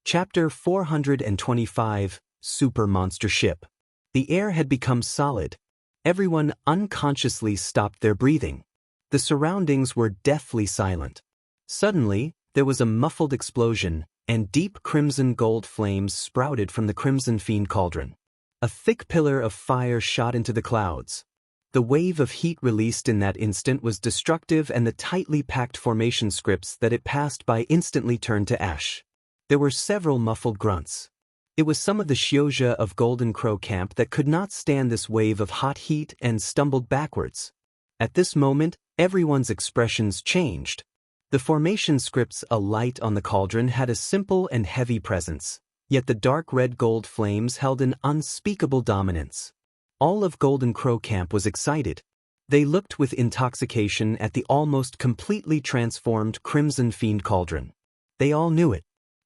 Chapter 425, Super Monster Ship. The air had become solid. Everyone unconsciously stopped their breathing. The surroundings were deathly silent. Suddenly, there was a muffled explosion, and deep crimson gold flames sprouted from the Crimson Fiend cauldron. A thick pillar of fire shot into the clouds. The wave of heat released in that instant was destructive, and the tightly packed formation scripts that it passed by instantly turned to ash. There were several muffled grunts. It was some of the Shioja of Golden Crow Camp that could not stand this wave of hot heat and stumbled backwards. At this moment, everyone's expressions changed. The formation scripts alight on the cauldron had a simple and heavy presence, yet the dark red gold flames held an unspeakable dominance. All of Golden Crow Camp was excited. They looked with intoxication at the almost completely transformed Crimson Fiend cauldron. They all knew it.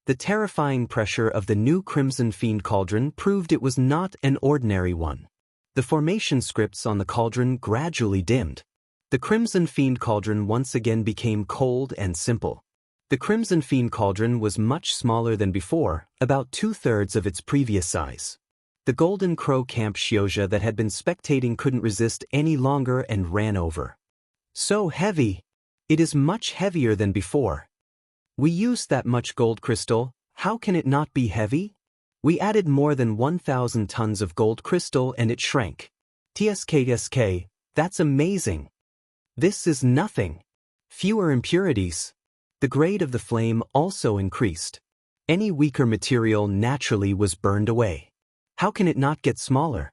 The terrifying pressure of the new Crimson Fiend cauldron proved it was not an ordinary one. The formation scripts on the cauldron gradually dimmed. The Crimson Fiend cauldron once again became cold and simple. The Crimson Fiend cauldron was much smaller than before, about 2/3 of its previous size. The Golden Crow Camp Shioja that had been spectating couldn't resist any longer and ran over. So heavy! It is much heavier than before. We used that much gold crystal, how can it not be heavy? We added more than 1,000 tons of gold crystal and it shrank. TSK, that's amazing. This is nothing. Fewer impurities. The grade of the flame also increased. Any weaker material naturally was burned away. How can it not get smaller?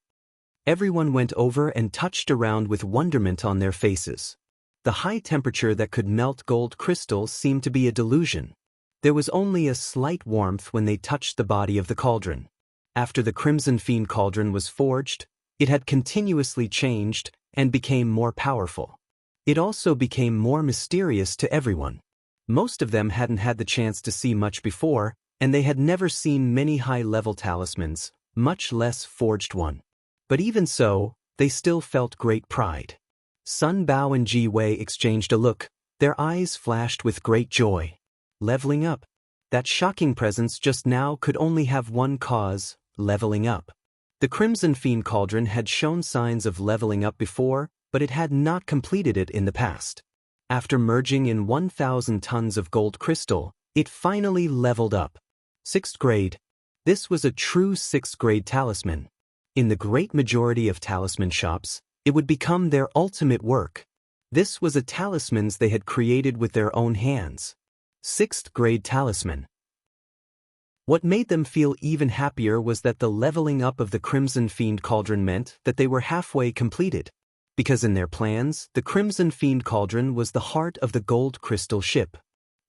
Everyone went over and touched around with wonderment on their faces. The high temperature that could melt gold crystals seemed to be a delusion. There was only a slight warmth when they touched the body of the cauldron. After the Crimson Fiend cauldron was forged, it had continuously changed and became more powerful. It also became more mysterious to everyone. Most of them hadn't had the chance to see much before, and they had never seen many high-level talismans, much less forged one. But even so, they still felt great pride. Sun Bao and Ji Wei exchanged a look. Their eyes flashed with great joy. Leveling up. That shocking presence just now could only have one cause: leveling up. The Crimson Fiend cauldron had shown signs of leveling up before, but it had not completed it in the past. After merging in 1,000 tons of gold crystal, it finally leveled up. 6th grade. This was a true 6th grade talisman. In the great majority of talisman shops, it would become their ultimate work. This was a talisman they had created with their own hands. 6th grade talisman. What made them feel even happier was that the leveling up of the Crimson Fiend cauldron meant that they were halfway completed. Because in their plans, the Crimson Fiend cauldron was the heart of the gold crystal ship.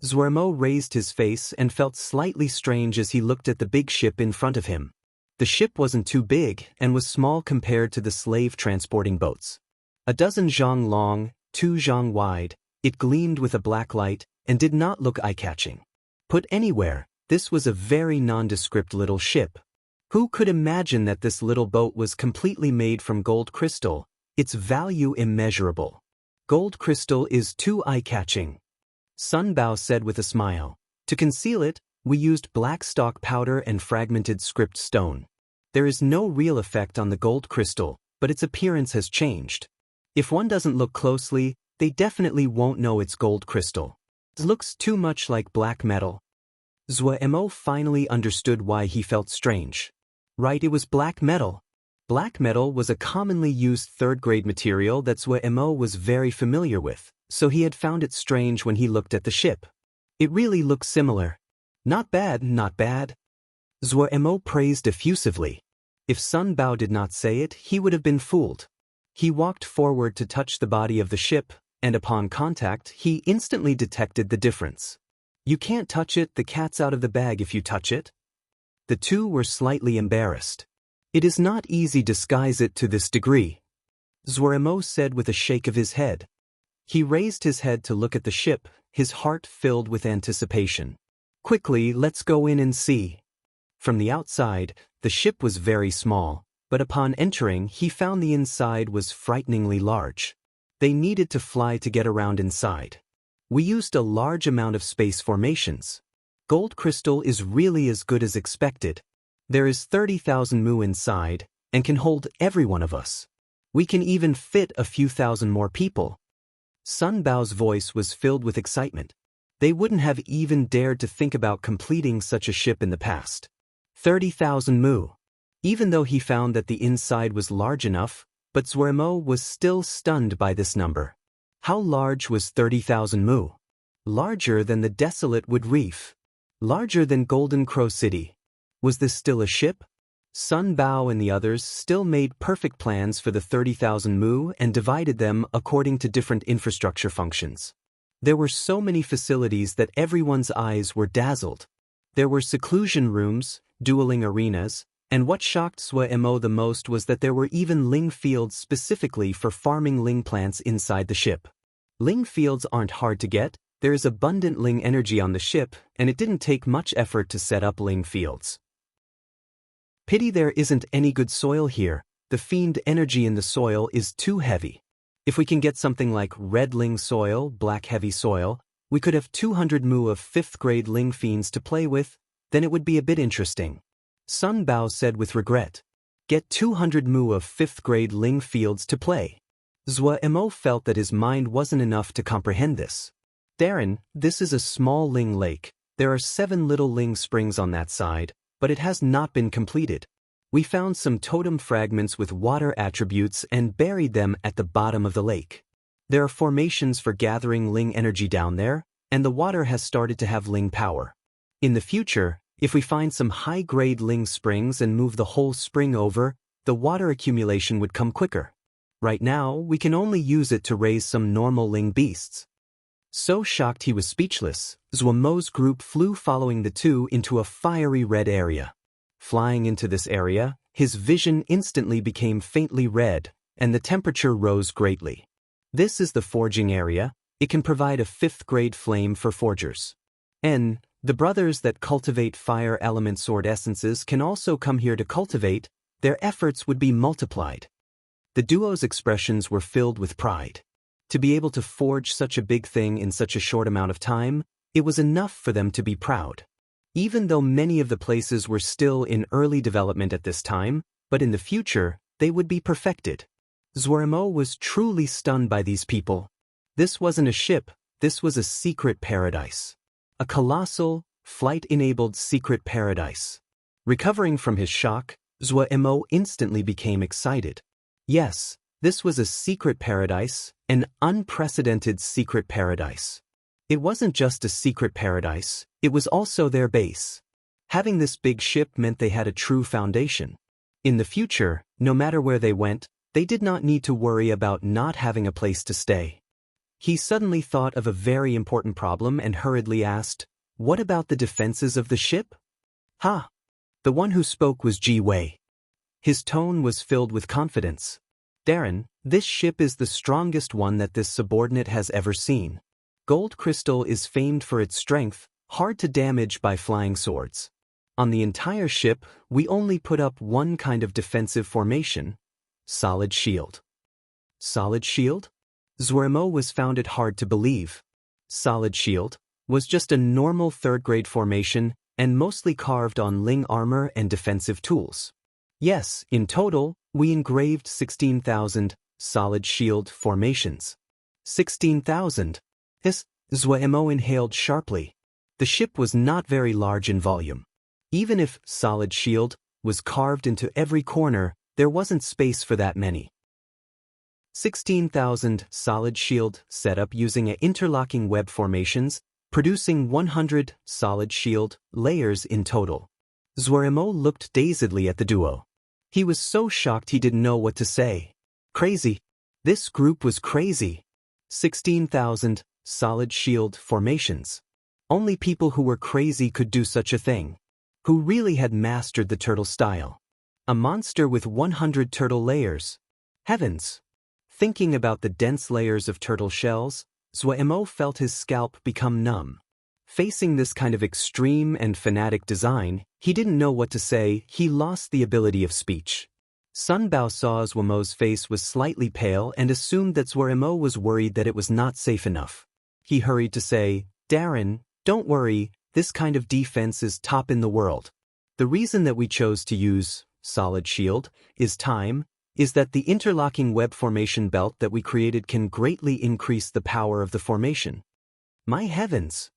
Zuermo raised his face and felt slightly strange as he looked at the big ship in front of him. The ship wasn't too big and was small compared to the slave transporting boats. 12 zhang long, 2 zhang wide, it gleamed with a black light and did not look eye-catching. Put anywhere, this was a very nondescript little ship. Who could imagine that this little boat was completely made from gold crystal, its value immeasurable? Gold crystal is too eye-catching. Sun Bao said with a smile. To conceal it, we used black stock powder and fragmented script stone. There is no real effect on the gold crystal, but its appearance has changed. If one doesn't look closely, they definitely won't know it's gold crystal. It looks too much like black metal. Zuemo finally understood why he felt strange. Right, it was black metal. Black metal was a commonly used 3rd grade material that Zuemo was very familiar with, so he had found it strange when he looked at the ship. It really looks similar. Not bad, not bad. Zuemo praised effusively. If Sun Bao did not say it, he would have been fooled. He walked forward to touch the body of the ship, and upon contact, he instantly detected the difference. You can't touch it, the cat's out of the bag if you touch it. The two were slightly embarrassed. It is not easy to disguise it to this degree, Zuermo said with a shake of his head. He raised his head to look at the ship, his heart filled with anticipation. Quickly, let's go in and see. From the outside, the ship was very small, but upon entering he found the inside was frighteningly large. They needed to fly to get around inside. We used a large amount of space formations. Gold crystal is really as good as expected. There is 30,000 mu inside, and can hold every one of us. We can even fit a few thousand more people. Sun Bao's voice was filled with excitement. They wouldn't have even dared to think about completing such a ship in the past. 30,000 mu. Even though he found that the inside was large enough, but Zuermo was still stunned by this number. How large was 30,000 mu? Larger than the desolate Wood Reef. Larger than Golden Crow City. Was this still a ship? Sun Bao and the others still made perfect plans for the 30,000 mu and divided them according to different infrastructure functions. There were so many facilities that everyone's eyes were dazzled. There were seclusion rooms, dueling arenas, and what shocked Zuermo the most was that there were even ling fields specifically for farming ling plants inside the ship. Ling fields aren't hard to get, there is abundant ling energy on the ship, and it didn't take much effort to set up ling fields. Pity there isn't any good soil here, the fiend energy in the soil is too heavy. If we can get something like red ling soil, black heavy soil, we could have 200 mu of 5th grade ling fiends to play with, then it would be a bit interesting. Sun Bao said with regret. Get 200 mu of 5th grade ling fields to play. Zuermo felt that his mind wasn't enough to comprehend this. Darren, this is a small ling lake, there are 7 little ling springs on that side, but it has not been completed. We found some totem fragments with water attributes and buried them at the bottom of the lake. There are formations for gathering ling energy down there, and the water has started to have ling power. In the future, if we find some high-grade ling springs and move the whole spring over, the water accumulation would come quicker. Right now, we can only use it to raise some normal ling beasts. So shocked he was speechless, Zuermo's group flew following the two into a fiery red area. Flying into this area, his vision instantly became faintly red, and the temperature rose greatly. This is the forging area, it can provide a 5th grade flame for forgers. The brothers that cultivate fire element sword essences can also come here to cultivate, their efforts would be multiplied. The duo's expressions were filled with pride. To be able to forge such a big thing in such a short amount of time, it was enough for them to be proud. Even though many of the places were still in early development at this time, but in the future, they would be perfected. Zuermo was truly stunned by these people. This wasn't a ship, this was a secret paradise. A colossal, flight-enabled secret paradise. Recovering from his shock, Zuermo instantly became excited. Yes, this was a secret paradise, an unprecedented secret paradise. It wasn't just a secret paradise, it was also their base. Having this big ship meant they had a true foundation. In the future, no matter where they went, they did not need to worry about not having a place to stay. He suddenly thought of a very important problem and hurriedly asked, "What about the defenses of the ship?" "Ha!" The one who spoke was Ji Wei. His tone was filled with confidence. "Darren, this ship is the strongest one that this subordinate has ever seen. Gold crystal is famed for its strength, hard to damage by flying swords. On the entire ship, we only put up one kind of defensive formation, solid shield." Solid shield? Zuermo was found it hard to believe. Solid shield was just a normal 3rd grade formation and mostly carved on ling armor and defensive tools. Yes, in total, we engraved 16,000 solid shield formations. 16,000. Yes, Zuermo inhaled sharply. The ship was not very large in volume. Even if solid shield was carved into every corner, there wasn't space for that many. 16,000 solid shield set up using interlocking web formations, producing 100 solid shield layers in total. Zuermo looked dazedly at the duo. He was so shocked he didn't know what to say. Crazy. This group was crazy. 16,000 solid shield formations. Only people who were crazy could do such a thing. Who really had mastered the turtle style. A monster with 100 turtle layers. Heavens! Thinking about the dense layers of turtle shells, Zuermo felt his scalp become numb. Facing this kind of extreme and fanatic design, he didn't know what to say, he lost the ability of speech. Sun Bao saw Zuermo's face was slightly pale and assumed that Zuermo was worried that it was not safe enough. He hurried to say, "Darren, don't worry, This kind of defense is top in the world. The reason that we chose to use solid shield is that the interlocking web formation belt that we created can greatly increase the power of the formation. My heavens!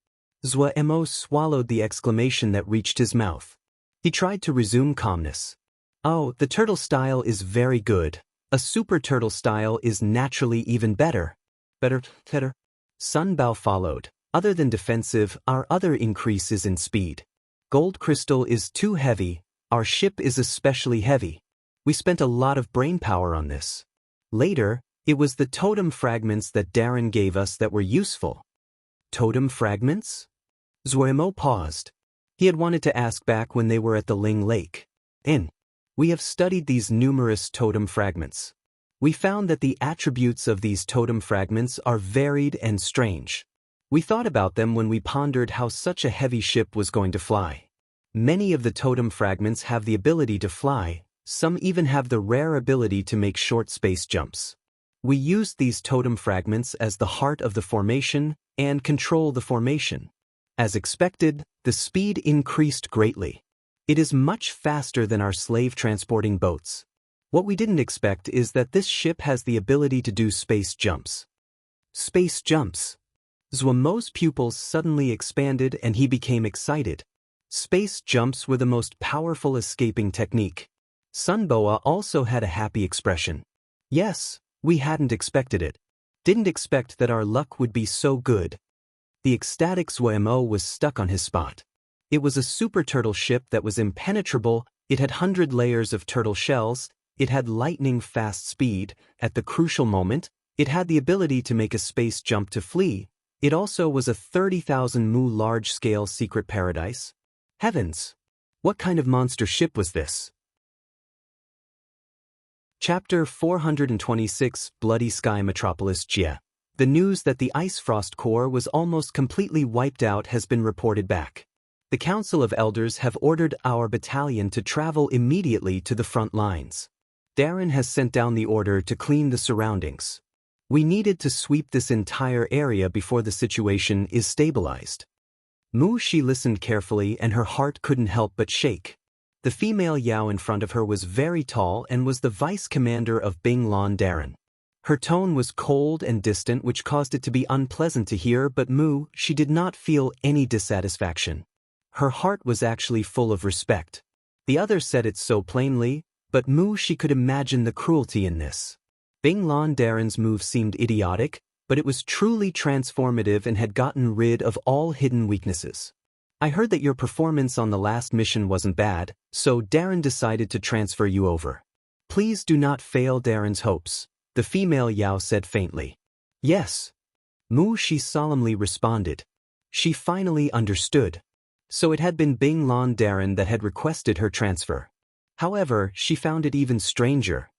Zhuemo swallowed the exclamation that reached his mouth. He tried to resume calmness. Oh, the turtle style is very good. A super turtle style is naturally even better. Better. Sun Bao followed. Other than defensive, our other increase is in speed. Gold crystal is too heavy, our ship is especially heavy. We spent a lot of brainpower on this. Later, it was the totem fragments that Darren gave us that were useful. Totem fragments? Zhuemo paused. He had wanted to ask back when they were at the Ling Lake. We have studied these numerous totem fragments. We found that the attributes of these totem fragments are varied and strange. We thought about them when we pondered how such a heavy ship was going to fly. Many of the totem fragments have the ability to fly, some even have the rare ability to make short space jumps. We used these totem fragments as the heart of the formation and control the formation. As expected, the speed increased greatly. It is much faster than our slave transporting boats. What we didn't expect is that this ship has the ability to do space jumps. Space jumps. Zhuemo's pupils suddenly expanded and he became excited. Space jumps were the most powerful escaping technique. Sunboa also had a happy expression. Yes, we hadn't expected it. Didn't expect that our luck would be so good. The ecstatic Zhuemo was stuck on his spot. It was a super turtle ship that was impenetrable, it had 100 layers of turtle shells, it had lightning fast speed, at the crucial moment, it had the ability to make a space jump to flee, it also was a 30,000 mu large-scale secret paradise. Heavens! What kind of monster ship was this? Chapter 426 Bloody Sky Metropolis Jie. The news that the Ice Frost Corps was almost completely wiped out has been reported back. The Council of Elders have ordered our battalion to travel immediately to the front lines. Darren has sent down the order to clean the surroundings. We needed to sweep this entire area before the situation is stabilized. Mu Shi listened carefully and her heart couldn't help but shake. The female Yao in front of her was very tall and was the vice commander of Bing Lan Darren. Her tone was cold and distant, which caused it to be unpleasant to hear, but Mu Shi did not feel any dissatisfaction. Her heart was actually full of respect. The other said it so plainly, but Mu Shi could imagine the cruelty in this. Bing Lan Darren's move seemed idiotic, but it was truly transformative and had gotten rid of all hidden weaknesses. I heard that your performance on the last mission wasn't bad, so Darren decided to transfer you over. Please do not fail Darren's hopes, the female Yao said faintly. Yes. Mu Shi solemnly responded. She finally understood. So it had been Bing Lan Darren that had requested her transfer. However, she found it even stranger.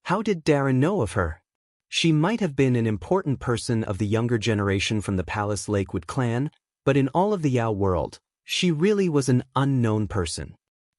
How did Darren know of her? She might have been an important person of the younger generation from the Palace Lakewood clan, but in all of the Yao world, she really was an unknown person.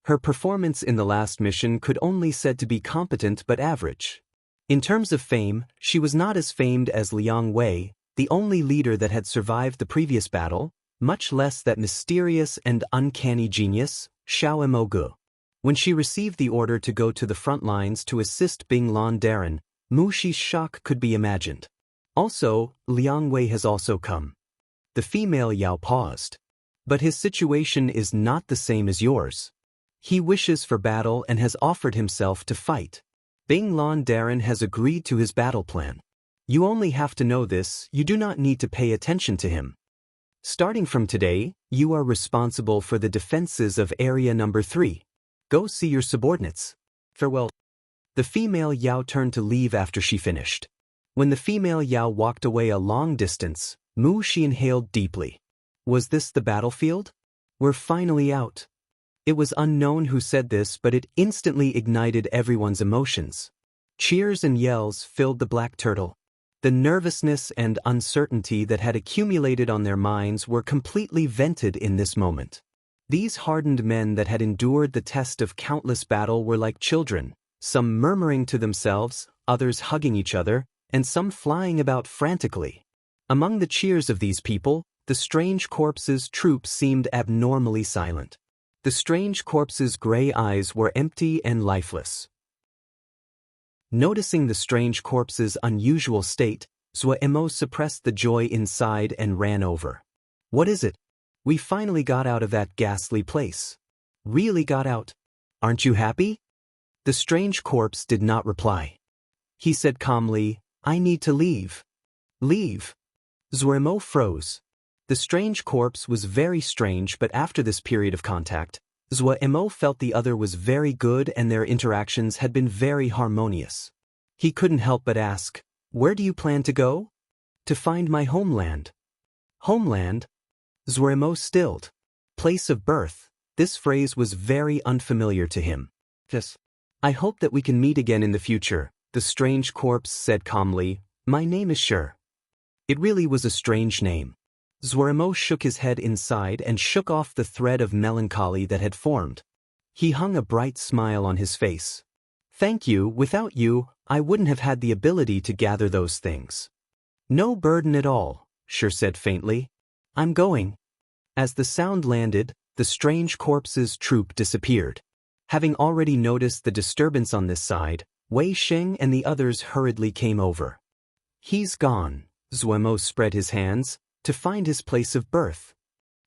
Her performance in the last mission could only said to be competent but average. In terms of fame, she was not as famed as Liang Wei, the only leader that had survived the previous battle, much less that mysterious and uncanny genius, Xiao Emogu. When she received the order to go to the front lines to assist Bing Lan Darren, Mu Shi's shock could be imagined. Also, Liang Wei has also come. The female Yao paused. But his situation is not the same as yours. He wishes for battle and has offered himself to fight. Bing Lan Darren has agreed to his battle plan. You only have to know this, you do not need to pay attention to him. Starting from today, you are responsible for the defenses of Area Number 3. Go see your subordinates. Farewell. The female Yao turned to leave after she finished. When the female Yao walked away a long distance, Mu Shi inhaled deeply. Was this the battlefield? We're finally out. It was unknown who said this, but it instantly ignited everyone's emotions. Cheers and yells filled the Black Turtle. The nervousness and uncertainty that had accumulated on their minds were completely vented in this moment. These hardened men that had endured the test of countless battle were like children, some murmuring to themselves, others hugging each other, and some flying about frantically. Among the cheers of these people, The strange corpse's troop seemed abnormally silent. The strange corpse's gray eyes were empty and lifeless. Noticing the strange corpse's unusual state, Zhuemo suppressed the joy inside and ran over. What is it? We finally got out of that ghastly place. Really got out. Aren't you happy? The strange corpse did not reply. He said calmly, I need to leave. Leave. Zhuemo froze. The strange corpse was very strange, but after this period of contact, Zhuemo felt the other was very good and their interactions had been very harmonious. He couldn't help but ask, where do you plan to go? To find my homeland. Homeland? Zhuemo stilled. Place of birth. This phrase was very unfamiliar to him. Yes. I hope that we can meet again in the future, the strange corpse said calmly. My name is Sure. It really was a strange name. Zhuemo shook his head inside and shook off the thread of melancholy that had formed. He hung a bright smile on his face. Thank you, without you, I wouldn't have had the ability to gather those things. No burden at all, Sure said faintly. I'm going. As the sound landed, the strange corpse's troop disappeared. Having already noticed the disturbance on this side, Wei Xing and the others hurriedly came over. He's gone, Zhuemo spread his hands, to find his place of birth.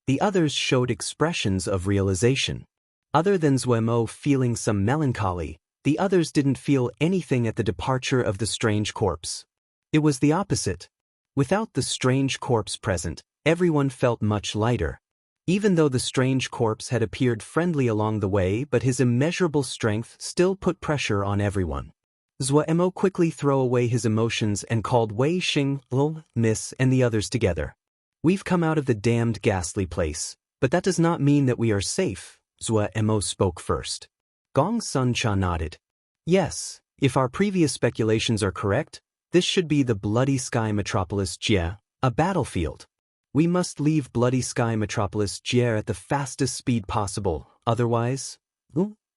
The others showed expressions of realization. Other than Zhuemo feeling some melancholy, the others didn't feel anything at the departure of the strange corpse. It was the opposite. Without the strange corpse present, everyone felt much lighter. Even though the strange corpse had appeared friendly along the way, but his immeasurable strength still put pressure on everyone. Zhuemo quickly threw away his emotions and called Wei Xing, Miss, and the others together. We've come out of the damned ghastly place, but that does not mean that we are safe, Zhuemo spoke first. Gong Sun Cha nodded. Yes, if our previous speculations are correct, this should be the Bloody Sky Metropolis Jie, a battlefield. We must leave Bloody Sky Metropolis Jie at the fastest speed possible, otherwise...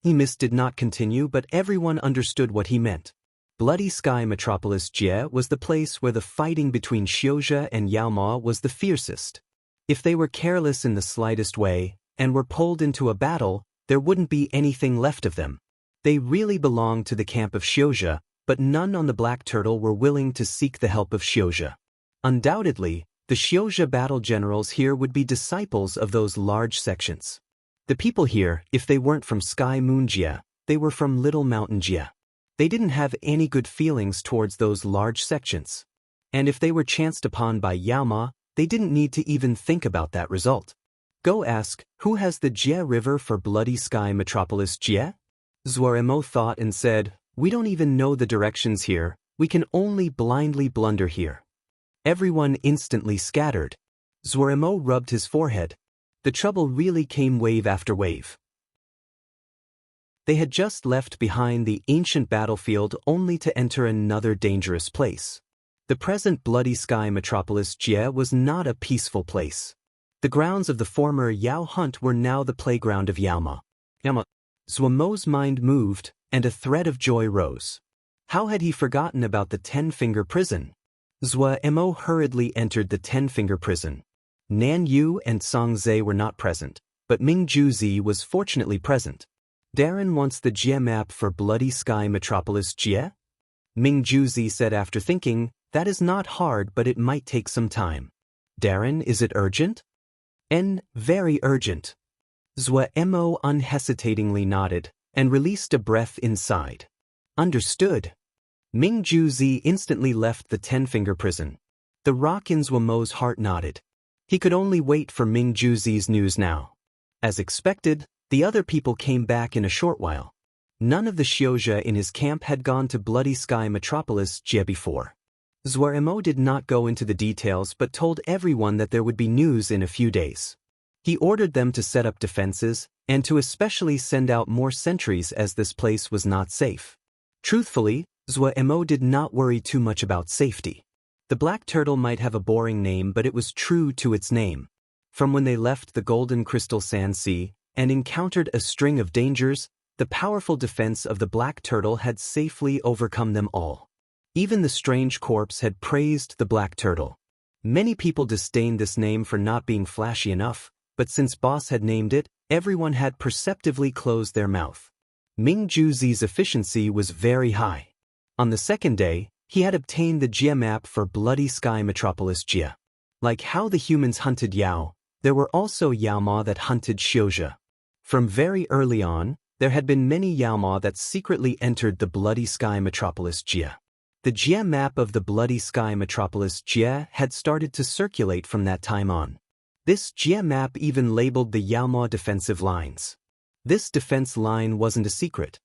Miss did not continue, but everyone understood what he meant. Bloody Sky Metropolis Jie was the place where the fighting between Xiuzhe and Yaoma was the fiercest. If they were careless in the slightest way, and were pulled into a battle, there wouldn't be anything left of them. They really belonged to the camp of Xiuzhe, but none on the Black Turtle were willing to seek the help of Xiuzhe. Undoubtedly, the Xiuzhe battle generals here would be disciples of those large sections. The people here, if they weren't from Sky Moon Jie, they were from Little Mountain Jie. They didn't have any good feelings towards those large sections. And if they were chanced upon by Yaoma, they didn't need to even think about that result. Go ask, who has the Jie River for Bloody Sky Metropolis Jie? Zhuemo thought and said, we don't even know the directions here, we can only blindly blunder here. Everyone instantly scattered. Zhuemo rubbed his forehead. The trouble really came wave after wave. They had just left behind the ancient battlefield only to enter another dangerous place. The present Bloody Sky Metropolis Jie was not a peaceful place. The grounds of the former Yao Hunt were now the playground of Yaoma. Zhuemo's mind moved, and a thread of joy rose. How had he forgotten about the 10-finger prison? Zhuemo hurriedly entered the 10-finger prison. Nan Yu and Song Zhe were not present, but Ming Juzi was fortunately present. Darren wants the Jie map for Bloody Sky Metropolis Jie? Ming Juzi said after thinking, that is not hard, but it might take some time. Darren, is it urgent? Very urgent. Zhuemo unhesitatingly nodded, and released a breath inside. Understood. Ming Juzi instantly left the 10-finger prison. The rock in Zhuemo's heart nodded. He could only wait for Ming Juzi's news now. As expected, the other people came back in a short while. None of the Xiuzhe in his camp had gone to Bloody Sky Metropolis Jie before. Zhuemo did not go into the details but told everyone that there would be news in a few days. He ordered them to set up defenses, and to especially send out more sentries as this place was not safe. Truthfully, Zhuemo did not worry too much about safety. The Black Turtle might have a boring name, but it was true to its name. From when they left the Golden Crystal Sand Sea and encountered a string of dangers, the powerful defense of the Black Turtle had safely overcome them all. Even the strange corpse had praised the Black Turtle. Many people disdained this name for not being flashy enough, but since boss had named it, everyone had perceptively closed their mouth. Ming Juzi's efficiency was very high. On the second day, he had obtained the Jia map for Bloody Sky Metropolis Jia. Like how the humans hunted Yao, there were also Yaoma that hunted Xiuzhe. From very early on, there had been many Yaoma that secretly entered the Bloody Sky Metropolis Jia. The Jia map of the Bloody Sky Metropolis Jia had started to circulate from that time on. This Jia map even labeled the Yaoma defensive lines. This defense line wasn't a secret.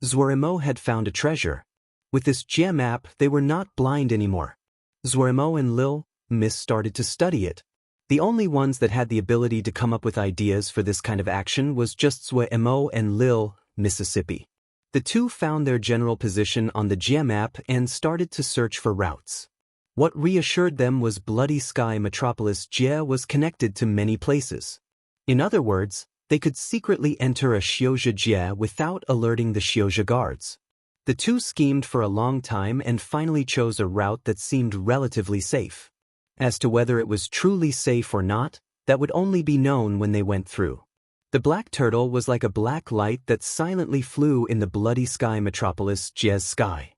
Zhuoremo had found a treasure. With this Jia map, they were not blind anymore. Zhuoremo and Lil Miss started to study it. The only ones that had the ability to come up with ideas for this kind of action was just Zhuoremo and Lil Mississippi. The two found their general position on the Jia map and started to search for routes. What reassured them was Bloody Sky Metropolis Jia was connected to many places. In other words, they could secretly enter a Xiuzhe Jia without alerting the Xiuzhe guards. The two schemed for a long time and finally chose a route that seemed relatively safe. As to whether it was truly safe or not, that would only be known when they went through. The black turtle was like a black light that silently flew in the Bloody Sky Metropolis Jia's sky.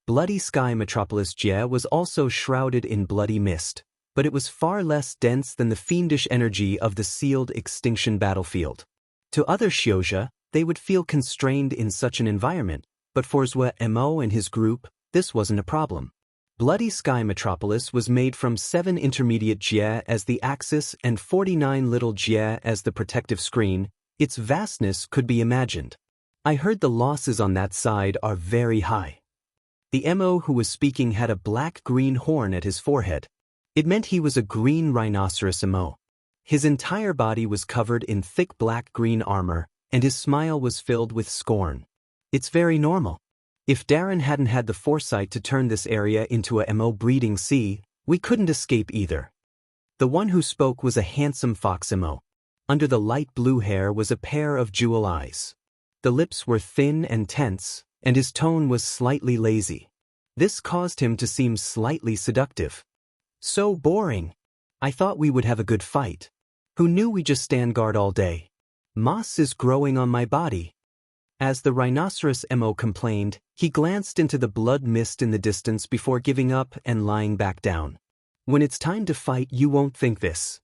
Bloody Sky Metropolis Jia was also shrouded in bloody mist, but it was far less dense than the fiendish energy of the sealed extinction battlefield. To other Xiuzhe, they would feel constrained in such an environment, but for Zhuoremo and his group, this wasn't a problem. Bloody Sky Metropolis was made from 7 intermediate Jia as the axis and 49 little Jia as the protective screen. Its vastness could be imagined. I heard the losses on that side are very high. The Mo who was speaking had a black-green horn at his forehead. It meant he was a green rhinoceros Mo. His entire body was covered in thick black-green armor, and his smile was filled with scorn. It's very normal. If Darren hadn't had the foresight to turn this area into a Mo breeding sea, we couldn't escape either. The one who spoke was a handsome fox Mo. Under the light blue hair was a pair of jewel eyes. The lips were thin and tense, and his tone was slightly lazy. This caused him to seem slightly seductive. So boring. I thought we would have a good fight. Who knew we just stand guard all day? Moss is growing on my body. As the rhinoceros Mo complained, he glanced into the blood mist in the distance before giving up and lying back down. When it's time to fight, you won't think this.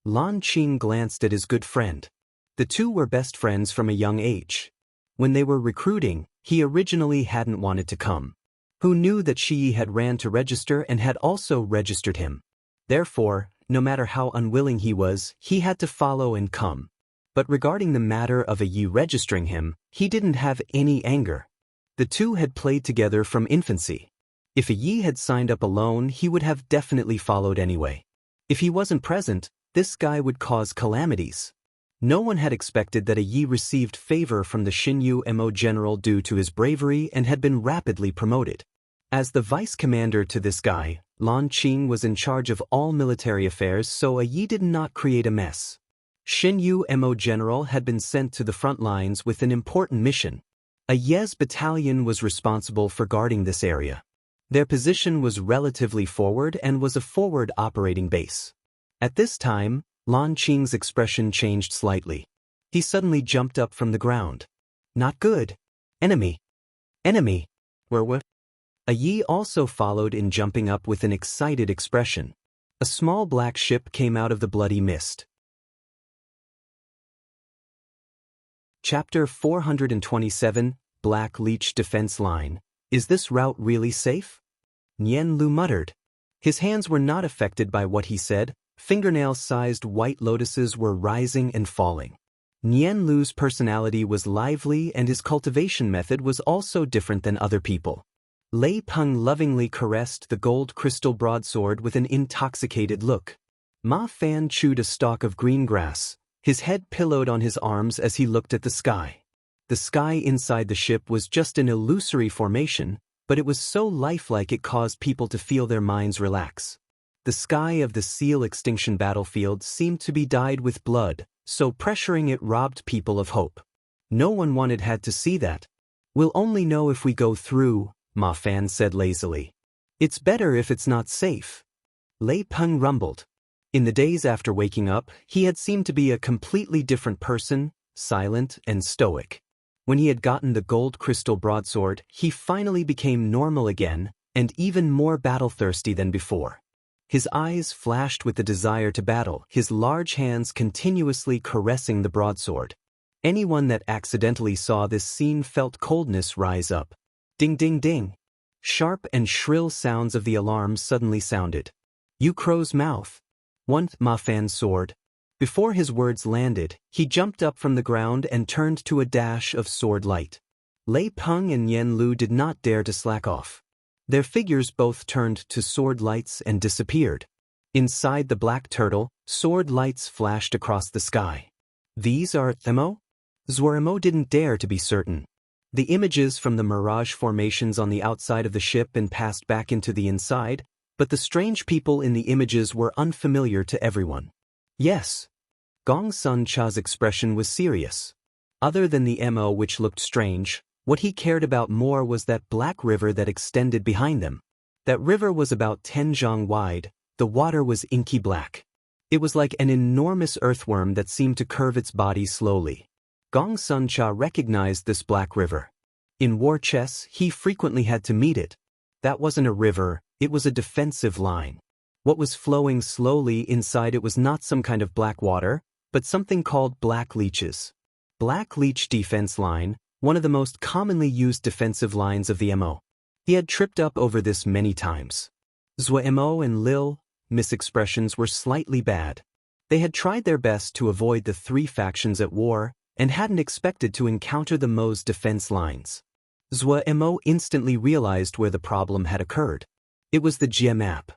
Lan Qing glanced at his good friend. The two were best friends from a young age. When they were recruiting, he originally hadn't wanted to come. Who knew that Shi had ran to register and had also registered him? Therefore, no matter how unwilling he was, he had to follow and come. But regarding the matter of a Yi registering him, he didn't have any anger. The two had played together from infancy. If a Yi had signed up alone, he would have definitely followed anyway. If he wasn't present, this guy would cause calamities. No one had expected that a Yi received favor from the Xinyu Mo general due to his bravery and had been rapidly promoted. As the vice commander to this guy, Lan Qing was in charge of all military affairs, so a Yi did not create a mess. Xinyu Mo general had been sent to the front lines with an important mission. A Yez battalion was responsible for guarding this area. Their position was relatively forward and was a forward operating base. At this time, Lan Qing's expression changed slightly. He suddenly jumped up from the ground. Not good. Enemy. Enemy. Where? A Yi also followed in jumping up with an excited expression. A small black ship came out of the bloody mist. Chapter 427, Black Leech Defense Line. Is this route really safe? Nian Lu muttered. His hands were not affected by what he said. Fingernail-sized white lotuses were rising and falling. Nian Lu's personality was lively and his cultivation method was also different than other people. Lei Peng lovingly caressed the gold crystal broadsword with an intoxicated look. Ma Fan chewed a stalk of green grass, his head pillowed on his arms as he looked at the sky. The sky inside the ship was just an illusory formation, but it was so lifelike it caused people to feel their minds relax. The sky of the Seal Extinction battlefield seemed to be dyed with blood, so pressuring it robbed people of hope. No one had to see that. We'll only know if we go through, Ma Fan said lazily. It's better if it's not safe. Lei Peng rumbled. In the days after waking up, he had seemed to be a completely different person, silent and stoic. When he had gotten the gold crystal broadsword, he finally became normal again, and even more battle-thirsty than before. His eyes flashed with the desire to battle, his large hands continuously caressing the broadsword. Anyone that accidentally saw this scene felt coldness rise up. Ding ding ding. Sharp and shrill sounds of the alarm suddenly sounded. "You crow's mouth. Want Ma Fan's sword?" Before his words landed, he jumped up from the ground and turned to a dash of sword light. Lei Peng and Yen Lu did not dare to slack off. Their figures both turned to sword lights and disappeared. Inside the black turtle, sword lights flashed across the sky. These are Emo? Zuoremo didn't dare to be certain. The images from the mirage formations on the outside of the ship and passed back into the inside, but the strange people in the images were unfamiliar to everyone. Yes. Gong Sun Cha's expression was serious. Other than the Mo which looked strange, what he cared about more was that black river that extended behind them. That river was about 10 zhang wide, the water was inky black. It was like an enormous earthworm that seemed to curve its body slowly. Gong Sun Cha recognized this black river. In war chess, he frequently had to meet it. That wasn't a river, it was a defensive line. What was flowing slowly inside it was not some kind of black water, but something called black leeches. Black leech defense line, one of the most commonly used defensive lines of the Mo. He had tripped up over this many times. Zuo and Lil misexpressions were slightly bad. They had tried their best to avoid the three factions at war, and hadn't expected to encounter the Mo's defense lines. Zuo instantly realized where the problem had occurred. It was the Jia map.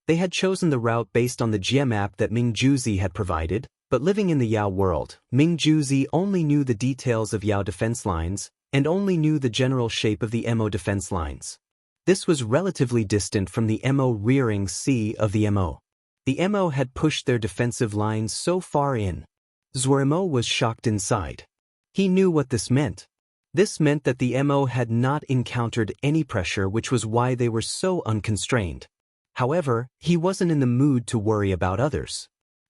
They had chosen the route based on the Jia map that Ming Juzi had provided, but living in the Yao world, Ming Juzi only knew the details of Yao defense lines, and only knew the general shape of the Mo defense lines. This was relatively distant from the Mo rearing sea of the Mo. The Mo had pushed their defensive lines so far in. Zuoremo was shocked inside. He knew what this meant. This meant that the Mo had not encountered any pressure, which was why they were so unconstrained. However, he wasn't in the mood to worry about others.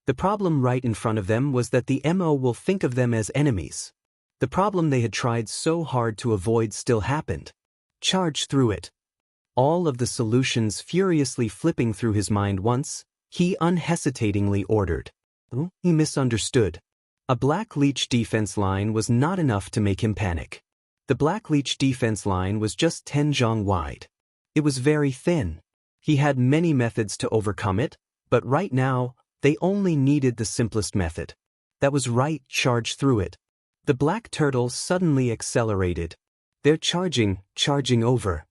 The problem right in front of them was that the Mo will think of them as enemies. The problem they had tried so hard to avoid still happened. Charge through it. All of the solutions furiously flipping through his mind once, he unhesitatingly ordered. He misunderstood. A black leech defense line was not enough to make him panic. The black leech defense line was just 10 zhang wide. It was very thin. He had many methods to overcome it, but right now, they only needed the simplest method. That was right, charge through it. The black turtle suddenly accelerated. They're charging over.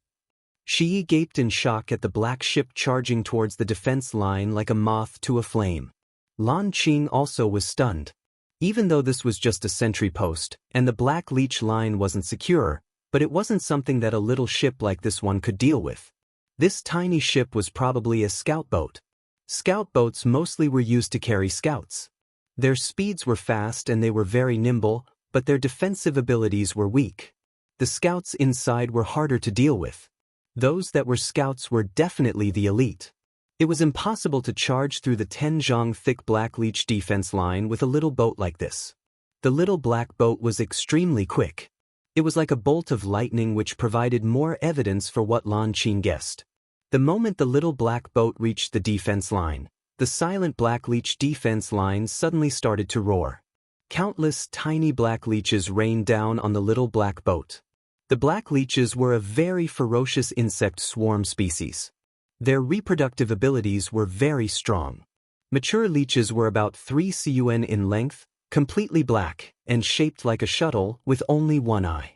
Shi gaped in shock at the black ship charging towards the defense line like a moth to a flame. Lan Qing also was stunned. Even though this was just a sentry post, and the black leech line wasn't secure, but it wasn't something that a little ship like this one could deal with. This tiny ship was probably a scout boat. Scout boats mostly were used to carry scouts. Their speeds were fast and they were very nimble, but their defensive abilities were weak. The scouts inside were harder to deal with. Those that were scouts were definitely the elite. It was impossible to charge through the 10 zhang thick black leech defense line with a little boat like this. The little black boat was extremely quick. It was like a bolt of lightning which provided more evidence for what Lan Qing guessed. The moment the little black boat reached the defense line, the silent black leech defense line suddenly started to roar. Countless tiny black leeches rained down on the little black boat. The black leeches were a very ferocious insect swarm species. Their reproductive abilities were very strong. Mature leeches were about 3 cun in length, completely black, and shaped like a shuttle with only one eye.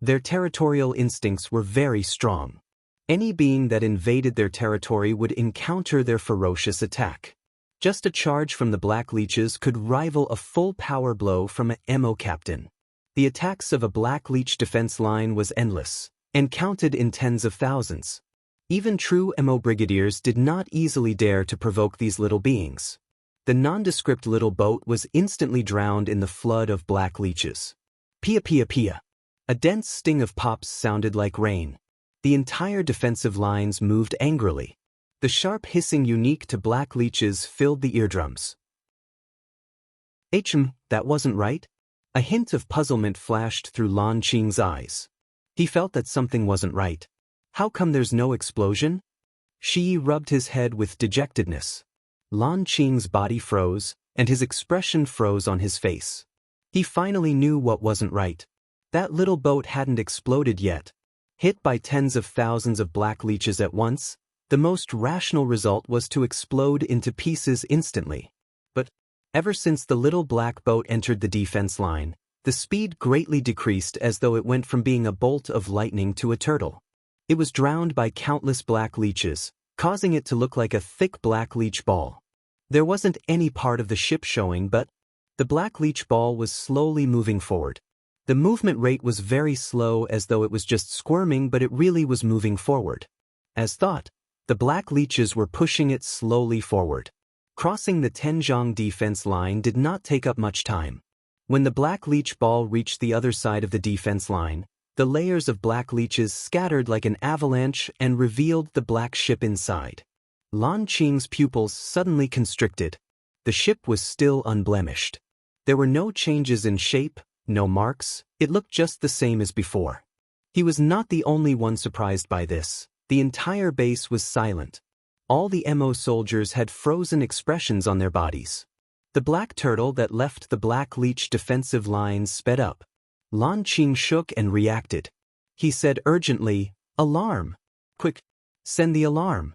Their territorial instincts were very strong. Any being that invaded their territory would encounter their ferocious attack. Just a charge from the black leeches could rival a full power blow from an Mo captain. The attacks of a black leech defense line was endless, and counted in tens of thousands. Even true Mo brigadiers did not easily dare to provoke these little beings. The nondescript little boat was instantly drowned in the flood of black leeches. Pia pia pia. A dense sting of pops sounded like rain. The entire defensive lines moved angrily. The sharp hissing unique to black leeches filled the eardrums. That wasn't right? A hint of puzzlement flashed through Lan Qing's eyes. He felt that something wasn't right. How come there's no explosion? Shi rubbed his head with dejectedness. Lan Qing's body froze, and his expression froze on his face. He finally knew what wasn't right. That little boat hadn't exploded yet. Hit by tens of thousands of black leeches at once, the most rational result was to explode into pieces instantly. But ever since the little black boat entered the defense line, the speed greatly decreased as though it went from being a bolt of lightning to a turtle. It was drowned by countless black leeches, causing it to look like a thick black leech ball. There wasn't any part of the ship showing, but the black leech ball was slowly moving forward. The movement rate was very slow, as though it was just squirming, but it really was moving forward. As thought, the black leeches were pushing it slowly forward. Crossing the Tenjiang defense line did not take up much time. When the black leech ball reached the other side of the defense line, the layers of black leeches scattered like an avalanche and revealed the black ship inside. Lan Qing's pupils suddenly constricted. The ship was still unblemished. There were no changes in shape, no marks, it looked just the same as before. He was not the only one surprised by this. The entire base was silent. All the MO soldiers had frozen expressions on their bodies. The black turtle that left the black leech defensive lines sped up. Lan Qing shook and reacted. He said urgently, "Alarm! Quick, send the alarm."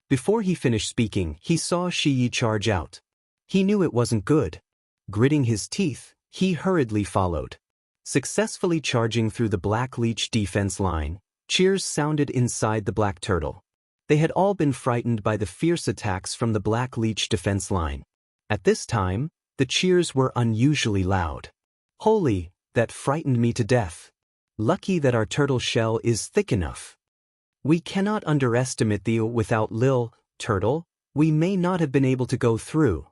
Before he finished speaking, he saw Shi Yi charge out. He knew it wasn't good. Gritting his teeth, he hurriedly followed. Successfully charging through the black leech defense line, cheers sounded inside the black turtle. They had all been frightened by the fierce attacks from the black leech defense line. At this time, the cheers were unusually loud. "Holy, that frightened me to death. Lucky that our turtle shell is thick enough. We cannot underestimate the without Lil, turtle, we may not have been able to go through.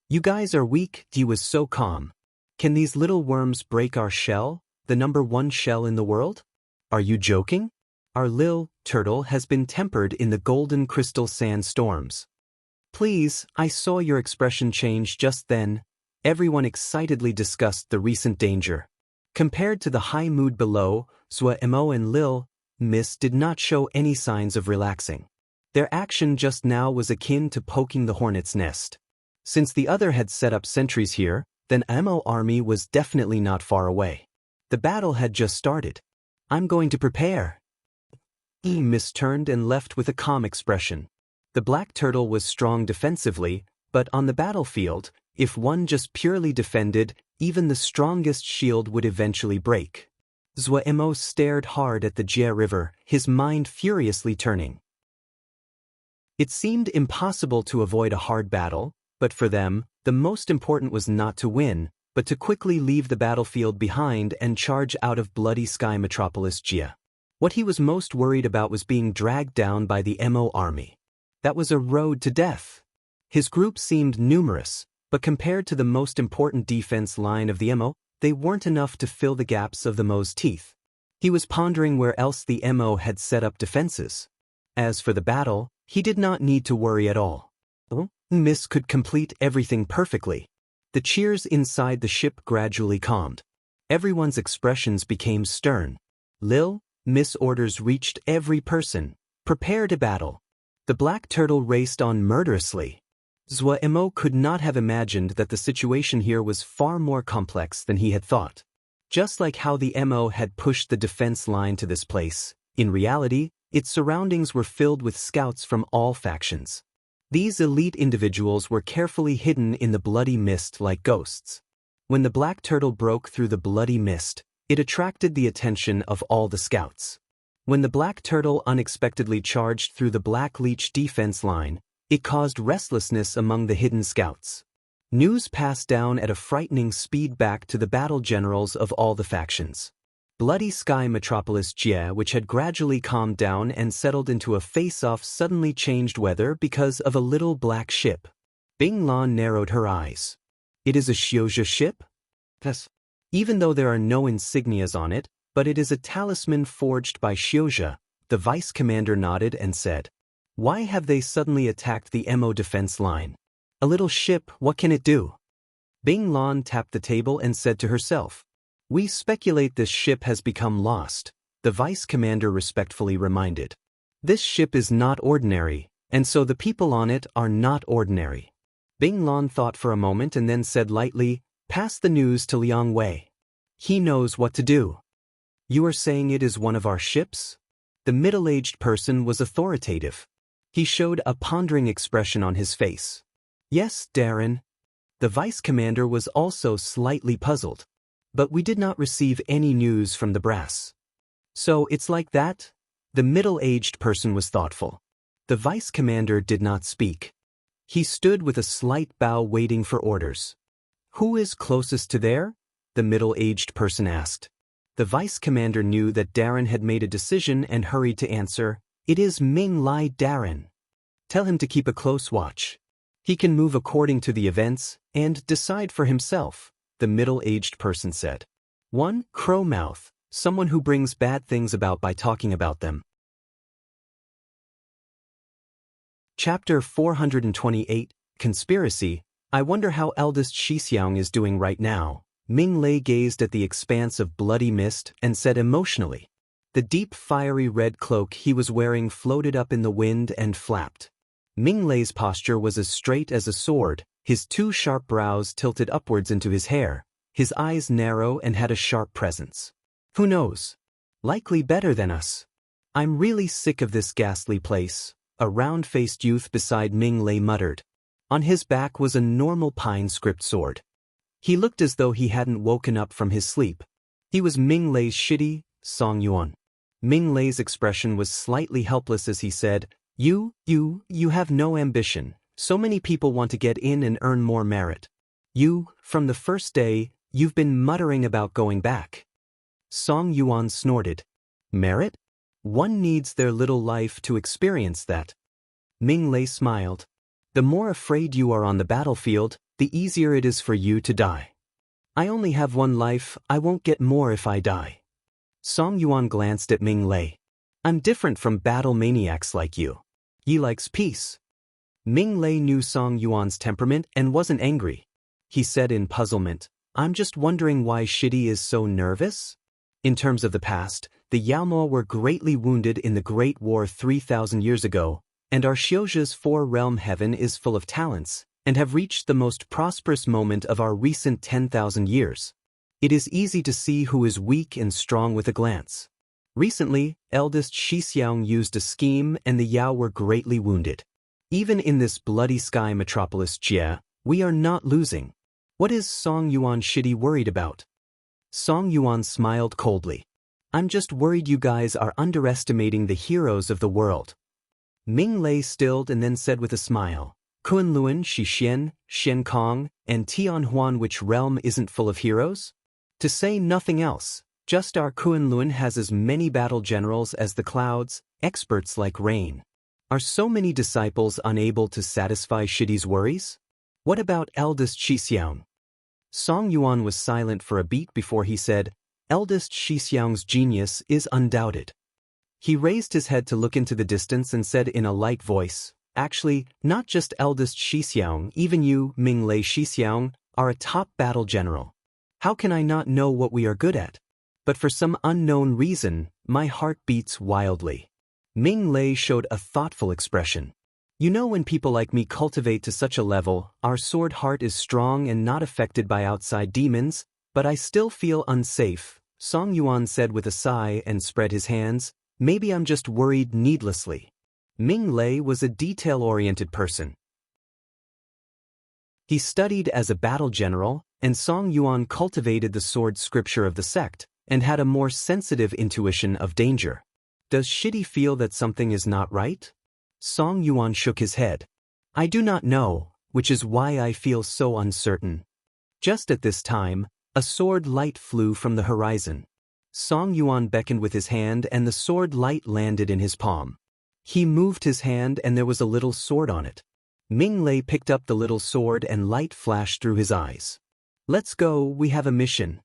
You guys are weak." He was so calm. "Can these little worms break our shell, the #1 shell in the world? Are you joking? Our Lil, turtle has been tempered in the golden crystal sandstorms." "Please," I saw your expression change just then. Everyone excitedly discussed the recent danger. Compared to the high mood below, Zhuo Mo and Lil, Miss did not show any signs of relaxing. Their action just now was akin to poking the hornet's nest. Since the other had set up sentries here, then Mo army was definitely not far away. The battle had just started. "I'm going to prepare." Miss turned and left with a calm expression. The black turtle was strong defensively, but on the battlefield, if one just purely defended, even the strongest shield would eventually break. Zhuo Mo stared hard at the Jie River, his mind furiously turning. It seemed impossible to avoid a hard battle, but for them, the most important was not to win, but to quickly leave the battlefield behind and charge out of bloody sky metropolis Jie. What he was most worried about was being dragged down by the Mo army. That was a road to death. His group seemed numerous, but compared to the most important defense line of the Mo, they weren't enough to fill the gaps of the Mo's teeth. He was pondering where else the Mo had set up defenses. As for the battle, he did not need to worry at all. Miss could complete everything perfectly. The cheers inside the ship gradually calmed. Everyone's expressions became stern. Lil, Miss orders reached every person. Prepare to battle. The black turtle raced on murderously. Zhuo Mo could not have imagined that the situation here was far more complex than he had thought. Just like how the Mo had pushed the defense line to this place, in reality, its surroundings were filled with scouts from all factions. These elite individuals were carefully hidden in the bloody mist like ghosts. When the black turtle broke through the bloody mist, it attracted the attention of all the scouts. When the black turtle unexpectedly charged through the black leech defense line, it caused restlessness among the hidden scouts. News passed down at a frightening speed back to the battle generals of all the factions. Bloody sky metropolis Jie, which had gradually calmed down and settled into a face-off, suddenly changed weather because of a little black ship. Bing Lan narrowed her eyes. "It is a Xiuzhe ship?" "Yes. Even though there are no insignias on it, but it is a talisman forged by Xiuzhe, The vice commander nodded and said, "Why have they suddenly attacked the MO defense line? A little ship, what can it do?" Bing Lan tapped the table and said to herself, "We speculate this ship has become lost," the vice commander respectfully reminded. "This ship is not ordinary, and so the people on it are not ordinary." Bing Lan thought for a moment and then said lightly, "Pass the news to Liang Wei. He knows what to do." "You are saying it is one of our ships?" The middle-aged person was authoritative. He showed a pondering expression on his face. "Yes, Darren." The vice commander was also slightly puzzled. "But we did not receive any news from the brass." "So it's like that?" The middle-aged person was thoughtful. The vice commander did not speak. He stood with a slight bow waiting for orders. "Who is closest to there?" the middle-aged person asked. The vice commander knew that Darren had made a decision and hurried to answer, "It is Ming Lai Darren. Tell him to keep a close watch. He can move according to the events and decide for himself," the middle-aged person said. "One crowmouth, someone who brings bad things about by talking about them." Chapter 428, Conspiracy. "I wonder how eldest Shixiang is doing right now." Ming Lei gazed at the expanse of bloody mist and said emotionally. The deep fiery red cloak he was wearing floated up in the wind and flapped. Ming Lei's posture was as straight as a sword, his two sharp brows tilted upwards into his hair, his eyes narrow and had a sharp presence. "Who knows? Likely better than us. I'm really sick of this ghastly place," a round-faced youth beside Ming Lei muttered. On his back was a normal pine script sword. He looked as though he hadn't woken up from his sleep. He was Ming Lei's shitty, Song Yuan. Ming Lei's expression was slightly helpless as he said, You have no ambition. So many people want to get in and earn more merit. From the first day, you've been muttering about going back." Song Yuan snorted. "Merit? One needs their little life to experience that." Ming Lei smiled. "The more afraid you are on the battlefield, the easier it is for you to die. I only have one life, I won't get more if I die." Song Yuan glanced at Ming Lei. "I'm different from battle maniacs like you. He likes peace." Ming Lei knew Song Yuan's temperament and wasn't angry. He said in puzzlement, "I'm just wondering why Shidi is so nervous?" In terms of the past, the Yaomo were greatly wounded in the Great War 3,000 years ago, and our Xiozha's four-realm heaven is full of talents, and have reached the most prosperous moment of our recent 10,000 years. It is easy to see who is weak and strong with a glance. Recently, eldest Shixiang used a scheme and the Yao were greatly wounded. Even in this bloody sky metropolis Jia, we are not losing. What is Song Yuan Shidi worried about? Song Yuan smiled coldly. "I'm just worried you guys are underestimating the heroes of the world." Ming Lei stilled and then said with a smile, "Kunlun, Shixian, Shen Kong, and Tianhuan, which realm isn't full of heroes? To say nothing else, just our Kunlun has as many battle generals as the clouds, experts like rain. Are so many disciples unable to satisfy Shidi's worries? What about eldest Shixiang?" Song Yuan was silent for a beat before he said, "Eldest Shixiang's genius is undoubted." He raised his head to look into the distance and said in a light voice, "Actually, not just eldest Shixiang, even you, Ming Lei Shixiang, are a top battle general. How can I not know what we are good at? But for some unknown reason, my heart beats wildly." Ming Lei showed a thoughtful expression. "You know, when people like me cultivate to such a level, our sword heart is strong and not affected by outside demons, but I still feel unsafe," Song Yuan said with a sigh and spread his hands. "Maybe I'm just worried needlessly." Ming Lei was a detail-oriented person. He studied as a battle general, and Song Yuan cultivated the sword scripture of the sect, and had a more sensitive intuition of danger. "Does Shidi feel that something is not right?" Song Yuan shook his head. "I do not know, which is why I feel so uncertain." Just at this time, a sword light flew from the horizon. Song Yuan beckoned with his hand and the sword light landed in his palm. He moved his hand and there was a little sword on it. Ming Lei picked up the little sword and light flashed through his eyes. "Let's go, we have a mission."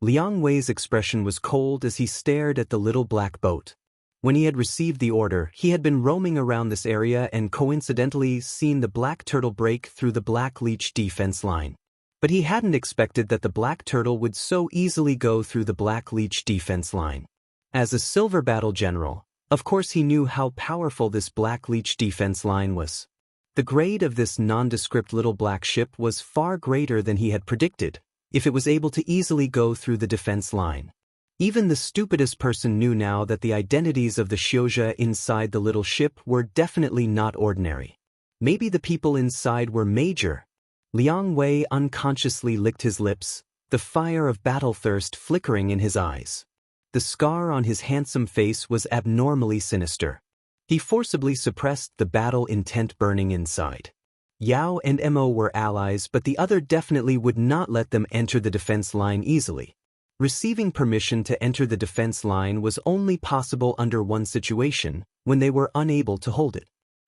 Liang Wei's expression was cold as he stared at the little black boat. When he had received the order, he had been roaming around this area and coincidentally seen the black turtle break through the black leech defense line. But he hadn't expected that the black turtle would so easily go through the black leech defense line. As a silver battle general, of course he knew how powerful this black leech defense line was. The grade of this nondescript little black ship was far greater than he had predicted, if it was able to easily go through the defense line. Even the stupidest person knew now that the identities of the Xiozha inside the little ship were definitely not ordinary. Maybe the people inside were major. Liang Wei unconsciously licked his lips, the fire of battle thirst flickering in his eyes. The scar on his handsome face was abnormally sinister. He forcibly suppressed the battle intent burning inside. Yao and Mo were allies, but the other definitely would not let them enter the defense line easily. Receiving permission to enter the defense line was only possible under one situation, when they were unable to hold it.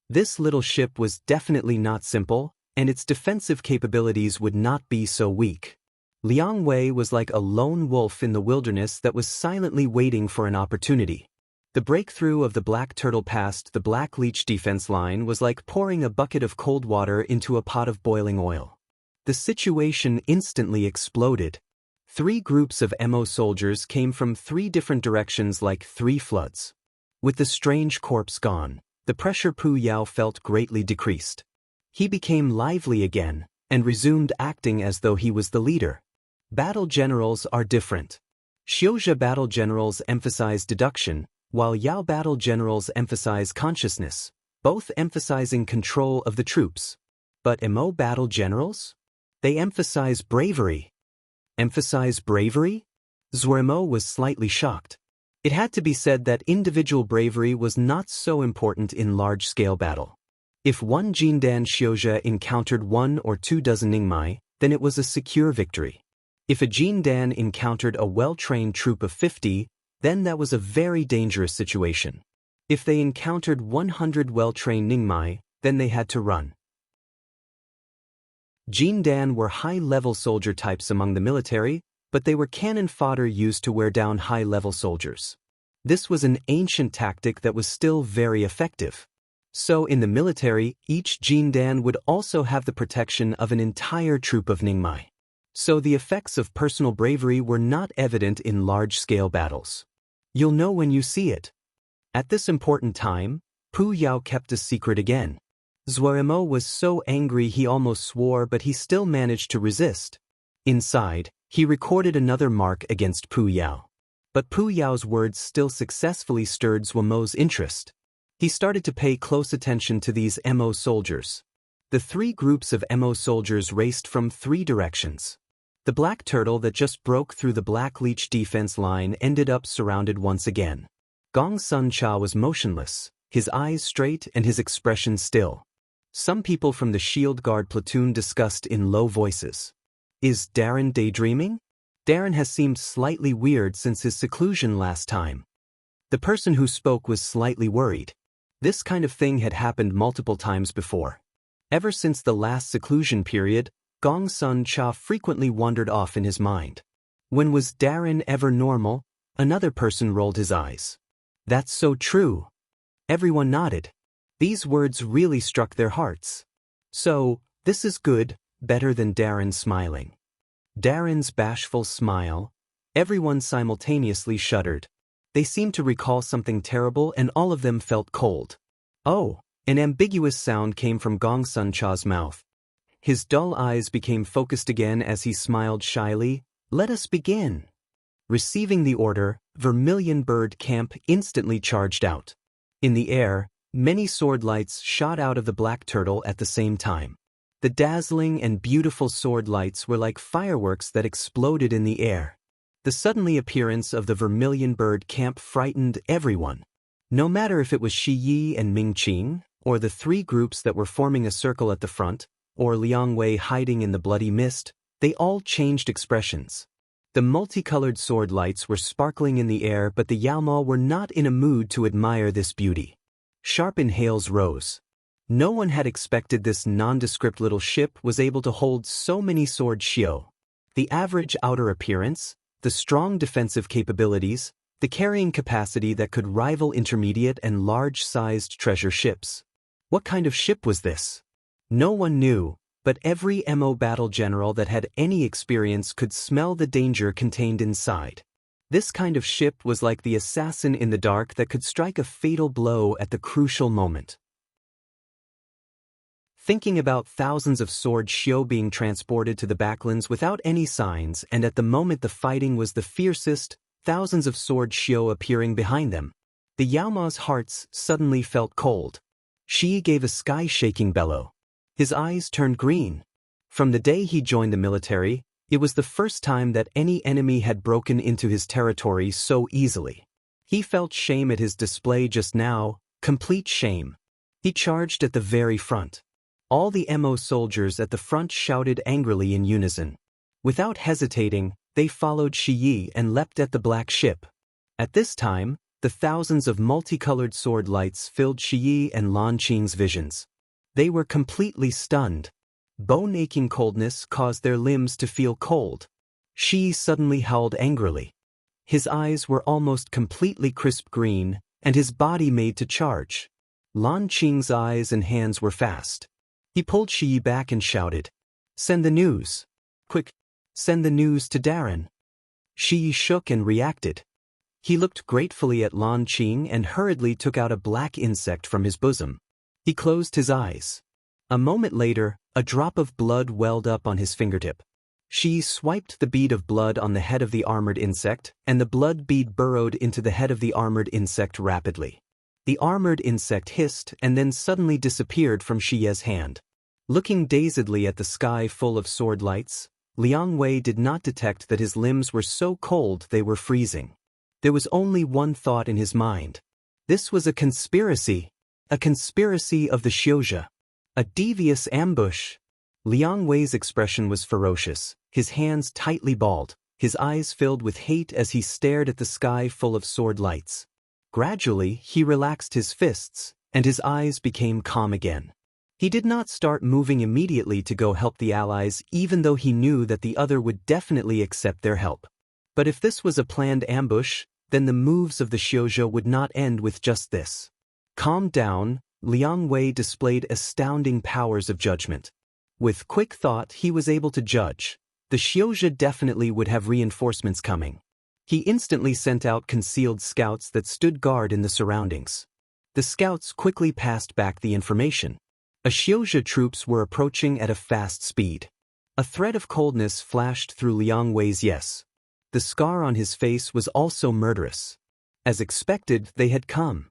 This little ship was definitely not simple, and its defensive capabilities would not be so weak. Liang Wei was like a lone wolf in the wilderness that was silently waiting for an opportunity. The breakthrough of the black turtle past the black leech defense line was like pouring a bucket of cold water into a pot of boiling oil. The situation instantly exploded. 3 groups of Mo soldiers came from 3 different directions like 3 floods. With the strange corpse gone, the pressure Pu Yao felt greatly decreased. He became lively again, and resumed acting as though he was the leader. Battle generals are different. Xiozha battle generals emphasize deduction, while Yao battle generals emphasize consciousness, both emphasizing control of the troops. But Mo battle generals? They emphasize bravery. Emphasize bravery? Zuermo was slightly shocked. It had to be said that individual bravery was not so important in large-scale battle. If one Jindan Xiozha encountered 1 or 2 dozen Ningmai, then it was a secure victory. If a Jindan encountered a well-trained troop of 50, then that was a very dangerous situation. If they encountered 100 well-trained Ningmai, then they had to run. Jindan were high-level soldier types among the military, but they were cannon fodder used to wear down high-level soldiers. This was an ancient tactic that was still very effective. So in the military, each Jindan would also have the protection of an entire troop of Ningmai. So the effects of personal bravery were not evident in large-scale battles. You'll know when you see it. At this important time, Pu Yao kept a secret again. Zuermo was so angry he almost swore, but he still managed to resist. Inside, he recorded another mark against Pu Yao. But Pu Yao's words still successfully stirred Zuermo's interest. He started to pay close attention to these Mo soldiers. The 3 groups of Mo soldiers raced from 3 directions. The black turtle that just broke through the black leech defense line ended up surrounded once again. Gong Sun Cha was motionless, his eyes straight and his expression still. Some people from the shield guard platoon discussed in low voices. Is Darren daydreaming? Darren has seemed slightly weird since his seclusion last time. The person who spoke was slightly worried. This kind of thing had happened multiple times before. Ever since the last seclusion period, Gong Sun Cha frequently wandered off in his mind. When was Darren ever normal? Another person rolled his eyes. That's so true. Everyone nodded. These words really struck their hearts. So, this is good, better than Darren smiling. Darren's bashful smile. Everyone simultaneously shuddered. They seemed to recall something terrible and all of them felt cold. Oh, an ambiguous sound came from Gong Sun Cha's mouth. His dull eyes became focused again as he smiled shyly. Let us begin. Receiving the order, Vermilion Bird Camp instantly charged out. In the air, many sword lights shot out of the black turtle at the same time. The dazzling and beautiful sword lights were like fireworks that exploded in the air. The suddenly appearance of the Vermilion Bird Camp frightened everyone. No matter if it was Shi Yi and Ming Qing, or the 3 groups that were forming a circle at the front, or Liang Wei hiding in the bloody mist, they all changed expressions. The multicolored sword lights were sparkling in the air, but the Yaomao were not in a mood to admire this beauty. Sharp inhales rose. No one had expected this nondescript little ship was able to hold so many sword shio. The average outer appearance, the strong defensive capabilities, the carrying capacity that could rival intermediate and large-sized treasure ships. What kind of ship was this? No one knew, but every MO battle general that had any experience could smell the danger contained inside. This kind of ship was like the assassin in the dark that could strike a fatal blow at the crucial moment. Thinking about thousands of sword shio being transported to the backlands without any signs, and at the moment the fighting was the fiercest, thousands of sword shio appearing behind them, the Yaoma's hearts suddenly felt cold. Shi gave a sky-shaking bellow. His eyes turned green. From the day he joined the military, it was the first time that any enemy had broken into his territory so easily. He felt shame at his display just now, complete shame. He charged at the very front. All the MO soldiers at the front shouted angrily in unison. Without hesitating, they followed Shi Yi and leapt at the black ship. At this time, the thousands of multicolored sword lights filled Shi Yi and Lan Qing's visions. They were completely stunned. Bone-aching coldness caused their limbs to feel cold. Shi suddenly howled angrily. His eyes were almost completely crisp green, and his body made to charge. Lan Qing's eyes and hands were fast. He pulled Shi back and shouted, "Send the news. Quick, send the news to Darren." Shi shook and reacted. He looked gratefully at Lan Qing and hurriedly took out a black insect from his bosom. He closed his eyes. A moment later, a drop of blood welled up on his fingertip. Shi swiped the bead of blood on the head of the armored insect, and the blood bead burrowed into the head of the armored insect rapidly. The armored insect hissed and then suddenly disappeared from Shi's hand. Looking dazedly at the sky full of sword lights, Liang Wei did not detect that his limbs were so cold they were freezing. There was only one thought in his mind. This was a conspiracy of the Xiuzhe. A devious ambush. Liang Wei's expression was ferocious, his hands tightly balled, his eyes filled with hate as he stared at the sky full of sword lights. Gradually, he relaxed his fists, and his eyes became calm again. He did not start moving immediately to go help the allies, even though he knew that the other would definitely accept their help. But if this was a planned ambush, then the moves of the Xiuzhe would not end with just this. Calmed down, Liang Wei displayed astounding powers of judgment. With quick thought, he was able to judge. The Xiuzhe definitely would have reinforcements coming. He instantly sent out concealed scouts that stood guard in the surroundings. The scouts quickly passed back the information. Xiuzhe troops were approaching at a fast speed. A thread of coldness flashed through Liang Wei's yes. The scar on his face was also murderous. As expected, they had come.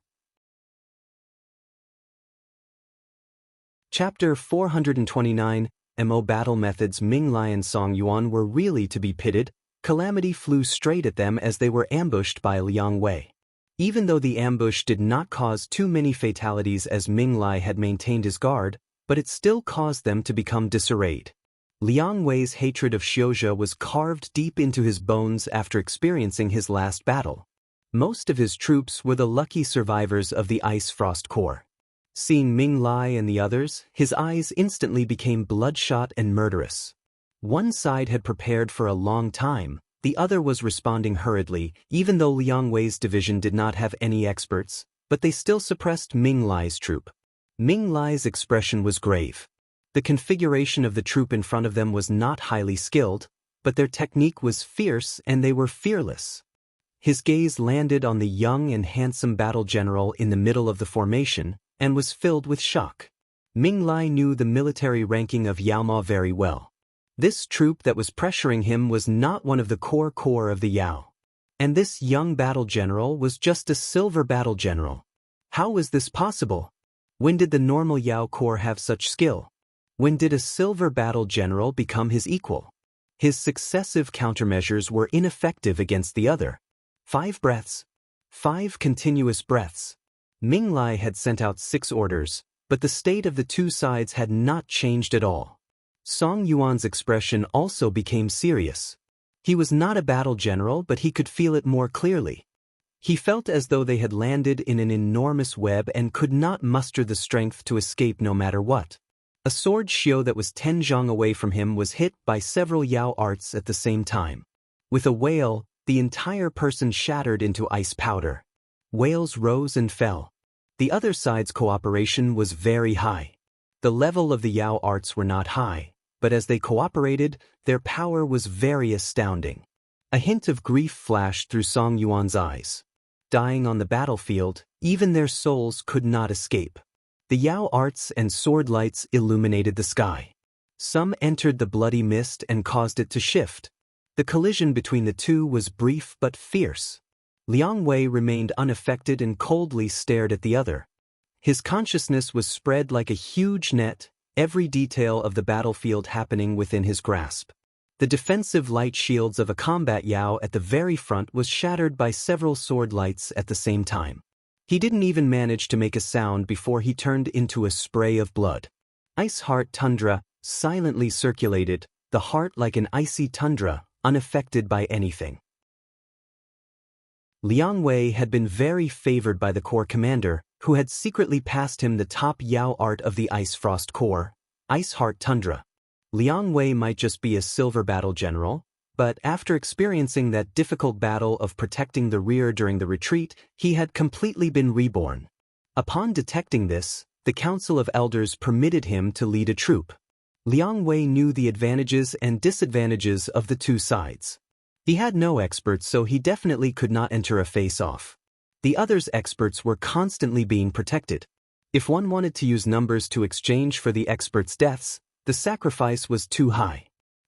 Chapter 429, MO Battle Methods. Ming Lai and Song Yuan were really to be pitied. Calamity flew straight at them as they were ambushed by Liang Wei. Even though the ambush did not cause too many fatalities as Ming Lai had maintained his guard, but it still caused them to become disarrayed. Liang Wei's hatred of Xiuzhe was carved deep into his bones after experiencing his last battle. Most of his troops were the lucky survivors of the Ice Frost Corps. Seeing Ming Lai and the others, his eyes instantly became bloodshot and murderous. One side had prepared for a long time, the other was responding hurriedly, even though Liang Wei's division did not have any experts, but they still suppressed Ming Lai's troop. Ming Lai's expression was grave. The configuration of the troop in front of them was not highly skilled, but their technique was fierce and they were fearless. His gaze landed on the young and handsome battle general in the middle of the formation, and was filled with shock. Ming Lai knew the military ranking of Yao Ma very well. This troop that was pressuring him was not one of the core of the Yao. And this young battle general was just a silver battle general. How was this possible? When did the normal Yao Corps have such skill? When did a silver battle general become his equal? His successive countermeasures were ineffective against the other. 5 breaths. 5 continuous breaths. Ming Lai had sent out 6 orders, but the state of the two sides had not changed at all. Song Yuan's expression also became serious. He was not a battle general, but he could feel it more clearly. He felt as though they had landed in an enormous web and could not muster the strength to escape no matter what. A sword shio that was 10 zhang away from him was hit by several Yao arts at the same time. With a wail, the entire person shattered into ice powder. Whales rose and fell. The other side's cooperation was very high. The level of the Yao arts were not high, but as they cooperated, their power was very astounding. A hint of grief flashed through Song Yuan's eyes. Dying on the battlefield, even their souls could not escape. The Yao arts and sword lights illuminated the sky. Some entered the bloody mist and caused it to shift. The collision between the two was brief but fierce. Liang Wei remained unaffected and coldly stared at the other. His consciousness was spread like a huge net, every detail of the battlefield happening within his grasp. The defensive light shields of a combat Yao at the very front was shattered by several sword lights at the same time. He didn't even manage to make a sound before he turned into a spray of blood. Ice heart tundra silently circulated, the heart like an icy tundra, unaffected by anything. Liang Wei had been very favored by the corps commander, who had secretly passed him the top Yao art of the Ice Frost Corps, Ice Heart Tundra. Liang Wei might just be a silver battle general, but after experiencing that difficult battle of protecting the rear during the retreat, he had completely been reborn. Upon detecting this, the Council of Elders permitted him to lead a troop. Liang Wei knew the advantages and disadvantages of the two sides. He had no experts, so he definitely could not enter a face-off. The others' experts were constantly being protected. If one wanted to use numbers to exchange for the experts' deaths, the sacrifice was too high.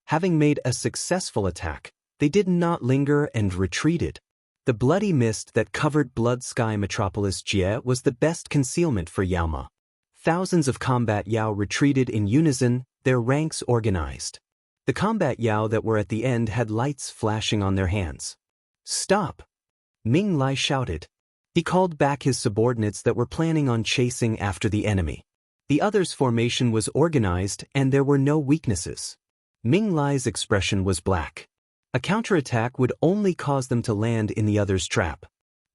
Having made a successful attack, they did not linger and retreated. The bloody mist that covered Blood Sky Metropolis Jie was the best concealment for Yaoma. Thousands of combat Yao retreated in unison, their ranks organized. The combat Yao that were at the end had lights flashing on their hands. "Stop!" Ming Lai shouted. He called back his subordinates that were planning on chasing after the enemy. The others' formation was organized and there were no weaknesses. Ming Lai's expression was black. A counterattack would only cause them to land in the other's trap.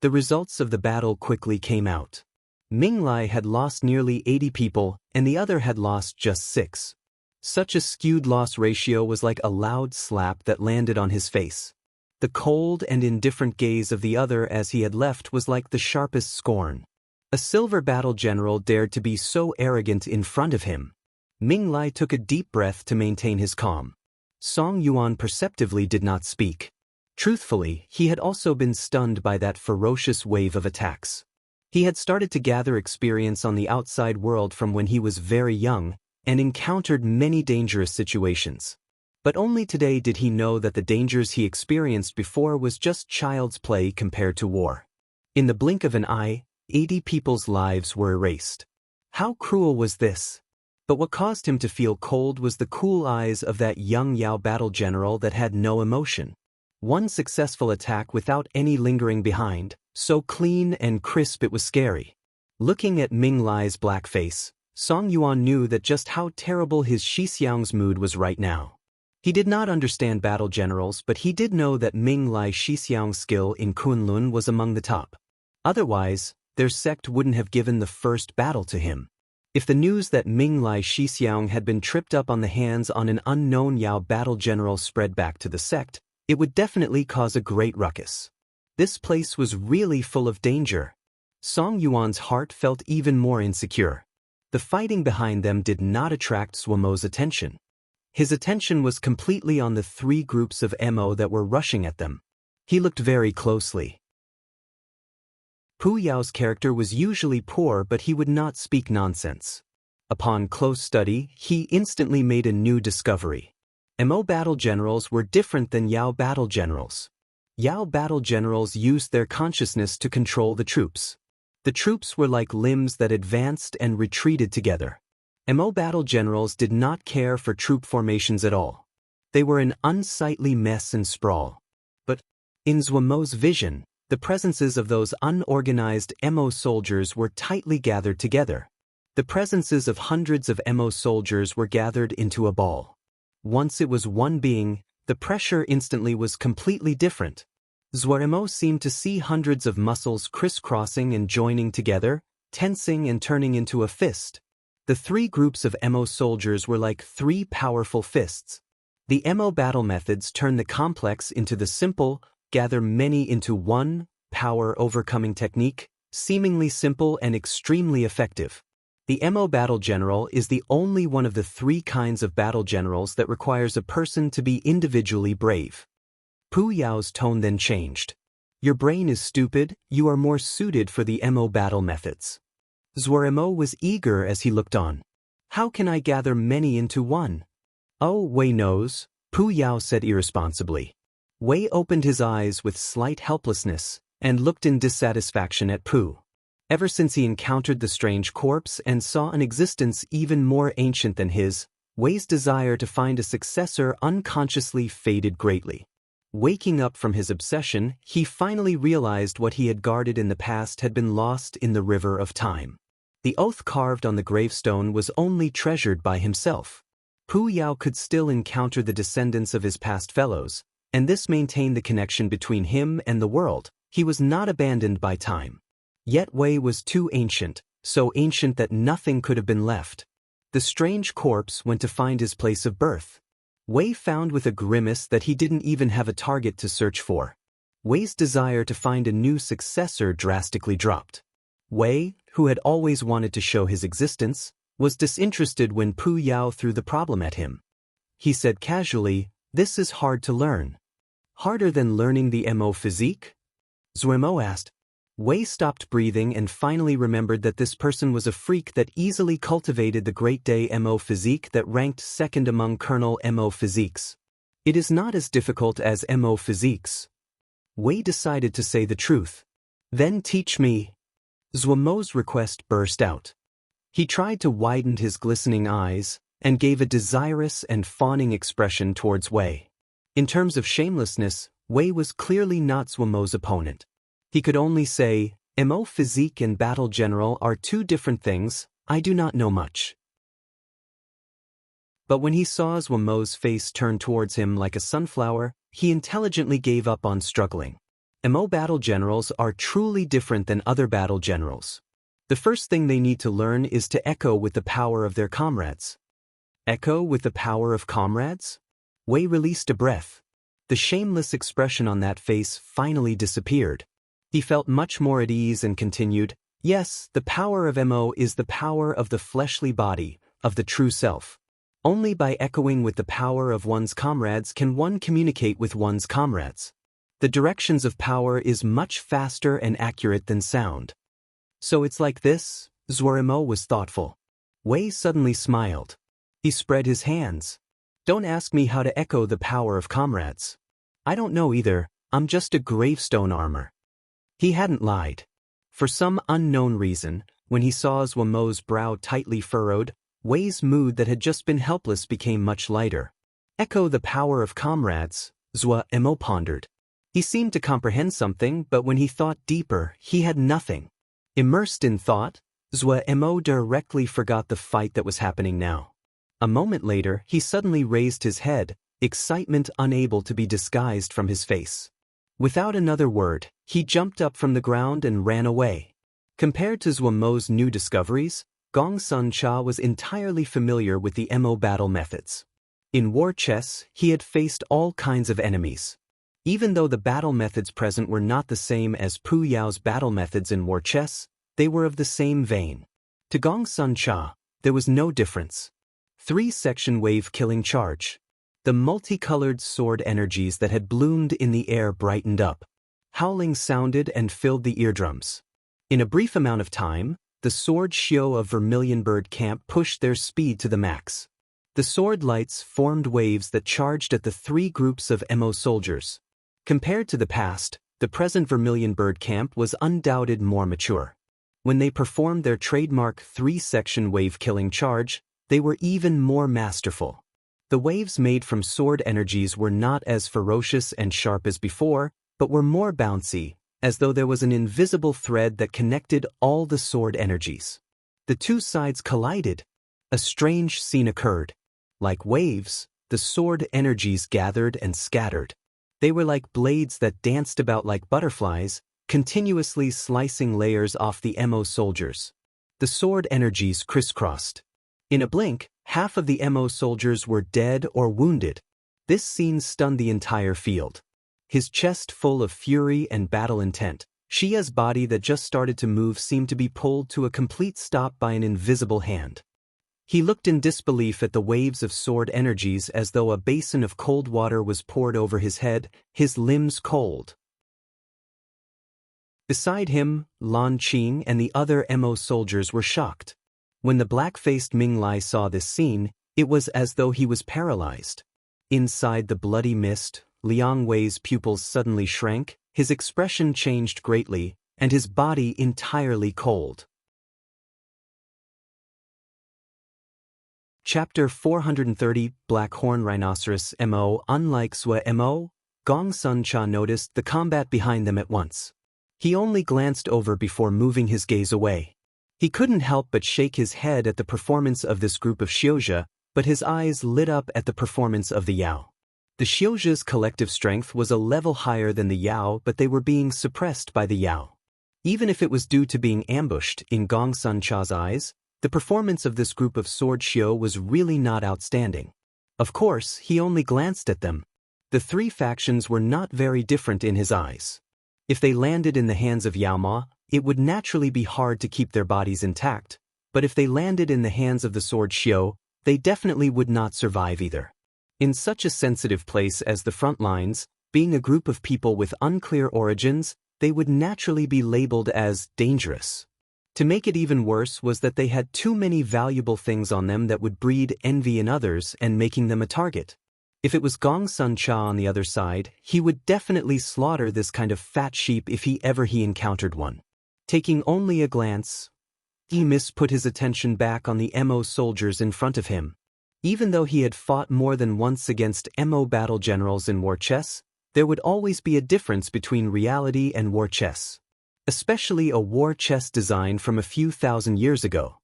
The results of the battle quickly came out. Ming Lai had lost nearly 80 people and the other had lost just 6. Such a skewed loss ratio was like a loud slap that landed on his face. The cold and indifferent gaze of the other as he had left was like the sharpest scorn. A silver battle general dared to be so arrogant in front of him. Ming Lai took a deep breath to maintain his calm. Song Yuan perceptively did not speak. Truthfully, he had also been stunned by that ferocious wave of attacks. He had started to gather experience on the outside world from when he was very young, and encountered many dangerous situations. But only today did he know that the dangers he experienced before was just child's play compared to war. In the blink of an eye, 80 people's lives were erased. How cruel was this? But what caused him to feel cold was the cool eyes of that young Yao battle general that had no emotion. One successful attack without any lingering behind, so clean and crisp it was scary. Looking at Ming Lai's black face, Song Yuan knew that just how terrible his Shixiang's mood was right now. He did not understand battle generals, but he did know that Ming Lai Shixiang's skill in Kunlun was among the top. Otherwise, their sect wouldn't have given the first battle to him. If the news that Ming Lai Shixiang had been tripped up on the hands on an unknown Yao battle general spread back to the sect, it would definitely cause a great ruckus. This place was really full of danger. Song Yuan's heart felt even more insecure. The fighting behind them did not attract Swamo's attention. His attention was completely on the 3 groups of MO that were rushing at them. He looked very closely. Pu Yao's character was usually poor, but he would not speak nonsense. Upon close study, he instantly made a new discovery. MO battle generals were different than Yao battle generals. Yao battle generals used their consciousness to control the troops. The troops were like limbs that advanced and retreated together. MO battle generals did not care for troop formations at all. They were an unsightly mess and sprawl. But, in Zwamo's vision, the presences of those unorganized MO soldiers were tightly gathered together. The presences of hundreds of MO soldiers were gathered into a ball. Once it was one being, the pressure instantly was completely different. Zwaremo seemed to see hundreds of muscles crisscrossing and joining together, tensing and turning into a fist. The 3 groups of MO soldiers were like 3 powerful fists. The MO battle methods turned the complex into the simple, gather many into one, power overcoming technique, seemingly simple and extremely effective. The Mo Battle General is the only one of the three kinds of battle generals that requires a person to be individually brave. Pu Yao's tone then changed. Your brain is stupid, you are more suited for the Mo battle methods. Zhuo was eager as he looked on. How can I gather many into one? Oh, Wei knows, Pu Yao said irresponsibly. Wei opened his eyes with slight helplessness and looked in dissatisfaction at Pu. Ever since he encountered the strange corpse and saw an existence even more ancient than his, Wei's desire to find a successor unconsciously faded greatly. Waking up from his obsession, he finally realized what he had guarded in the past had been lost in the river of time. The oath carved on the gravestone was only treasured by himself. Pu Yao could still encounter the descendants of his past fellows, and this maintained the connection between him and the world. He was not abandoned by time. Yet Wei was too ancient, so ancient that nothing could have been left. The strange corpse went to find his place of birth. Wei found with a grimace that he didn't even have a target to search for. Wei's desire to find a new successor drastically dropped. Wei, who had always wanted to show his existence, was disinterested when Pu Yao threw the problem at him. He said casually, "This is hard to learn." "Harder than learning the Mo physique?" Zhuo asked. Wei stopped breathing and finally remembered that this person was a freak that easily cultivated the Great Day Mo physique that ranked second among Colonel Mo physiques. It is not as difficult as Mo physiques. Wei decided to say the truth. Then teach me. Zhuo's request burst out. He tried to widen his glistening eyes and gave a desirous and fawning expression towards Wei. In terms of shamelessness, Wei was clearly not Zhuo's opponent. He could only say, Mo physique and battle general are two different things, I do not know much. But when he saw Zhuo's face turn towards him like a sunflower, he intelligently gave up on struggling. Mo battle generals are truly different than other battle generals. The first thing they need to learn is to echo with the power of their comrades. Echo with the power of comrades? Wei released a breath. The shameless expression on that face finally disappeared. He felt much more at ease and continued, yes, the power of Mo is the power of the fleshly body, of the true self. Only by echoing with the power of one's comrades can one communicate with one's comrades. The directions of power is much faster and accurate than sound. So it's like this? Zhuo was thoughtful. Wei suddenly smiled. He spread his hands. Don't ask me how to echo the power of comrades. I don't know either, I'm just a gravestone armor. He hadn't lied. For some unknown reason, when he saw Zhuo's brow tightly furrowed, Wei's mood that had just been helpless became much lighter. Echo the power of comrades, Zhuo pondered. He seemed to comprehend something, but when he thought deeper, he had nothing. Immersed in thought, Zhuo directly forgot the fight that was happening now. A moment later, he suddenly raised his head, excitement unable to be disguised from his face. Without another word, he jumped up from the ground and ran away. Compared to Zhuo's new discoveries, Gong Sun Cha was entirely familiar with the Mo battle methods. In war chess, he had faced all kinds of enemies. Even though the battle methods present were not the same as Pu Yao's battle methods in war chess, they were of the same vein. To Gong Sun Cha, there was no difference. 3-section wave killing charge. The multicolored sword energies that had bloomed in the air brightened up. Howling sounded and filled the eardrums. In a brief amount of time, the sword Xiao of Vermilion Bird Camp pushed their speed to the max. The sword lights formed waves that charged at the three groups of Mo soldiers. Compared to the past, the present Vermilion Bird Camp was undoubted more mature. When they performed their trademark 3-section wave-killing charge, they were even more masterful. The waves made from sword energies were not as ferocious and sharp as before, but were more bouncy, as though there was an invisible thread that connected all the sword energies. The two sides collided. A strange scene occurred. Like waves, the sword energies gathered and scattered. They were like blades that danced about like butterflies, continuously slicing layers off the Mo soldiers. The sword energies crisscrossed. In a blink, half of the Mo soldiers were dead or wounded. This scene stunned the entire field. his chest full of fury and battle intent. Xia's body that just started to move seemed to be pulled to a complete stop by an invisible hand. He looked in disbelief at the waves of sword energies as though a basin of cold water was poured over his head, his limbs cold. Beside him, Lan Qing and the other Mo soldiers were shocked. When the black-faced Ming Lai saw this scene, it was as though he was paralyzed. Inside the bloody mist, Liang Wei's pupils suddenly shrank, his expression changed greatly, and his body entirely cold. Chapter 430 Black Horn Rhinoceros Mo. Unlike Sui Mo, Gong Sun Cha noticed the combat behind them at once. He only glanced over before moving his gaze away. He couldn't help but shake his head at the performance of this group of Xiuzhe, but his eyes lit up at the performance of the Yao. The Xiuzhe's collective strength was a level higher than the Yao, but they were being suppressed by the Yao. Even if it was due to being ambushed, in Gong Sun Cha's eyes, the performance of this group of sword Xiu was really not outstanding. Of course, he only glanced at them. The three factions were not very different in his eyes. If they landed in the hands of Yao Ma, it would naturally be hard to keep their bodies intact, but if they landed in the hands of the sword Xiu, they definitely would not survive either. In such a sensitive place as the front lines, being a group of people with unclear origins, they would naturally be labeled as dangerous. To make it even worse was that they had too many valuable things on them that would breed envy in others and making them a target. If it was Gong Sun Cha on the other side, he would definitely slaughter this kind of fat sheep if he encountered one. Taking only a glance, Emis put his attention back on the Mo soldiers in front of him. Even though he had fought more than once against Mo battle generals in war chess, there would always be a difference between reality and war chess. Especially a war chess design from a few thousand years ago.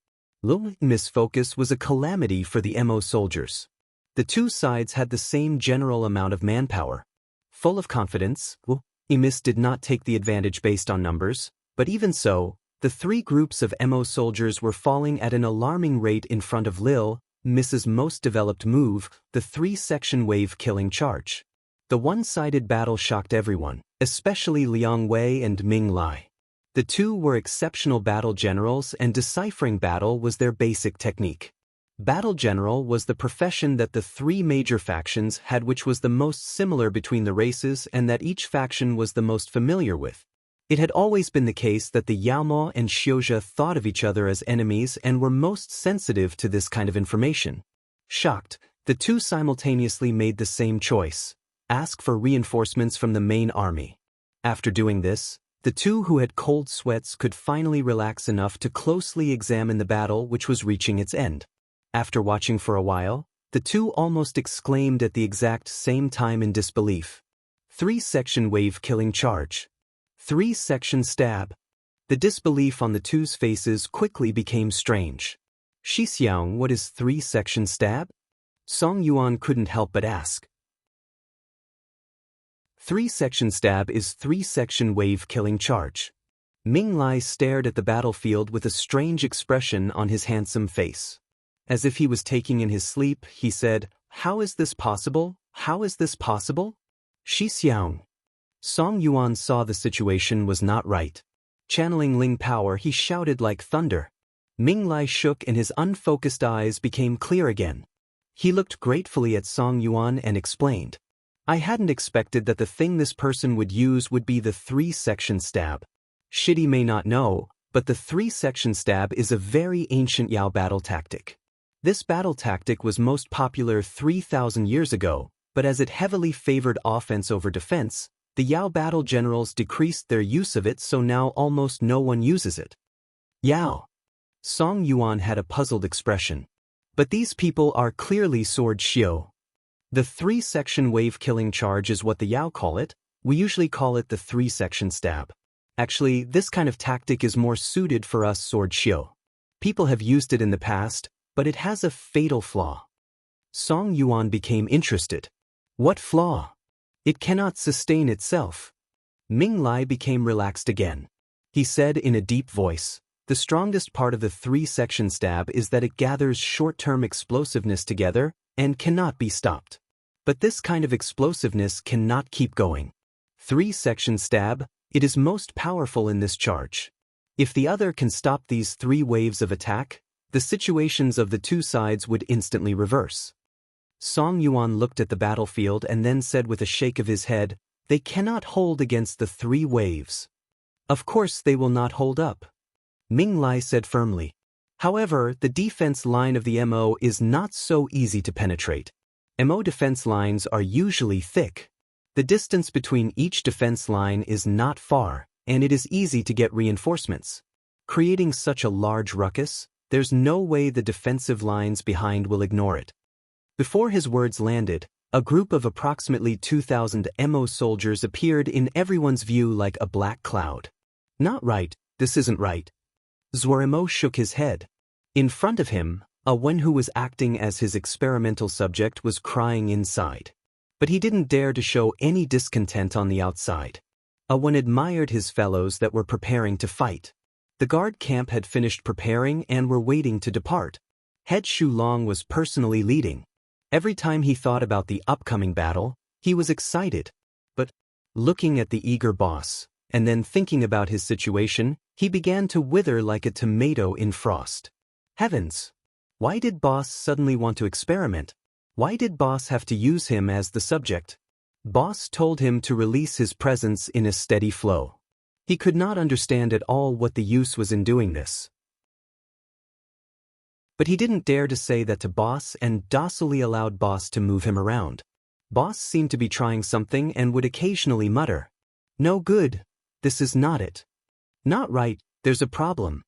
Emis' focus was a calamity for the Mo soldiers. The two sides had the same general amount of manpower. Full of confidence, Emis did not take the advantage based on numbers, but even so, the three groups of Mo soldiers were falling at an alarming rate in front of Lil Mrs. most developed move, the three-section wave killing charge. The one-sided battle shocked everyone, especially Liang Wei and Ming Lai. The two were exceptional battle generals and deciphering battle was their basic technique. Battle general was the profession that the three major factions had, which was the most similar between the races and that each faction was the most familiar with. It had always been the case that the Yaomo and Xiuzhe thought of each other as enemies and were most sensitive to this kind of information. Shocked, the two simultaneously made the same choice: ask for reinforcements from the main army. After doing this, the two who had cold sweats could finally relax enough to closely examine the battle which was reaching its end. After watching for a while, the two almost exclaimed at the exact same time in disbelief. Three-section wave killing charge. Three-section stab. The disbelief on the two's faces quickly became strange. Xixiang, what is three-section stab? Song Yuan couldn't help but ask. Three-section stab is three-section wave killing charge. Ming Lai stared at the battlefield with a strange expression on his handsome face. As if he was taking in his sleep, he said, "How is this possible? How is this possible?" Xixiang. Song Yuan saw the situation was not right. Channeling Ling power, he shouted like thunder. Ming Lai shook and his unfocused eyes became clear again. He looked gratefully at Song Yuan and explained, "I hadn't expected that the thing this person would use would be the three-section stab. Shitty may not know, but the three-section stab is a very ancient Yao battle tactic. This battle tactic was most popular 3,000 years ago, but as it heavily favored offense over defense, the Yao battle generals decreased their use of it, so now almost no one uses it." Yao. Song Yuan had a puzzled expression. But these people are clearly sword Xiu. The three-section wave killing charge is what the Yao call it. We usually call it the three-section stab. Actually, this kind of tactic is more suited for us sword Xiu. People have used it in the past, but it has a fatal flaw. Song Yuan became interested. What flaw? It cannot sustain itself. Ming Lai became relaxed again. He said in a deep voice, "The strongest part of the three-section stab is that it gathers short-term explosiveness together and cannot be stopped. But this kind of explosiveness cannot keep going. 3-section stab, it is most powerful in this charge. If the other can stop these 3 waves of attack, the situations of the 2 sides would instantly reverse. Song Yuan looked at the battlefield and then said with a shake of his head, "They cannot hold against the 3 waves. Of course they will not hold up," Ming Lai said firmly. However, the defense line of the MO is not so easy to penetrate. MO defense lines are usually thick. The distance between each defense line is not far, and it is easy to get reinforcements. Creating such a large ruckus, there's no way the defensive lines behind will ignore it. Before his words landed, a group of approximately 2,000 MO soldiers appeared in everyone's view like a black cloud. "Not right, this isn't right." Zuorimo shook his head. In front of him, a Wen who was acting as his experimental subject was crying inside. But he didn't dare to show any discontent on the outside. A Wen admired his fellows that were preparing to fight. The guard camp had finished preparing and were waiting to depart. Head Shulong was personally leading. Every time he thought about the upcoming battle, he was excited. But, looking at the eager boss, and then thinking about his situation, he began to wither like a tomato in frost. Heavens! Why did boss suddenly want to experiment? Why did boss have to use him as the subject? Boss told him to release his presence in a steady flow. He could not understand at all what the use was in doing this. But he didn't dare to say that to boss and docilely allowed boss to move him around. Boss seemed to be trying something and would occasionally mutter, "No good, this is not it. Not right, there's a problem."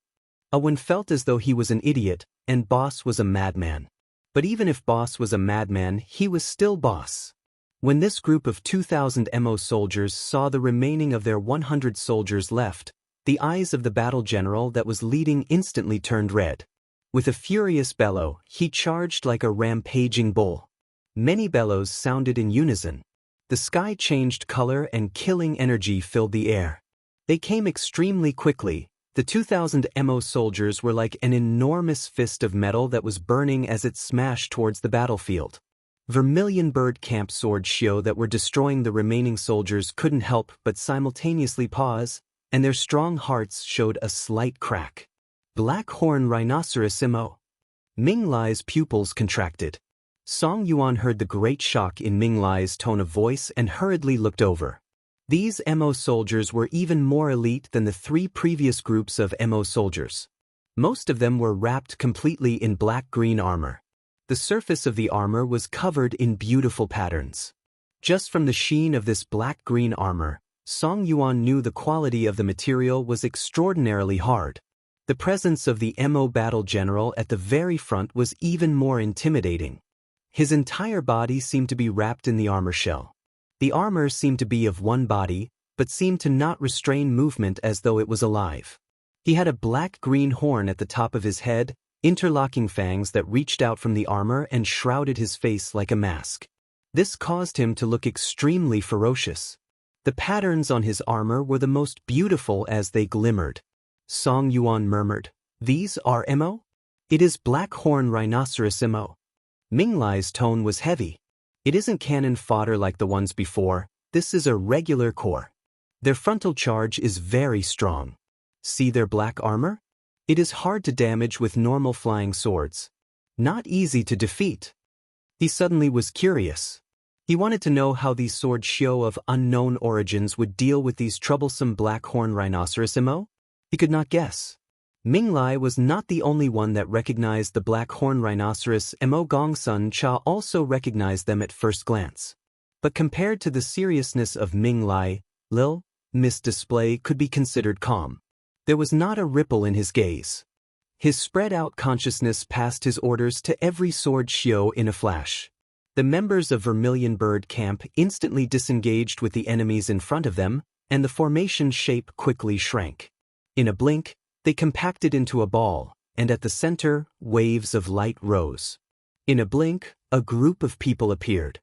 Owen felt as though he was an idiot, and boss was a madman. But even if boss was a madman, he was still boss. When this group of 2,000 MO soldiers saw the remaining of their 100 soldiers left, the eyes of the battle general that was leading instantly turned red. With a furious bellow, he charged like a rampaging bull. Many bellows sounded in unison. The sky changed color and killing energy filled the air. They came extremely quickly. The 2,000 MO soldiers were like an enormous fist of metal that was burning as it smashed towards the battlefield. Vermilion bird camp sword shio that were destroying the remaining soldiers couldn't help but simultaneously pause, and their strong hearts showed a slight crack. Black horn rhinoceros MO. Ming Lai's pupils contracted. Song Yuan heard the great shock in Ming Lai's tone of voice and hurriedly looked over. These MO soldiers were even more elite than the 3 previous groups of MO soldiers. Most of them were wrapped completely in black-green armor. The surface of the armor was covered in beautiful patterns. Just from the sheen of this black-green armor, Song Yuan knew the quality of the material was extraordinarily hard. The presence of the MO battle general at the very front was even more intimidating. His entire body seemed to be wrapped in the armor shell. The armor seemed to be of one body, but seemed to not restrain movement as though it was alive. He had a black-green horn at the top of his head, interlocking fangs that reached out from the armor and shrouded his face like a mask. This caused him to look extremely ferocious. The patterns on his armor were the most beautiful as they glimmered. Song Yuan murmured, "These are MO? It is black horn rhinoceros MO." Ming Lai's tone was heavy. "It isn't cannon fodder like the ones before, this is a regular core. Their frontal charge is very strong. See their black armor? It is hard to damage with normal flying swords. Not easy to defeat." He suddenly was curious. He wanted to know how these sword shio of unknown origins would deal with these troublesome black horn rhinoceros MO. He could not guess. Ming Lai was not the only one that recognized the black horn rhinoceros MO. Gongsun Cha also recognized them at first glance. But compared to the seriousness of Ming Lai, Lil Miss display could be considered calm. There was not a ripple in his gaze. His spread-out consciousness passed his orders to every sword shio in a flash. The members of Vermilion Bird Camp instantly disengaged with the enemies in front of them, and the formation shape quickly shrank. In a blink, they compacted into a ball, and at the center, waves of light rose. In a blink, a group of people appeared.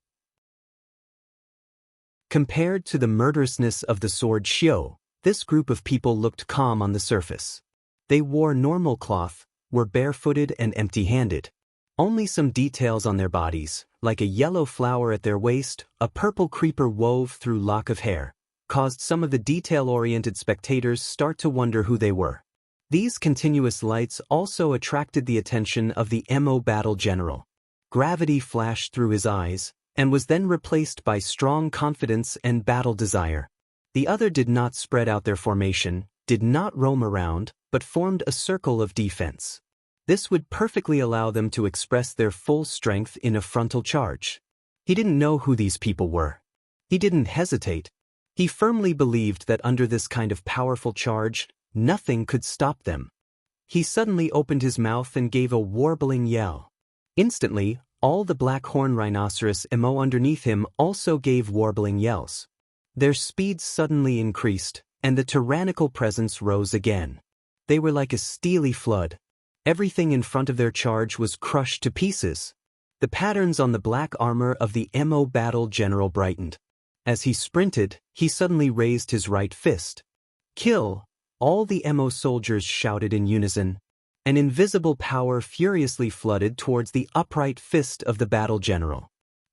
Compared to the murderousness of the sword shio, this group of people looked calm on the surface. They wore normal cloth, were barefooted and empty-handed. Only some details on their bodies, like a yellow flower at their waist, a purple creeper wove through lock of hair. caused some of the detail-oriented spectators start to wonder who they were. These continuous lights also attracted the attention of the MO battle general. Gravity flashed through his eyes, and was then replaced by strong confidence and battle desire. The other did not spread out their formation, did not roam around, but formed a circle of defense. This would perfectly allow them to express their full strength in a frontal charge. He didn't know who these people were. He didn't hesitate. He firmly believed that under this kind of powerful charge, nothing could stop them. He suddenly opened his mouth and gave a warbling yell. Instantly, all the black horn rhinoceros MO underneath him also gave warbling yells. Their speed suddenly increased, and the tyrannical presence rose again. They were like a steely flood. Everything in front of their charge was crushed to pieces. The patterns on the black armor of the MO battle general brightened. As he sprinted, he suddenly raised his right fist. "Kill!" All the MO soldiers shouted in unison. An invisible power furiously flooded towards the upright fist of the battle general.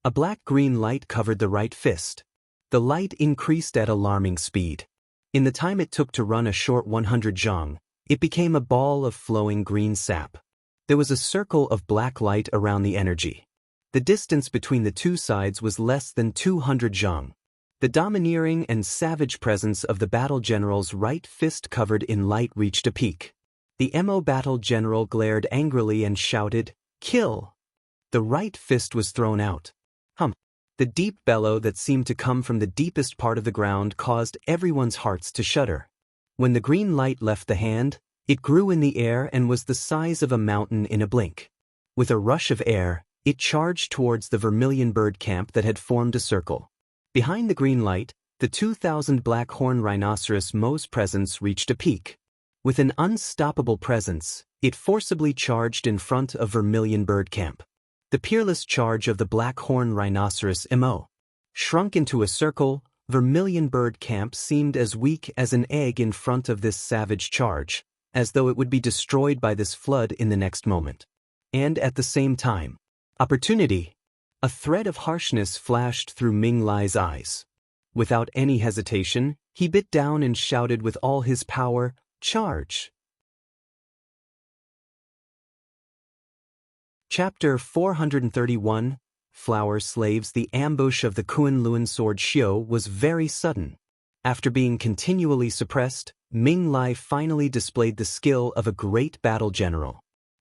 A black-green light covered the right fist. The light increased at alarming speed. In the time it took to run a short 100 zhang, it became a ball of flowing green sap. There was a circle of black light around the energy. The distance between the two sides was less than 200 zhang. The domineering and savage presence of the battle general's right fist covered in light reached a peak. The MO battle general glared angrily and shouted, "Kill!" The right fist was thrown out. The deep bellow that seemed to come from the deepest part of the ground caused everyone's hearts to shudder. When the green light left the hand, it grew in the air and was the size of a mountain in a blink. With a rush of air, it charged towards the vermilion bird camp that had formed a circle. Behind the green light, the 2,000 black horn rhinoceros MO's presence reached a peak. With an unstoppable presence, it forcibly charged in front of vermilion bird camp. The peerless charge of the black horn rhinoceros MO. Shrunk into a circle, vermilion bird camp seemed as weak as an egg in front of this savage charge, as though it would be destroyed by this flood in the next moment. And at the same time, opportunity. A thread of harshness flashed through Ming Lai's eyes. Without any hesitation, he bit down and shouted with all his power, "Charge!" Chapter 431, Flower Slaves. The ambush of the Kunlun sword Xiu was very sudden. After being continually suppressed, Ming Lai finally displayed the skill of a great battle general.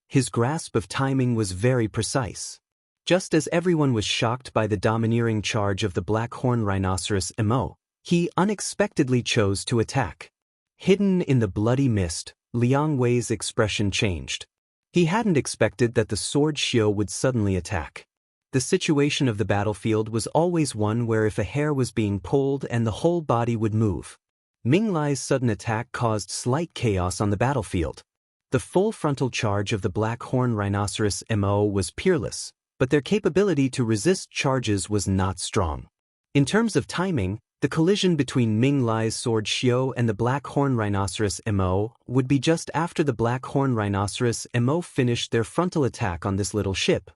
His grasp of timing was very precise. Just as everyone was shocked by the domineering charge of the black horn rhinoceros MO, he unexpectedly chose to attack. Hidden in the bloody mist, Liang Wei's expression changed. He hadn't expected that the sword Xiu would suddenly attack. The situation of the battlefield was always one where if a hair was being pulled and the whole body would move. Ming Lai's sudden attack caused slight chaos on the battlefield. The full frontal charge of the black horn rhinoceros MO was peerless, but their capability to resist charges was not strong. In terms of timing, the collision between Ming Lai's sword Xiu and the black horn rhinoceros MO would be just after the black horn rhinoceros MO finished their frontal attack on this little ship.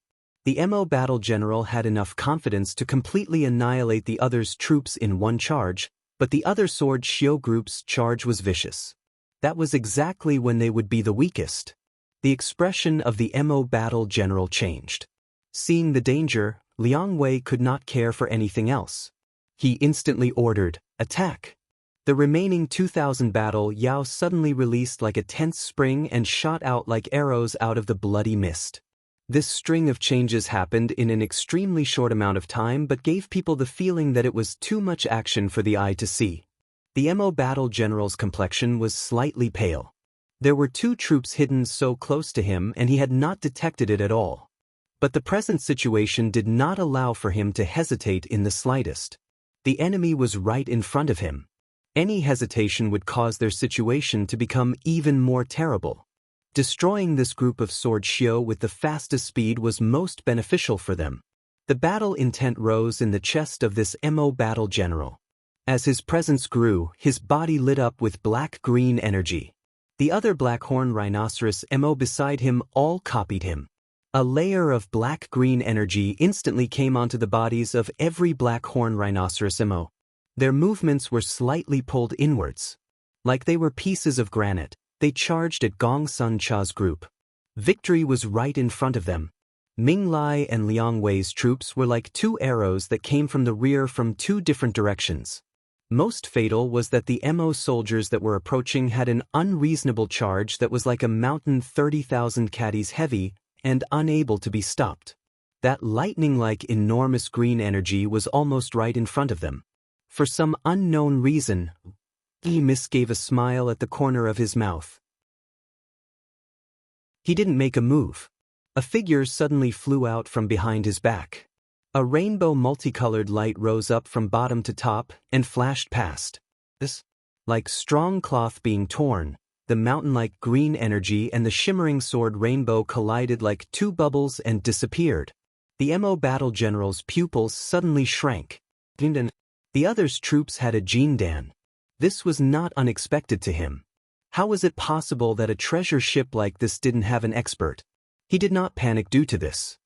The MO battle general had enough confidence to completely annihilate the other's troops in one charge, but the other sword Xiu group's charge was vicious. That was exactly when they would be the weakest. The expression of the MO battle general changed. Seeing the danger, Liang Wei could not care for anything else. He instantly ordered, "Attack!" The remaining 2,000 battle Yao suddenly released like a tense spring and shot out like arrows out of the bloody mist. This string of changes happened in an extremely short amount of time but gave people the feeling that it was too much action for the eye to see. The MO battle general's complexion was slightly pale. There were two troops hidden so close to him and he had not detected it at all. But the present situation did not allow for him to hesitate in the slightest. The enemy was right in front of him. Any hesitation would cause their situation to become even more terrible. Destroying this group of sword Xiu with the fastest speed was most beneficial for them. The battle intent rose in the chest of this MO battle general. As his presence grew, his body lit up with black-green energy. The other black horn rhinoceros MO beside him all copied him. A layer of black-green energy instantly came onto the bodies of every black horn rhinoceros MO. Their movements were slightly pulled inwards. Like they were pieces of granite, they charged at Gong Sun Cha's group. Victory was right in front of them. Ming Lai and Liang Wei's troops were like two arrows that came from the rear from two different directions. Most fatal was that the MO soldiers that were approaching had an unreasonable charge that was like a mountain 30,000 caddies heavy and unable to be stopped. That lightning-like enormous green energy was almost right in front of them. For some unknown reason, Yi misgave a smile at the corner of his mouth. He didn't make a move. A figure suddenly flew out from behind his back. A rainbow multicolored light rose up from bottom to top and flashed past. This, like strong cloth being torn, the mountain-like green energy and the shimmering sword rainbow collided like two bubbles and disappeared. The MO battle general's pupils suddenly shrank. The other's troops had a Jindan. This was not unexpected to him. How was it possible that a treasure ship like this didn't have an expert? He did not panic due to this.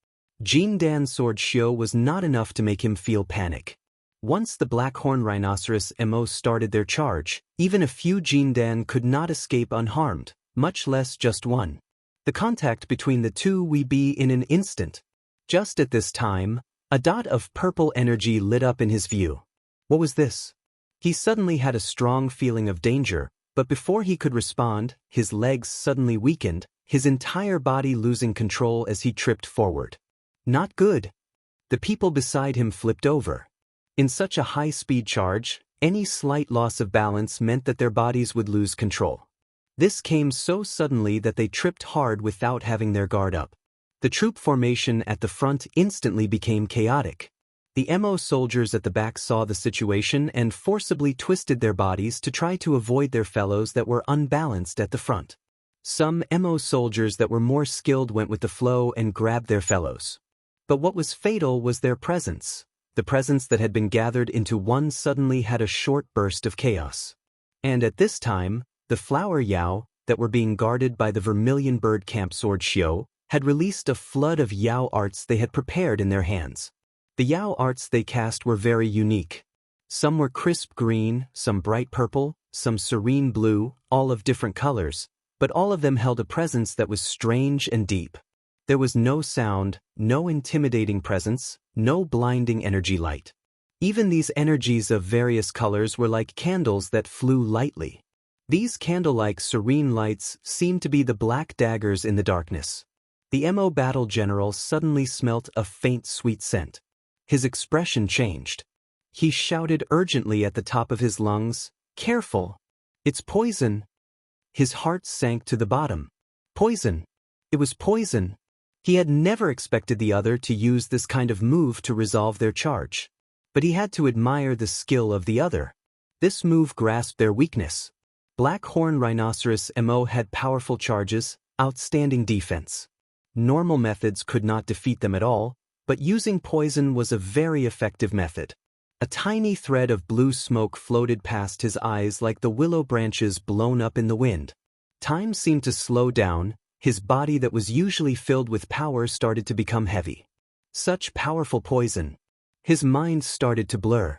Jindan's sword show was not enough to make him feel panic. Once the Black Horn Rhinoceros MO started their charge, even a few Jindan could not escape unharmed, much less just one. The contact between the two would be in an instant. Just at this time, a dot of purple energy lit up in his view. What was this? He suddenly had a strong feeling of danger, but before he could respond, his legs suddenly weakened, his entire body losing control as he tripped forward. Not good. The people beside him flipped over. In such a high-speed charge, any slight loss of balance meant that their bodies would lose control. This came so suddenly that they tripped hard without having their guard up. The troop formation at the front instantly became chaotic. The MO soldiers at the back saw the situation and forcibly twisted their bodies to try to avoid their fellows that were unbalanced at the front. Some MO soldiers that were more skilled went with the flow and grabbed their fellows. But what was fatal was their presence. The presence that had been gathered into one suddenly had a short burst of chaos. And at this time, the flower Yao, that were being guarded by the Vermilion Bird Camp Sword Xiu, had released a flood of Yao arts they had prepared in their hands. The Yao arts they cast were very unique. Some were crisp green, some bright purple, some serene blue, all of different colors, but all of them held a presence that was strange and deep. There was no sound, no intimidating presence, no blinding energy light. Even these energies of various colors were like candles that flew lightly. These candle-like serene lights seemed to be the black daggers in the darkness. The MO battle general suddenly smelt a faint sweet scent. His expression changed. He shouted urgently at the top of his lungs, "Careful! It's poison!" His heart sank to the bottom. Poison! It was poison! He had never expected the other to use this kind of move to resolve their charge. But he had to admire the skill of the other. This move grasped their weakness. Black Horn Rhinoceros MO had powerful charges, outstanding defense. Normal methods could not defeat them at all, but using poison was a very effective method. A tiny thread of blue smoke floated past his eyes like the willow branches blown up in the wind. Time seemed to slow down. His body that was usually filled with power started to become heavy. Such powerful poison. His mind started to blur.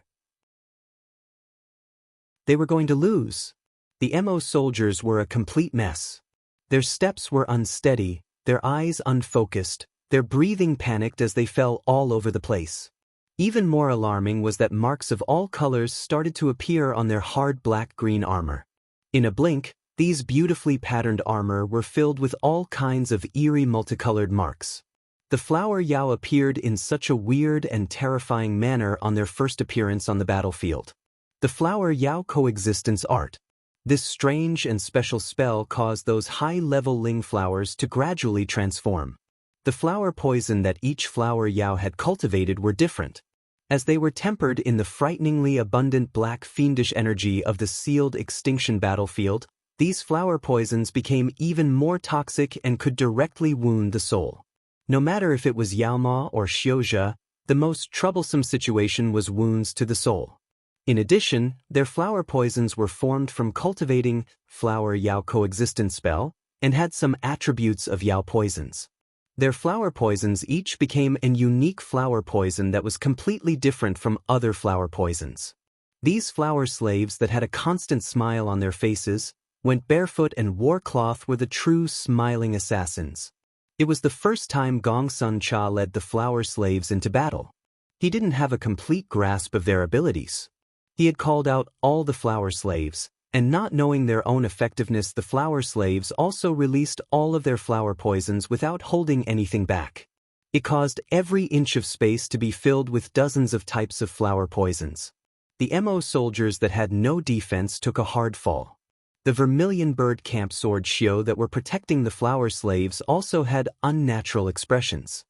They were going to lose. The MO soldiers were a complete mess. Their steps were unsteady, their eyes unfocused, their breathing panicked as they fell all over the place. Even more alarming was that marks of all colors started to appear on their hard black-green armor. In a blink, these beautifully patterned armor were filled with all kinds of eerie multicolored marks. The flower Yao appeared in such a weird and terrifying manner on their first appearance on the battlefield. The flower Yao coexistence art. This strange and special spell caused those high-level Ling flowers to gradually transform. The flower poison that each flower Yao had cultivated were different. As they were tempered in the frighteningly abundant black fiendish energy of the sealed extinction battlefield, these flower poisons became even more toxic and could directly wound the soul. No matter if it was Yaoma or Xiuzhe, the most troublesome situation was wounds to the soul. In addition, their flower poisons were formed from cultivating flower Yao coexistence spell and had some attributes of Yao poisons. Their flower poisons each became a unique flower poison that was completely different from other flower poisons. These flower slaves that had a constant smile on their faces, went barefoot and wore cloth were the true smiling assassins. It was the first time Gong Sun Cha led the flower slaves into battle. He didn't have a complete grasp of their abilities. He had called out all the flower slaves, and not knowing their own effectiveness, the flower slaves also released all of their flower poisons without holding anything back. It caused every inch of space to be filled with dozens of types of flower poisons. The MO soldiers that had no defense took a hard fall. The vermilion bird camp sword shio that were protecting the flower slaves also had unnatural expressions.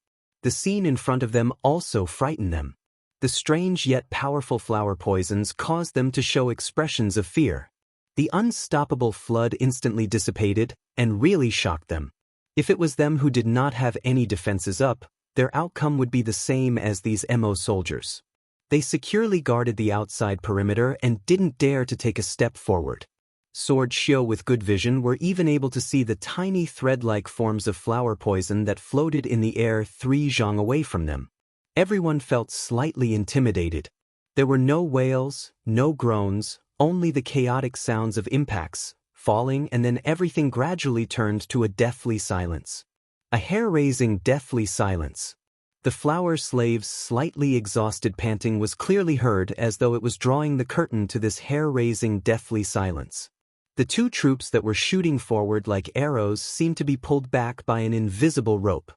The scene in front of them also frightened them. The strange yet powerful flower poisons caused them to show expressions of fear. The unstoppable flood instantly dissipated and really shocked them. If it was them who did not have any defenses up, their outcome would be the same as these MO soldiers. They securely guarded the outside perimeter and didn't dare to take a step forward. Sword shio with good vision were even able to see the tiny thread-like forms of flower poison that floated in the air 3 zhang away from them. Everyone felt slightly intimidated. There were no wails, no groans, only the chaotic sounds of impacts, falling, and then everything gradually turned to a deathly silence. A hair-raising deathly silence. The flower slave's slightly exhausted panting was clearly heard, as though it was drawing the curtain to this hair-raising deathly silence. The 2 troops that were shooting forward like arrows seemed to be pulled back by an invisible rope.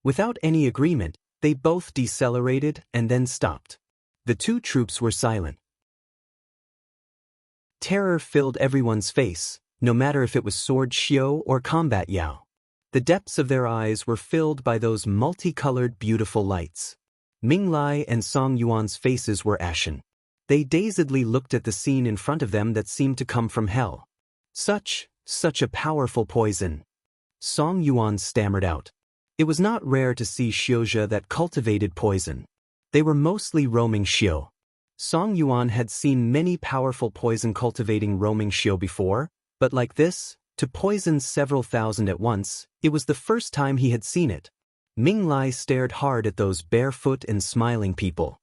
Without any agreement, they both decelerated and then stopped. The 2 troops were silent. Terror filled everyone's face, no matter if it was sword shio or combat yao. The depths of their eyes were filled by those multicolored beautiful lights. Ming Lai and Song Yuan's faces were ashen. They dazedly looked at the scene in front of them that seemed to come from hell. Such a powerful poison. Song Yuan stammered out. It was not rare to see xiozhe that cultivated poison. They were mostly roaming shio. Song Yuan had seen many powerful poison cultivating roaming shio before, but like this, to poison several thousand at once, it was the first time he had seen it. Ming Lai stared hard at those barefoot and smiling people.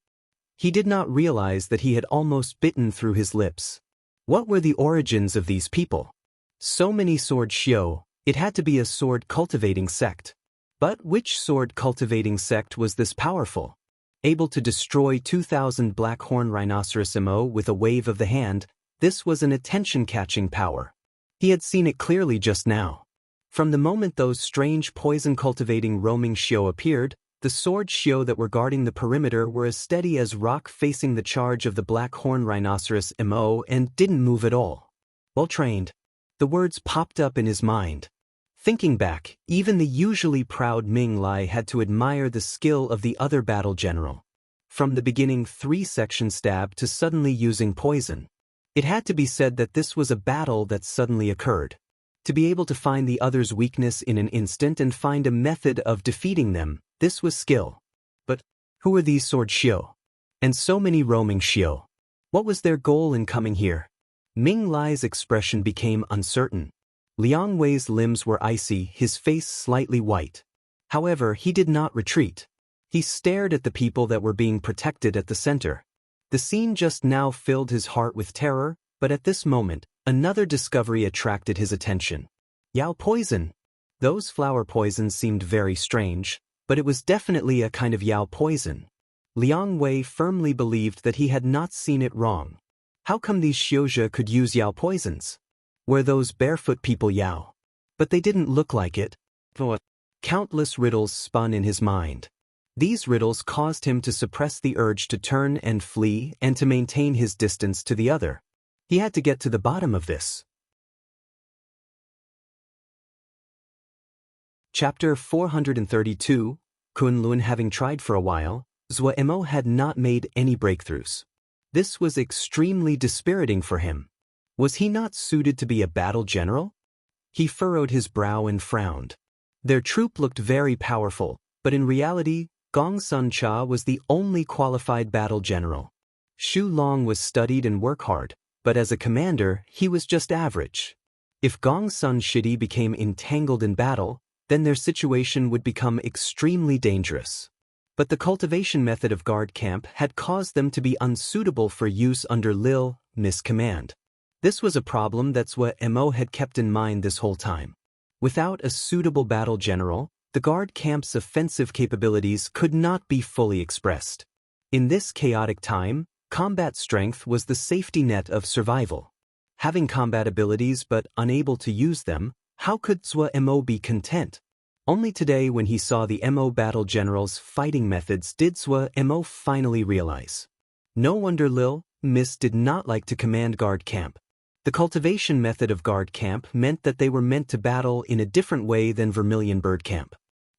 He did not realize that he had almost bitten through his lips. What were the origins of these people? So many sword shio, it had to be a sword cultivating sect. But which sword cultivating sect was this powerful? Able to destroy 2,000 black horn rhinoceros MO with a wave of the hand, this was an attention-catching power. He had seen it clearly just now. From the moment those strange poison-cultivating roaming shio appeared, the sword shio that were guarding the perimeter were as steady as rock facing the charge of the black horn rhinoceros MO and didn't move at all. Well trained. The words popped up in his mind. Thinking back, even the usually proud Ming Lai had to admire the skill of the other battle general. From the beginning 3-section stab to suddenly using poison. It had to be said that this was a battle that suddenly occurred. To be able to find the other's weakness in an instant and find a method of defeating them, this was skill. But who were these sword shio? And so many roaming shio. What was their goal in coming here? Ming Lai's expression became uncertain. Liang Wei's limbs were icy, his face slightly white. However, he did not retreat. He stared at the people that were being protected at the center. The scene just now filled his heart with terror, but at this moment, another discovery attracted his attention. Yao poison. Those flower poisons seemed very strange, but it was definitely a kind of Yao poison. Liang Wei firmly believed that he had not seen it wrong. How come these xiozhe could use Yao poisons? Were those barefoot people Yao? But they didn't look like it. Countless riddles spun in his mind. These riddles caused him to suppress the urge to turn and flee and to maintain his distance to the other. He had to get to the bottom of this. Chapter 432, Kunlun having tried for a while, Zhou Mo had not made any breakthroughs. This was extremely dispiriting for him. Was he not suited to be a battle general? He furrowed his brow and frowned. Their troop looked very powerful, but in reality, Gong Sun Cha was the only qualified battle general. Xu Long was studied and work hard, but as a commander, he was just average. If Gong Sun Shidi became entangled in battle, then their situation would become extremely dangerous. But the cultivation method of guard camp had caused them to be unsuitable for use under Lil Miss command. This was a problem that Mo had kept in mind this whole time. Without a suitable battle general, the guard camp's offensive capabilities could not be fully expressed. In this chaotic time, combat strength was the safety net of survival. Having combat abilities but unable to use them, how could Mo be content? Only today, when he saw the Mo battle general's fighting methods, did Mo finally realize. No wonder Lil Miss did not like to command guard camp. The cultivation method of guard camp meant that they were meant to battle in a different way than Vermilion Bird Camp.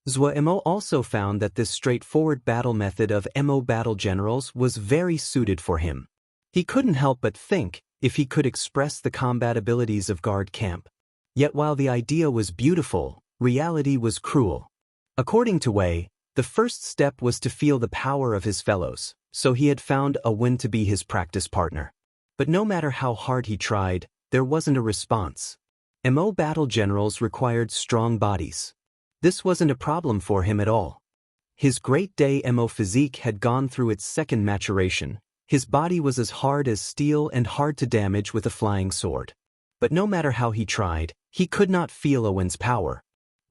Mo also found that this straightforward battle method of Mo battle generals was very suited for him. He couldn't help but think, if he could express the combat abilities of guard camp. Yet while the idea was beautiful, reality was cruel. According to Wei, the first step was to feel the power of his fellows, so he had found a Wen to be his practice partner. But no matter how hard he tried, there wasn't a response. Mo battle generals required strong bodies. This wasn't a problem for him at all. His Great Day Mo physique had gone through its second maturation. His body was as hard as steel and hard to damage with a flying sword. But no matter how he tried, he could not feel Owen's power.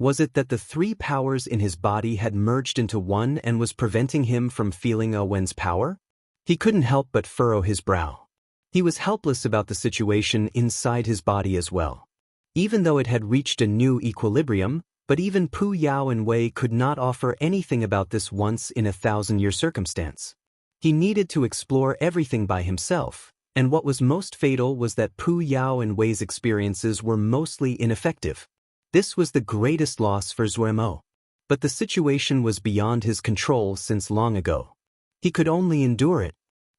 Was it that the three powers in his body had merged into one and was preventing him from feeling Owen's power? He couldn't help but furrow his brow. He was helpless about the situation inside his body as well. Even though it had reached a new equilibrium, but even Pu Yao and Wei could not offer anything about this once-in-a-thousand-year circumstance. He needed to explore everything by himself, and what was most fatal was that Pu Yao and Wei's experiences were mostly ineffective. This was the greatest loss for Mo. But the situation was beyond his control since long ago. He could only endure it.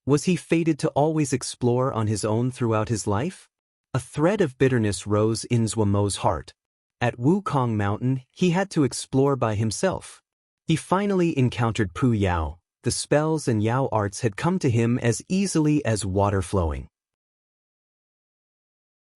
Was he fated to always explore on his own throughout his life? A thread of bitterness rose in Mo's heart. At Wukong Mountain, he had to explore by himself. He finally encountered Pu Yao. The spells and Yao arts had come to him as easily as water flowing.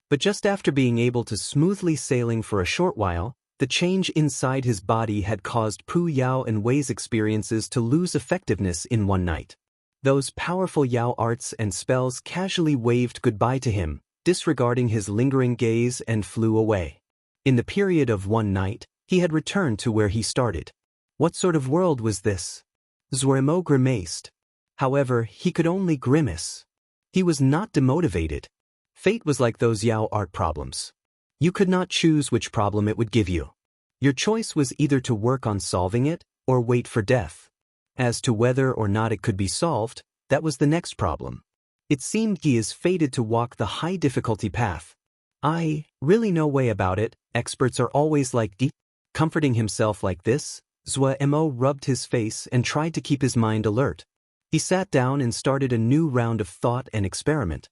But just after being able to smoothly sailing for a short while, the change inside his body had caused Pu Yao and Wei's experiences to lose effectiveness in one night. Those powerful Yao arts and spells casually waved goodbye to him, disregarding his lingering gaze, and flew away. In the period of one night, he had returned to where he started. What sort of world was this? Mo grimaced. However, he could only grimace. He was not demotivated. Fate was like those Yao art problems. You could not choose which problem it would give you. Your choice was either to work on solving it, or wait for death. As to whether or not it could be solved, that was the next problem. It seemed he is fated to walk the high-difficulty path. I really no way about it, experts are always like deep. Comforting himself like this, Mo rubbed his face and tried to keep his mind alert. He sat down and started a new round of thought and experiment.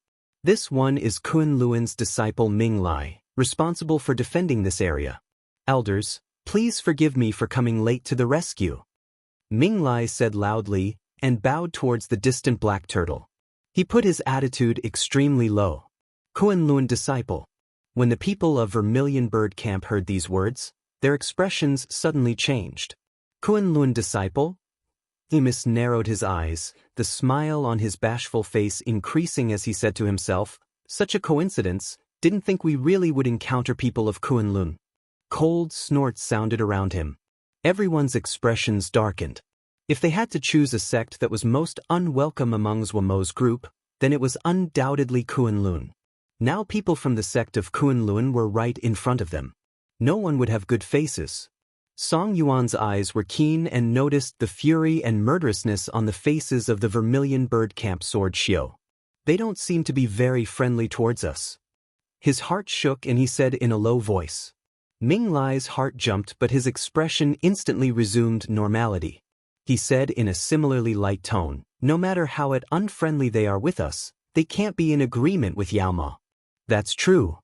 This one is Kunluan's disciple Ming Lai, responsible for defending this area. Elders, please forgive me for coming late to the rescue. Ming Lai said loudly, and bowed towards the distant black turtle. He put his attitude extremely low. Kunluan disciple. When the people of Vermilion Bird Camp heard these words, their expressions suddenly changed. Kunluan disciple? Themis narrowed his eyes, the smile on his bashful face increasing as he said to himself, such a coincidence, didn't think we really would encounter people of Kunlun. Cold snorts sounded around him. Everyone's expressions darkened. If they had to choose a sect that was most unwelcome among Mo's group, then it was undoubtedly Kunlun. Now people from the sect of Kunlun were right in front of them. No one would have good faces. Song Yuan's eyes were keen and noticed the fury and murderousness on the faces of the Vermilion Bird Camp sword Shio. They don't seem to be very friendly towards us. His heart shook and he said in a low voice. Ming Lai's heart jumped, but his expression instantly resumed normality. He said in a similarly light tone, no matter how unfriendly they are with us, they can't be in agreement with Yao Ma. That's true.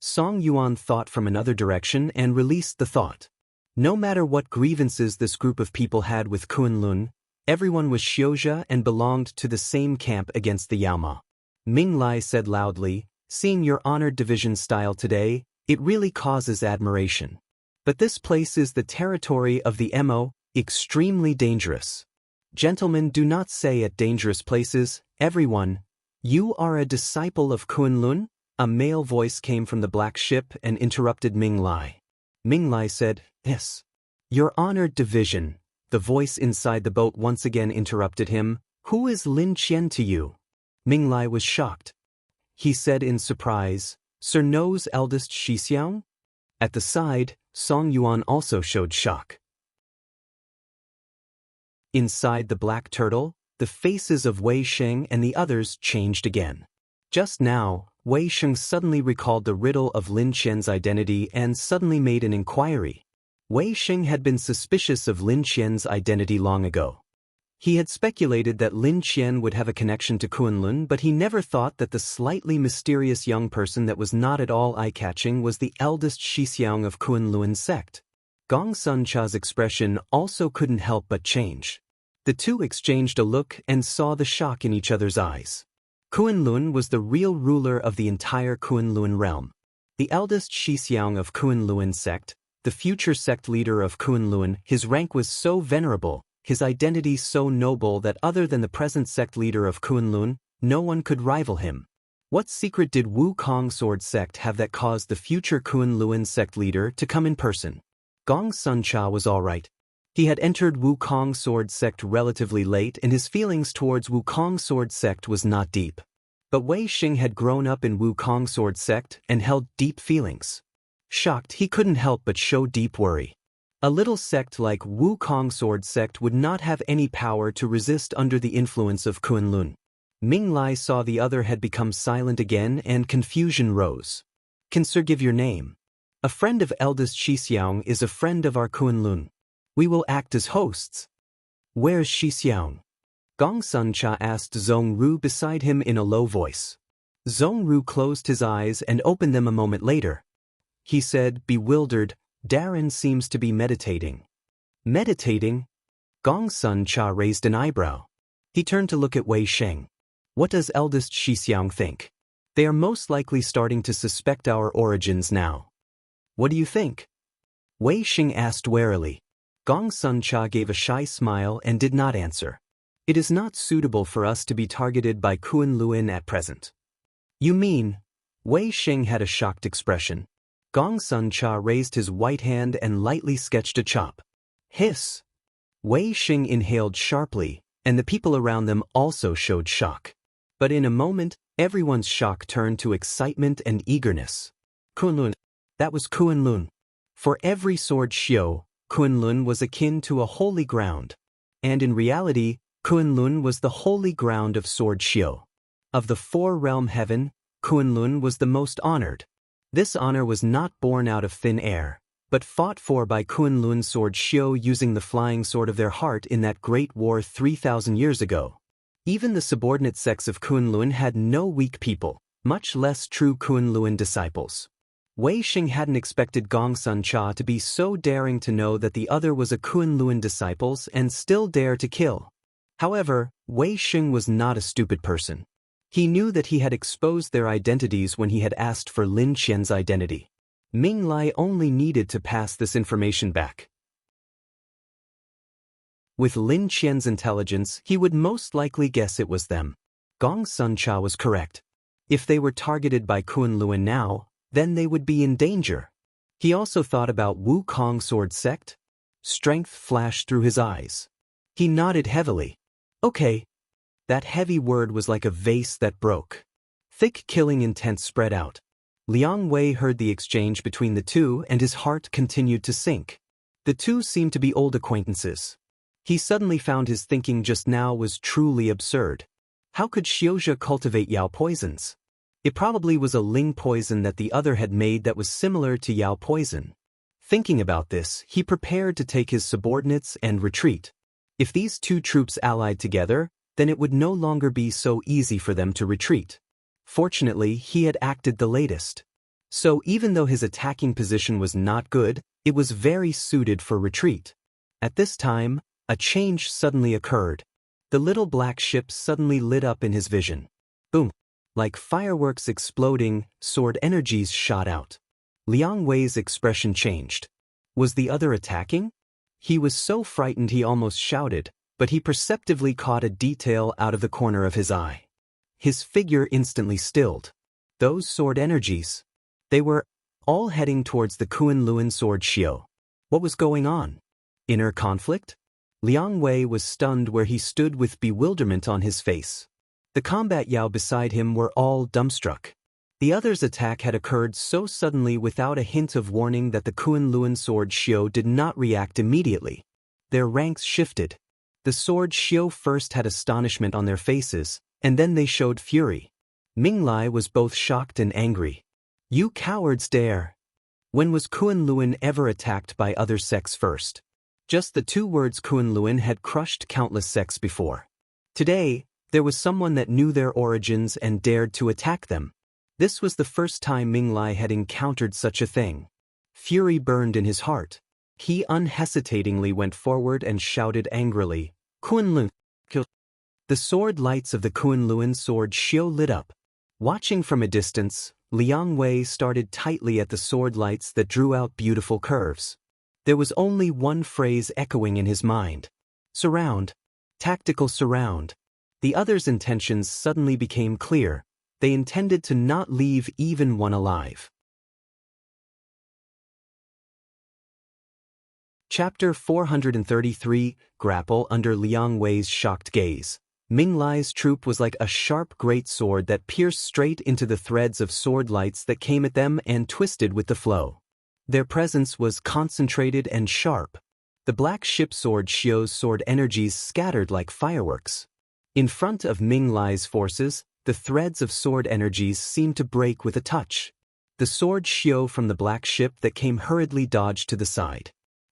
Song Yuan thought from another direction and released the thought. No matter what grievances this group of people had with Kunlun, everyone was Xiozha and belonged to the same camp against the Yao Ma. Ming Lai said loudly, seeing your honored division style today, it really causes admiration. But this place is the territory of the Mo, extremely dangerous. Gentlemen, do not say at dangerous places, everyone. You are a disciple of Kunlun? A male voice came from the black ship and interrupted Ming Lai. Ming Lai said, yes. Your honored division. The voice inside the boat once again interrupted him. Who is Lin Qian to you? Ming Lai was shocked. He said in surprise, Sir No's eldest Shixiang? At the side, Song Yuan also showed shock. Inside the black turtle, the faces of Wei Sheng and the others changed again. Just now, Wei Sheng suddenly recalled the riddle of Lin Qian's identity and suddenly made an inquiry. Wei Sheng had been suspicious of Lin Qian's identity long ago. He had speculated that Lin Qian would have a connection to Kunlun, but he never thought that the slightly mysterious young person that was not at all eye-catching was the eldest Shixiang of Kunlun sect. Gong Sun Cha's expression also couldn't help but change. The two exchanged a look and saw the shock in each other's eyes. Kunlun was the real ruler of the entire Kunlun realm. The eldest Shixiang of Kunlun sect, the future sect leader of Kunlun, his rank was so venerable, his identity so noble that other than the present sect leader of Kunlun, no one could rival him. What secret did Wukong Sword sect have that caused the future Kunlun sect leader to come in person? Gong Sun Cha was all right. He had entered Wukong Sword sect relatively late and his feelings towards Wukong Sword sect was not deep. But Wei Sheng had grown up in Wukong Sword sect and held deep feelings. Shocked, he couldn't help but show deep worry. A little sect like Wukong Sword sect would not have any power to resist under the influence of Kunlun. Ming Lai saw the other had become silent again and confusion rose. Can Sir give your name? A friend of eldest Shixiang is a friend of our Kunlun. We will act as hosts. Where's Shixiang? Gong Sun Cha asked Zhong Ru beside him in a low voice. Zhong Ru closed his eyes and opened them a moment later. He said, bewildered, Darren seems to be meditating. Meditating? Gong Sun Cha raised an eyebrow. He turned to look at Wei Sheng. What does eldest Shixiang think? They are most likely starting to suspect our origins now. What do you think? Wei Sheng asked warily. Gong Sun Cha gave a shy smile and did not answer. It is not suitable for us to be targeted by Kunlun at present. You mean? Wei Sheng had a shocked expression. Gong Sun Cha raised his white hand and lightly sketched a chop. Hiss! Wei Sheng inhaled sharply, and the people around them also showed shock. But in a moment, everyone's shock turned to excitement and eagerness. Kunlun. That was Kunlun. For every sword Xiao, Kunlun was akin to a holy ground. And in reality, Kunlun was the holy ground of Sword Xiao. Of the four-realm heaven, Kunlun was the most honored. This honor was not born out of thin air, but fought for by Kunlun Sword Xiao using the flying sword of their heart in that great war 3,000 years ago. Even the subordinate sects of Kunlun had no weak people, much less true Kunlun disciples. Wei Sheng hadn't expected Gong Sun Cha to be so daring to know that the other was a Kunlun disciple and still dare to kill. However, Wei Sheng was not a stupid person. He knew that he had exposed their identities when he had asked for Lin Qian's identity. Ming Lai only needed to pass this information back. With Lin Qian's intelligence, he would most likely guess it was them. Gong Sun Cha was correct. If they were targeted by Kunlun now, then they would be in danger. He also thought about Wukong Sword sect. Strength flashed through his eyes. He nodded heavily. Okay. That heavy word was like a vase that broke. Thick killing intent spread out. Liang Wei heard the exchange between the two and his heart continued to sink. The two seemed to be old acquaintances. He suddenly found his thinking just now was truly absurd. How could Xiozha cultivate Yao poisons? It probably was a Ling poison that the other had made that was similar to Yao poison. Thinking about this, he prepared to take his subordinates and retreat. If these two troops allied together, then it would no longer be so easy for them to retreat. Fortunately, he had acted the latest. So even though his attacking position was not good, it was very suited for retreat. At this time, a change suddenly occurred. The little black ship suddenly lit up in his vision. Boom! Like fireworks exploding, sword energies shot out. Liang Wei's expression changed. Was the other attacking? He was so frightened he almost shouted, but he perceptively caught a detail out of the corner of his eye. His figure instantly stilled. Those sword energies. They were all heading towards the Kunlun sword Xiao. What was going on? Inner conflict? Liang Wei was stunned where he stood with bewilderment on his face. The combat Yao beside him were all dumbstruck. The other's attack had occurred so suddenly without a hint of warning that the Kunlun sword Xiao did not react immediately. Their ranks shifted. The sword Xiao first had astonishment on their faces, and then they showed fury. Minglai was both shocked and angry. You cowards dare! When was Kunlun ever attacked by other sects first? Just the 2 words Kunlun had crushed countless sects before. Today, there was someone that knew their origins and dared to attack them. This was the first time Minglai had encountered such a thing. Fury burned in his heart. He unhesitatingly went forward and shouted angrily, Kunlun, kill! The sword lights of the Kunlun sword Xiao lit up. Watching from a distance, Liang Wei started tightly at the sword lights that drew out beautiful curves. There was only one phrase echoing in his mind. Surround. Tactical surround. The other's intentions suddenly became clear. They intended to not leave even one alive. Chapter 433, Grapple under Liang Wei's shocked gaze. Minglai's troop was like a sharp great sword that pierced straight into the threads of sword lights that came at them and twisted with the flow. Their presence was concentrated and sharp. The black ship sword Xiao's sword energies scattered like fireworks. In front of Minglai's forces, the threads of sword energies seemed to break with a touch. The sword Xiao from the black ship that came hurriedly dodged to the side.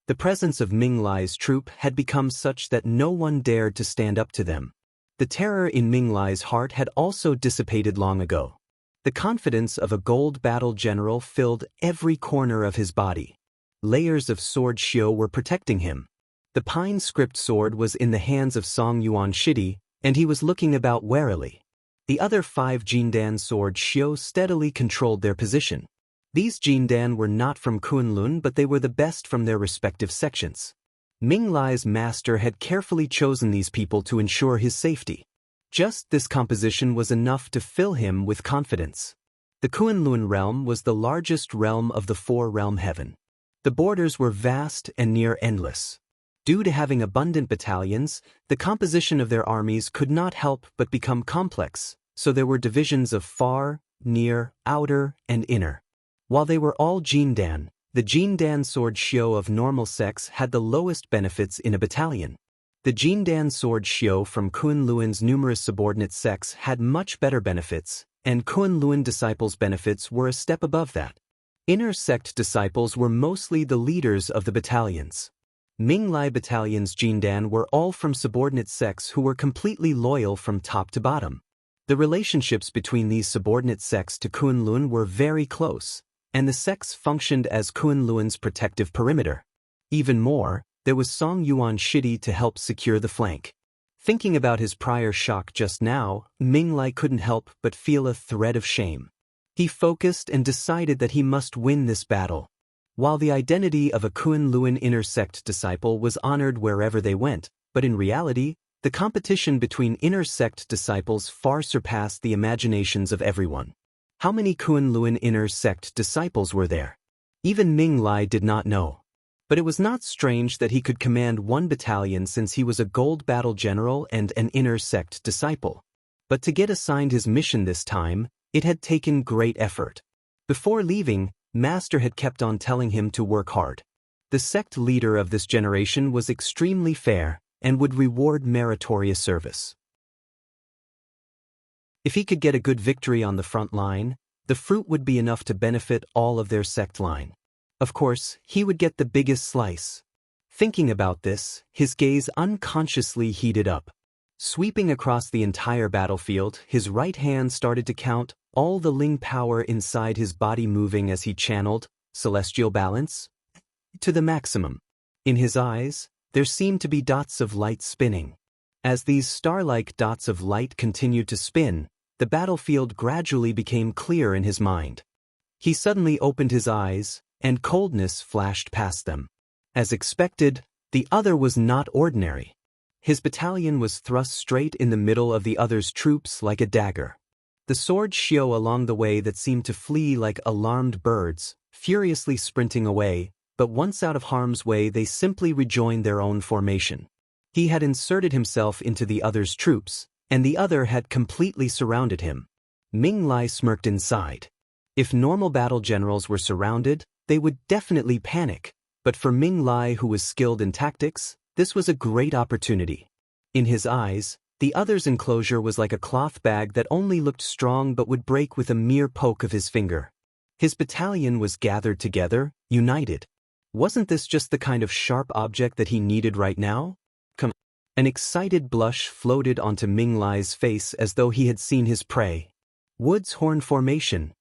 The presence of Minglai's troop had become such that no one dared to stand up to them. The terror in Minglai's heart had also dissipated long ago. The confidence of a gold battle general filled every corner of his body. Layers of sword Xiao were protecting him. The pine script sword was in the hands of Song Yuan Shidi, and he was looking about warily. The other 5 Jindan sword Xiao steadily controlled their position. These Jindan were not from Kunlun, but they were the best from their respective sections. Minglai's master had carefully chosen these people to ensure his safety. Just this composition was enough to fill him with confidence. The Kunlun realm was the largest realm of the 4-realm heaven. The borders were vast and near endless. Due to having abundant battalions, the composition of their armies could not help but become complex, so there were divisions of far, near, outer, and inner. While they were all Jindan, the Jindan sword Xiao of normal sects had the lowest benefits in a battalion. The Jindan sword Xiao from Kunlun's numerous subordinate sects had much better benefits, and Kunlun disciples' benefits were a step above that. Inner sect disciples were mostly the leaders of the battalions. Minglai battalion's Jindan were all from subordinate sects who were completely loyal from top to bottom. The relationships between these subordinate sects to Kunlun were very close, and the sects functioned as Kunlun's protective perimeter. Even more, there was Song Yuan Shidi to help secure the flank. Thinking about his prior shock just now, Minglai couldn't help but feel a thread of shame. He focused and decided that he must win this battle. While the identity of a Kunlun inner sect disciple was honored wherever they went, but in reality, the competition between inner sect disciples far surpassed the imaginations of everyone. How many Kunlun inner sect disciples were there? Even Minglai did not know. But it was not strange that he could command 1 battalion since he was a gold battle general and an inner sect disciple. But to get assigned his mission this time, it had taken great effort. Before leaving, Master had kept on telling him to work hard. The sect leader of this generation was extremely fair and would reward meritorious service. If he could get a good victory on the front line, the fruit would be enough to benefit all of their sect line. Of course, he would get the biggest slice. Thinking about this, his gaze unconsciously heated up. Sweeping across the entire battlefield, his right hand started to count, all the Ling power inside his body moving as he channeled celestial balance to the maximum. In his eyes, there seemed to be dots of light spinning. As these star-like dots of light continued to spin, the battlefield gradually became clear in his mind. He suddenly opened his eyes, and coldness flashed past them. As expected, the other was not ordinary. His battalion was thrust straight in the middle of the other's troops like a dagger. The swords shio along the way that seemed to flee like alarmed birds, furiously sprinting away, but once out of harm's way they simply rejoined their own formation. He had inserted himself into the other's troops, and the other had completely surrounded him. Ming Lai smirked inside. If normal battle generals were surrounded, they would definitely panic, but for Ming Lai, who was skilled in tactics, this was a great opportunity. In his eyes, the other's enclosure was like a cloth bag that only looked strong but would break with a mere poke of his finger. His battalion was gathered together, united. Wasn't this just the kind of sharp object that he needed right now? Come. An excited blush floated onto Ming Lai's face as though he had seen his prey. Wood's Horn Formation.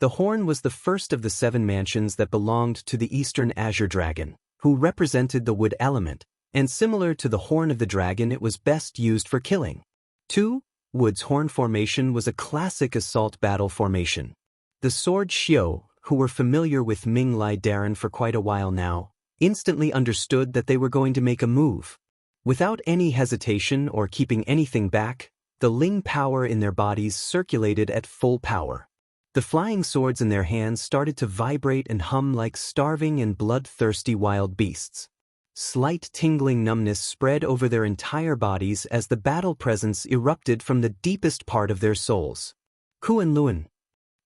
The horn was the first of the 7 mansions that belonged to the Eastern Azure Dragon, who represented the wood element, and similar to the horn of the dragon, it was best used for killing. 2. Wood's Horn Formation was a classic assault battle formation. The sword shio, who were familiar with Ming Lai Darren for quite a while now, instantly understood that they were going to make a move. Without any hesitation or keeping anything back, the Ling power in their bodies circulated at full power. The flying swords in their hands started to vibrate and hum like starving and bloodthirsty wild beasts. Slight tingling numbness spread over their entire bodies as the battle presence erupted from the deepest part of their souls. Kuan Luan.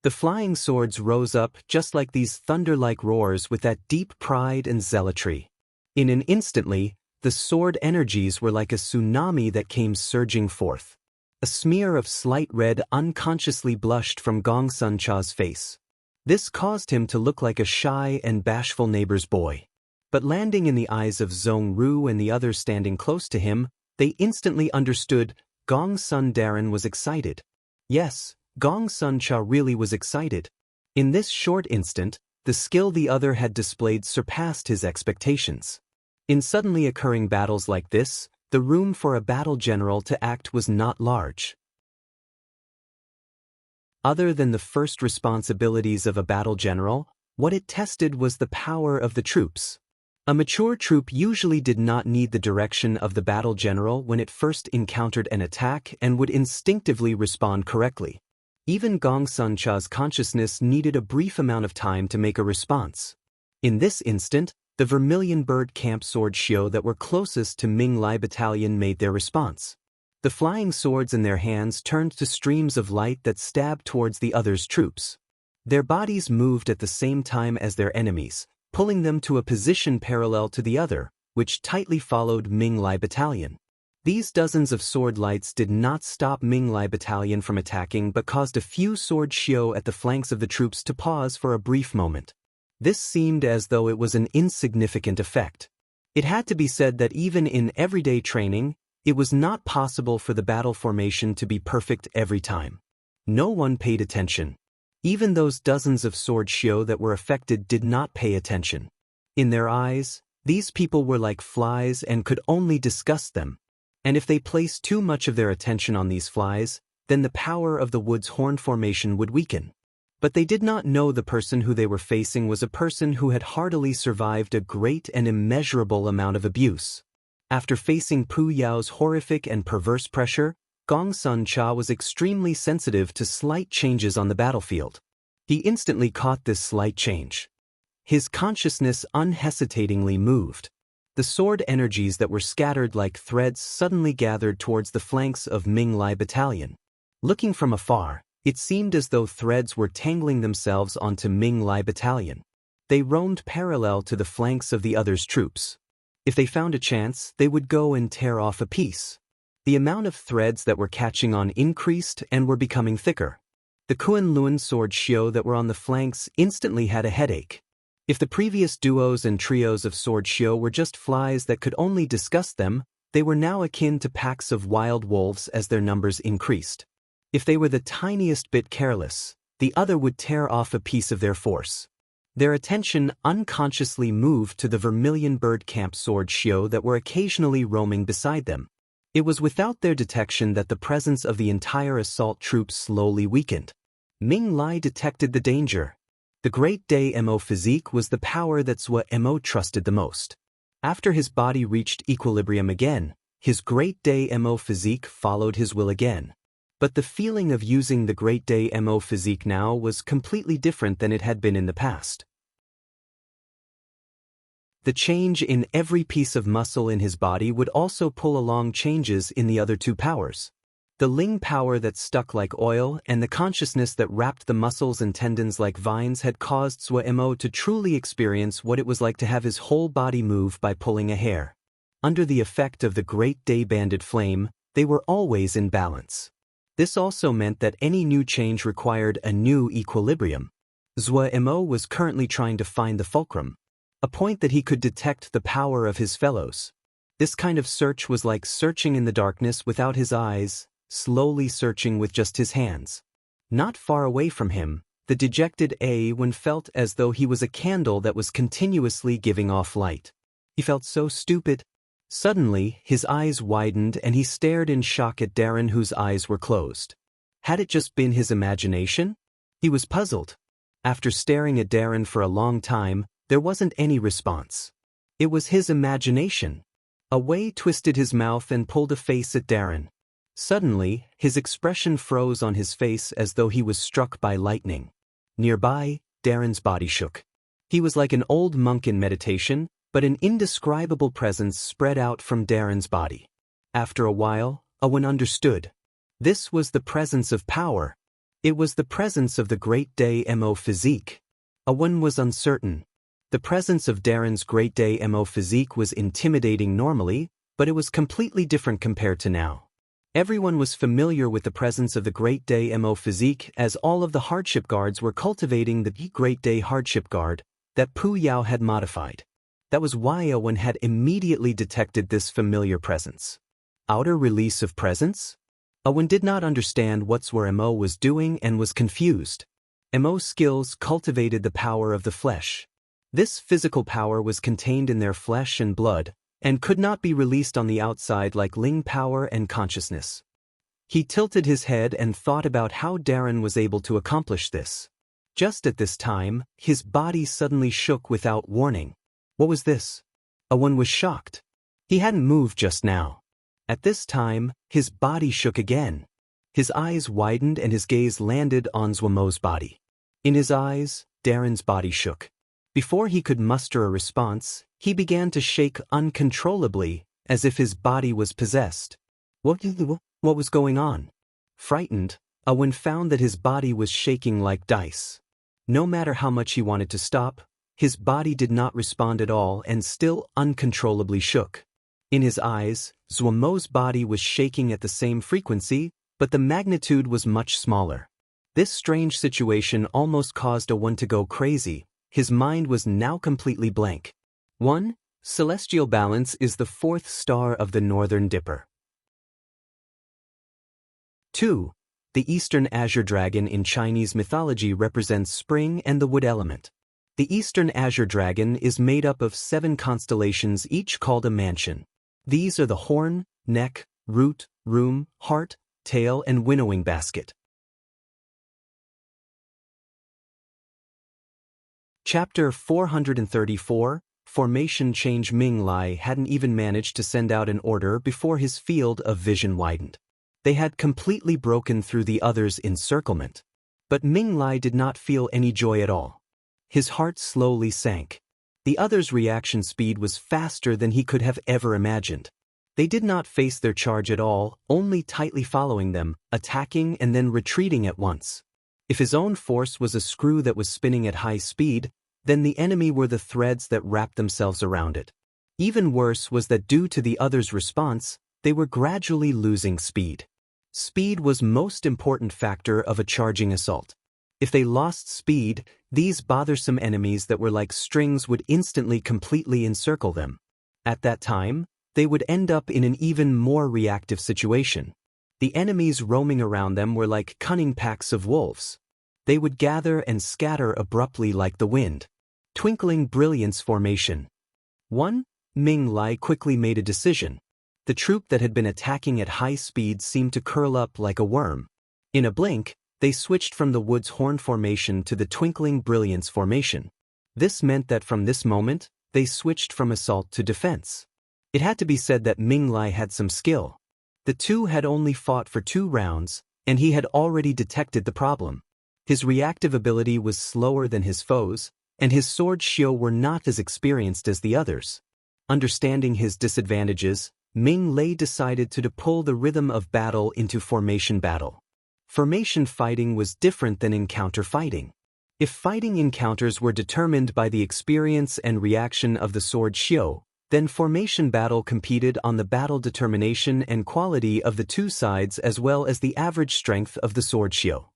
The flying swords rose up just like these thunder-like roars with that deep pride and zealotry. In an instantly, the sword energies were like a tsunami that came surging forth. A smear of slight red unconsciously blushed from Gong Sun Cha's face. This caused him to look like a shy and bashful neighbor's boy. But landing in the eyes of Zhong Ru and the others standing close to him, they instantly understood Gong Sun Darren was excited. Yes, Gong Sun Cha really was excited. In this short instant, the skill the other had displayed surpassed his expectations. In suddenly occurring battles like this, the room for a battle general to act was not large. Other than the first responsibilities of a battle general, what it tested was the power of the troops. A mature troop usually did not need the direction of the battle general when it first encountered an attack and would instinctively respond correctly. Even Gong Sun Cha's consciousness needed a brief amount of time to make a response. In this instant, the Vermilion Bird Camp sword shio that were closest to Ming Lai Battalion made their response. The flying swords in their hands turned to streams of light that stabbed towards the other's troops. Their bodies moved at the same time as their enemies, pulling them to a position parallel to the other, which tightly followed Ming Lai Battalion. These dozens of sword lights did not stop Ming Lai Battalion from attacking but caused a few sword shio at the flanks of the troops to pause for a brief moment. This seemed as though it was an insignificant effect. It had to be said that even in everyday training, it was not possible for the battle formation to be perfect every time. No one paid attention. Even those dozens of sword shio that were affected did not pay attention. In their eyes, these people were like flies and could only disgust them. And if they placed too much of their attention on these flies, then the power of the Wood's Horn Formation would weaken. But they did not know the person who they were facing was a person who had heartily survived a great and immeasurable amount of abuse. After facing Pu Yao's horrific and perverse pressure, Gong Sun Cha was extremely sensitive to slight changes on the battlefield. He instantly caught this slight change. His consciousness unhesitatingly moved. The sword energies that were scattered like threads suddenly gathered towards the flanks of Ming Lai Battalion. Looking from afar, it seemed as though threads were tangling themselves onto Ming Lai Battalion. They roamed parallel to the flanks of the other's troops. If they found a chance, they would go and tear off a piece. The amount of threads that were catching on increased and were becoming thicker. The Kuan Luan sword shio that were on the flanks instantly had a headache. If the previous duos and trios of sword shio were just flies that could only disgust them, they were now akin to packs of wild wolves as their numbers increased. If they were the tiniest bit careless, the other would tear off a piece of their force. Their attention unconsciously moved to the Vermilion Bird Camp sword shio that were occasionally roaming beside them. It was without their detection that the presence of the entire assault troops slowly weakened. Ming Lai detected the danger. The Great Day Mo physique was the power that Zhou Mo trusted the most. After his body reached equilibrium again, His Great Day MO physique followed his will again. But the feeling of using the Great Day MO physique now was completely different than it had been in the past. The change in every piece of muscle in his body would also pull along changes in the other two powers. The Ling power that stuck like oil and the consciousness that wrapped the muscles and tendons like vines had caused Zhuo to truly experience what it was like to have his whole body move by pulling a hair. Under the effect of the Great Day banded flame, they were always in balance. This also meant that any new change required a new equilibrium. Zhuo was currently trying to find the fulcrum, a point that he could detect the power of his fellows. This kind of search was like searching in the darkness without his eyes, slowly searching with just his hands. Not far away from him, the dejected Wen felt as though he was a candle that was continuously giving off light. He felt so stupid. Suddenly, his eyes widened and he stared in shock at Darren, whose eyes were closed. Had it just been his imagination? He was puzzled. After staring at Darren for a long time, there wasn't any response. It was his imagination. Wei twisted his mouth and pulled a face at Darren. Suddenly, his expression froze on his face as though he was struck by lightning. Nearby, Darren's body shook. He was like an old monk in meditation, but an indescribable presence spread out from Darren's body. After a while, Owen understood. This was the presence of power. It was the presence of the Great Day MO physique. Owen was uncertain. The presence of Darren's Great Day MO physique was intimidating normally, but it was completely different compared to now. Everyone was familiar with the presence of the Great Day MO physique, as all of the hardship guards were cultivating the Great Day hardship guard that Pu Yao had modified. That was why Owen had immediately detected this familiar presence. Outer release of presence? Owen did not understand what Mo was doing and was confused. Mo skills cultivated the power of the flesh. This physical power was contained in their flesh and blood, and could not be released on the outside like Ling power and consciousness. He tilted his head and thought about how Darren was able to accomplish this. Just at this time, his body suddenly shook without warning. What was this? Owen was shocked. He hadn't moved just now. At this time, his body shook again. His eyes widened and his gaze landed on Zhuo's body. In his eyes, Darren's body shook. Before he could muster a response, he began to shake uncontrollably, as if his body was possessed. What was going on? Frightened, Owen found that his body was shaking like dice. No matter how much he wanted to stop, his body did not respond at all and still uncontrollably shook. In his eyes, Zhuo's body was shaking at the same frequency, but the magnitude was much smaller. This strange situation almost caused Owen to go crazy. His mind was now completely blank. 1. Celestial balance is the fourth star of the Northern Dipper. 2. The Eastern Azure Dragon in Chinese mythology represents spring and the wood element. The Eastern Azure Dragon is made up of 7 constellations, each called a mansion. These are the horn, neck, root, room, heart, tail, and winnowing basket. Chapter 434, Formation Change. Ming Lai hadn't even managed to send out an order before his field of vision widened. They had completely broken through the others' encirclement. But Ming Lai did not feel any joy at all. His heart slowly sank. The others' reaction speed was faster than he could have ever imagined. They did not face their charge at all, only tightly following them, attacking and then retreating at once. If his own force was a screw that was spinning at high speed, then the enemy were the threads that wrapped themselves around it. Even worse was that due to the others' response, they were gradually losing speed. Speed was most important factor of a charging assault. If they lost speed, these bothersome enemies that were like strings would instantly completely encircle them. At that time, they would end up in an even more reactive situation. The enemies roaming around them were like cunning packs of wolves. They would gather and scatter abruptly like the wind. Twinkling brilliance formation. 1. Ming Lai quickly made a decision. The troop that had been attacking at high speed seemed to curl up like a worm. In a blink, they switched from the wood's horn formation to the twinkling brilliance formation. This meant that from this moment, they switched from assault to defense. It had to be said that Ming Lai had some skill. The two had only fought for 2 rounds, and he had already detected the problem. His reactive ability was slower than his foes, and his sword xiu were not as experienced as the others. Understanding his disadvantages, Ming Lai decided to pull the rhythm of battle into formation battle. Formation fighting was different than encounter fighting. If fighting encounters were determined by the experience and reaction of the sword xiu, then formation battle competed on the battle determination and quality of the 2 sides as well as the average strength of the sword xiu.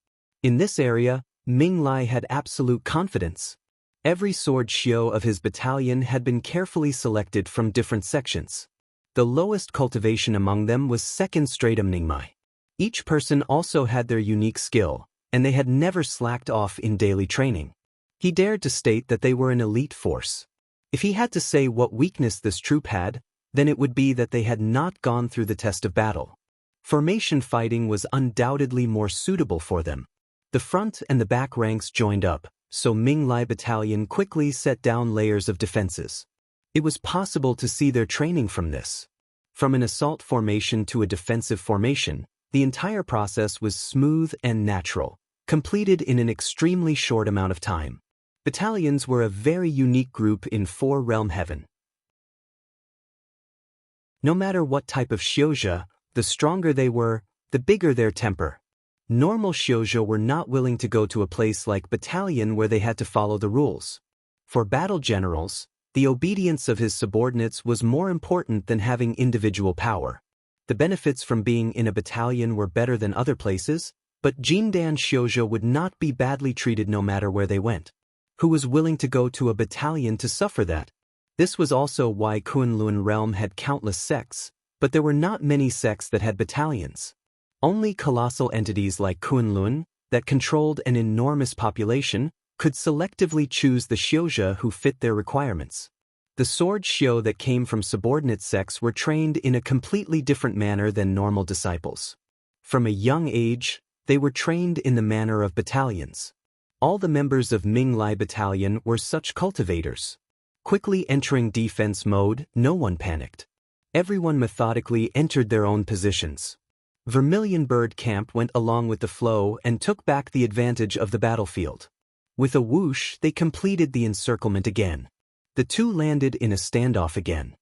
In this area, Ming Lai had absolute confidence. Every sword xiu of his battalion had been carefully selected from different sections. The lowest cultivation among them was 2nd stratum Ningmai. Each person also had their unique skill, and they had never slacked off in daily training. He dared to state that they were an elite force. If he had to say what weakness this troop had, then it would be that they had not gone through the test of battle. Formation fighting was undoubtedly more suitable for them. The front and the back ranks joined up, so Ming Lai battalion quickly set down layers of defenses. It was possible to see their training from this. From an assault formation to a defensive formation, the entire process was smooth and natural, completed in an extremely short amount of time. Battalions were a very unique group in 4-realm heaven. No matter what type of xiuzhe, the stronger they were, the bigger their temper. Normal xiuzhe were not willing to go to a place like battalion where they had to follow the rules. For battle generals, the obedience of his subordinates was more important than having individual power. The benefits from being in a battalion were better than other places, but Jindan xiuzhe would not be badly treated no matter where they went. Who was willing to go to a battalion to suffer that? This was also why Kunlun realm had countless sects, but there were not many sects that had battalions. Only colossal entities like Kunlun, that controlled an enormous population, could selectively choose the xiuzhe who fit their requirements. The sword xiu that came from subordinate sects were trained in a completely different manner than normal disciples. From a young age, they were trained in the manner of battalions. All the members of Ming Lai battalion were such cultivators. Quickly entering defense mode, no one panicked. Everyone methodically entered their own positions. Vermilion Bird Camp went along with the flow and took back the advantage of the battlefield. With a whoosh, they completed the encirclement again. The two landed in a standoff again.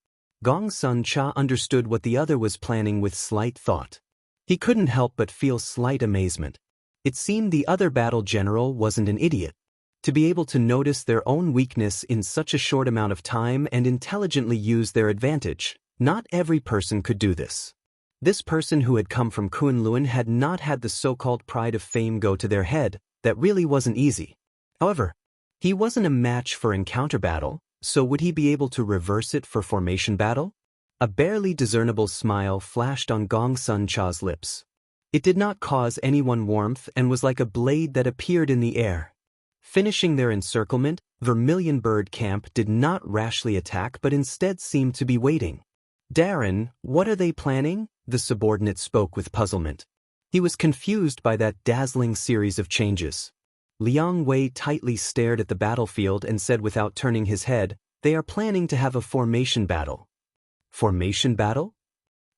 Gong Sun Cha understood what the other was planning with slight thought. He couldn't help but feel slight amazement. It seemed the other battle general wasn't an idiot. To be able to notice their own weakness in such a short amount of time and intelligently use their advantage, not every person could do this. This person who had come from Kunlun had not had the so-called pride of fame go to their head. That really wasn't easy. However, he wasn't a match for encounter battle, so would he be able to reverse it for formation battle? A barely discernible smile flashed on Gong Sun Cha's lips. It did not cause anyone warmth and was like a blade that appeared in the air. Finishing their encirclement, Vermilion Bird Camp did not rashly attack but instead seemed to be waiting. Darren, what are they planning? The subordinate spoke with puzzlement. He was confused by that dazzling series of changes. Liang Wei tightly stared at the battlefield and said without turning his head, "They are planning to have a formation battle." Formation battle?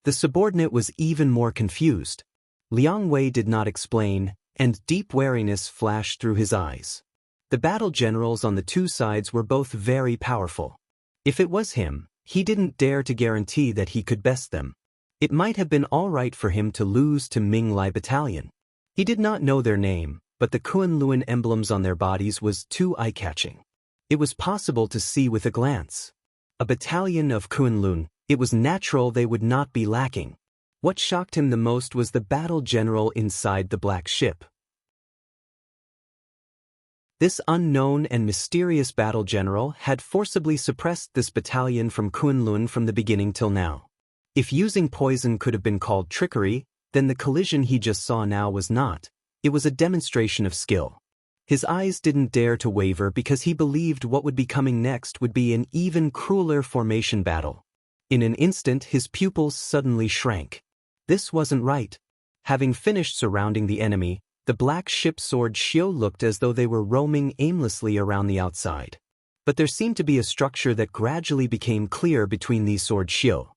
The subordinate was even more confused. Liang Wei did not explain, and deep wariness flashed through his eyes. The battle generals on the 2 sides were both very powerful. If it was him, he didn't dare to guarantee that he could best them. It might have been all right for him to lose to Ming Lai battalion. He did not know their name, but the Kunlun emblems on their bodies was too eye-catching. It was possible to see with a glance. A battalion of Kunlun, it was natural they would not be lacking. What shocked him the most was the battle general inside the black ship. This unknown and mysterious battle general had forcibly suppressed this battalion from Kunlun from the beginning till now. If using poison could have been called trickery, then the collision he just saw now was not. It was a demonstration of skill. His eyes didn't dare to waver because he believed what would be coming next would be an even crueler formation battle. In an instant his pupils suddenly shrank. This wasn't right. Having finished surrounding the enemy, the black ship sword xiu looked as though they were roaming aimlessly around the outside. But there seemed to be a structure that gradually became clear between these sword xiu.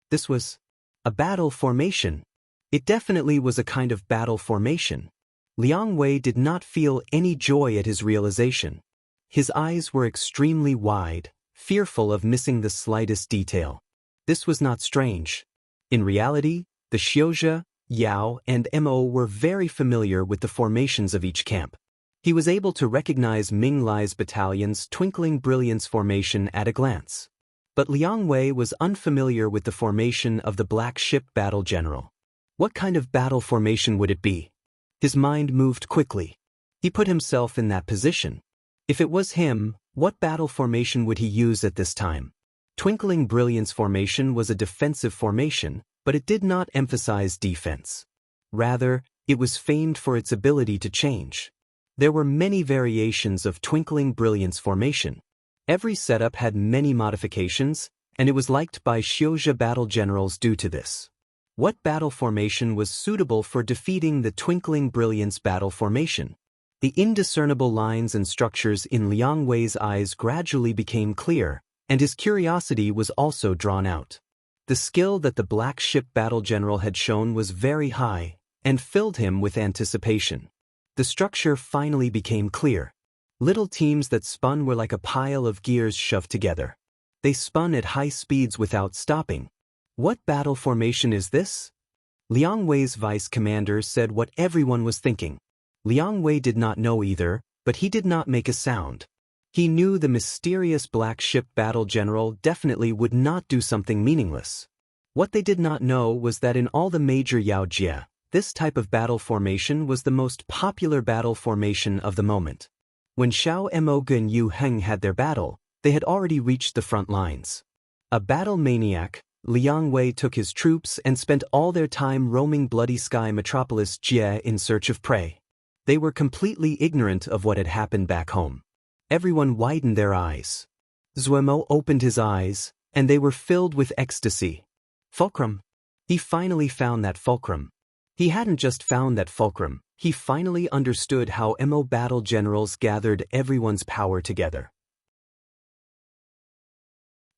This was a battle formation. It definitely was a kind of battle formation. Liang Wei did not feel any joy at his realization. His eyes were extremely wide, fearful of missing the slightest detail. This was not strange. In reality, the Xiuzhe, Yao, and Mo were very familiar with the formations of each camp. He was able to recognize Ming Lai's battalion's Twinkling Brilliance formation at a glance. But Liang Wei was unfamiliar with the formation of the Black Ship Battle General. What kind of battle formation would it be? His mind moved quickly. He put himself in that position. If it was him, what battle formation would he use at this time? Twinkling Brilliance formation was a defensive formation, but it did not emphasize defense. Rather, it was famed for its ability to change. There were many variations of Twinkling Brilliance formation. Every setup had many modifications, and it was liked by Xiuzhe battle generals due to this. What battle formation was suitable for defeating the Twinkling Brilliance battle formation? The indiscernible lines and structures in Liang Wei's eyes gradually became clear, and his curiosity was also drawn out. The skill that the Black Ship Battle General had shown was very high, and filled him with anticipation. The structure finally became clear. Little teams that spun were like a pile of gears shoved together. They spun at high speeds without stopping. What battle formation is this? Liang Wei's vice commander said what everyone was thinking. Liang Wei did not know either, but he did not make a sound. He knew the mysterious Black Ship Battle General definitely would not do something meaningless. What they did not know was that in all the major Yaojie, this type of battle formation was the most popular battle formation of the moment. When Xiao Mo and Yu Heng had their battle, they had already reached the front lines. A battle maniac, Liang Wei took his troops and spent all their time roaming Bloody Sky Metropolis Jie in search of prey. They were completely ignorant of what had happened back home. Everyone widened their eyes. Zuemo opened his eyes, and they were filled with ecstasy. Fulcrum. He finally found that fulcrum. He hadn't just found that fulcrum, he finally understood how Mo battle generals gathered everyone's power together.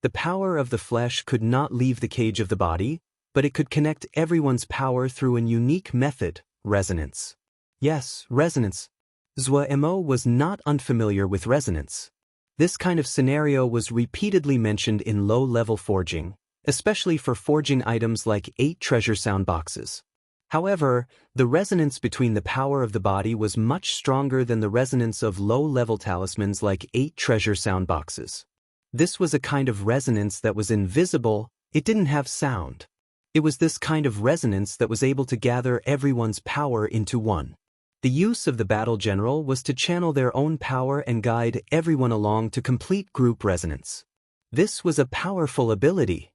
The power of the flesh could not leave the cage of the body, but it could connect everyone's power through a unique method, resonance. Yes, resonance. Mo was not unfamiliar with resonance. This kind of scenario was repeatedly mentioned in low-level forging, especially for forging items like 8 treasure sound boxes. However, the resonance between the power of the body was much stronger than the resonance of low-level talismans like 8 treasure sound boxes. This was a kind of resonance that was invisible, it didn't have sound. It was this kind of resonance that was able to gather everyone's power into one. The use of the battle general was to channel their own power and guide everyone along to complete group resonance. This was a powerful ability.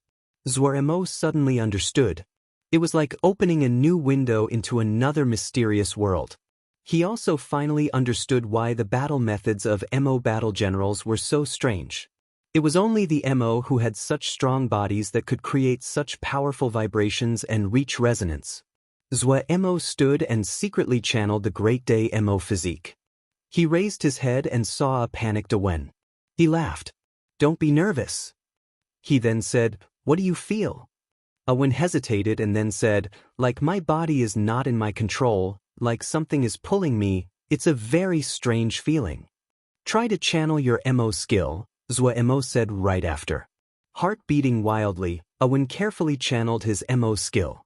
Zuemo suddenly understood. It was like opening a new window into another mysterious world. He also finally understood why the battle methods of Mo battle generals were so strange. It was only the Mo who had such strong bodies that could create such powerful vibrations and reach resonance. Mo stood and secretly channeled the Great Day Mo physique. He raised his head and saw a panicked Wen. He laughed. "Don't be nervous." He then said, "What do you feel?" Wen hesitated and then said, "Like my body is not in my control, like something is pulling me, it's a very strange feeling." "Try to channel your Mo skill," Zuemo said right after. Heart beating wildly, Wen carefully channeled his Mo skill.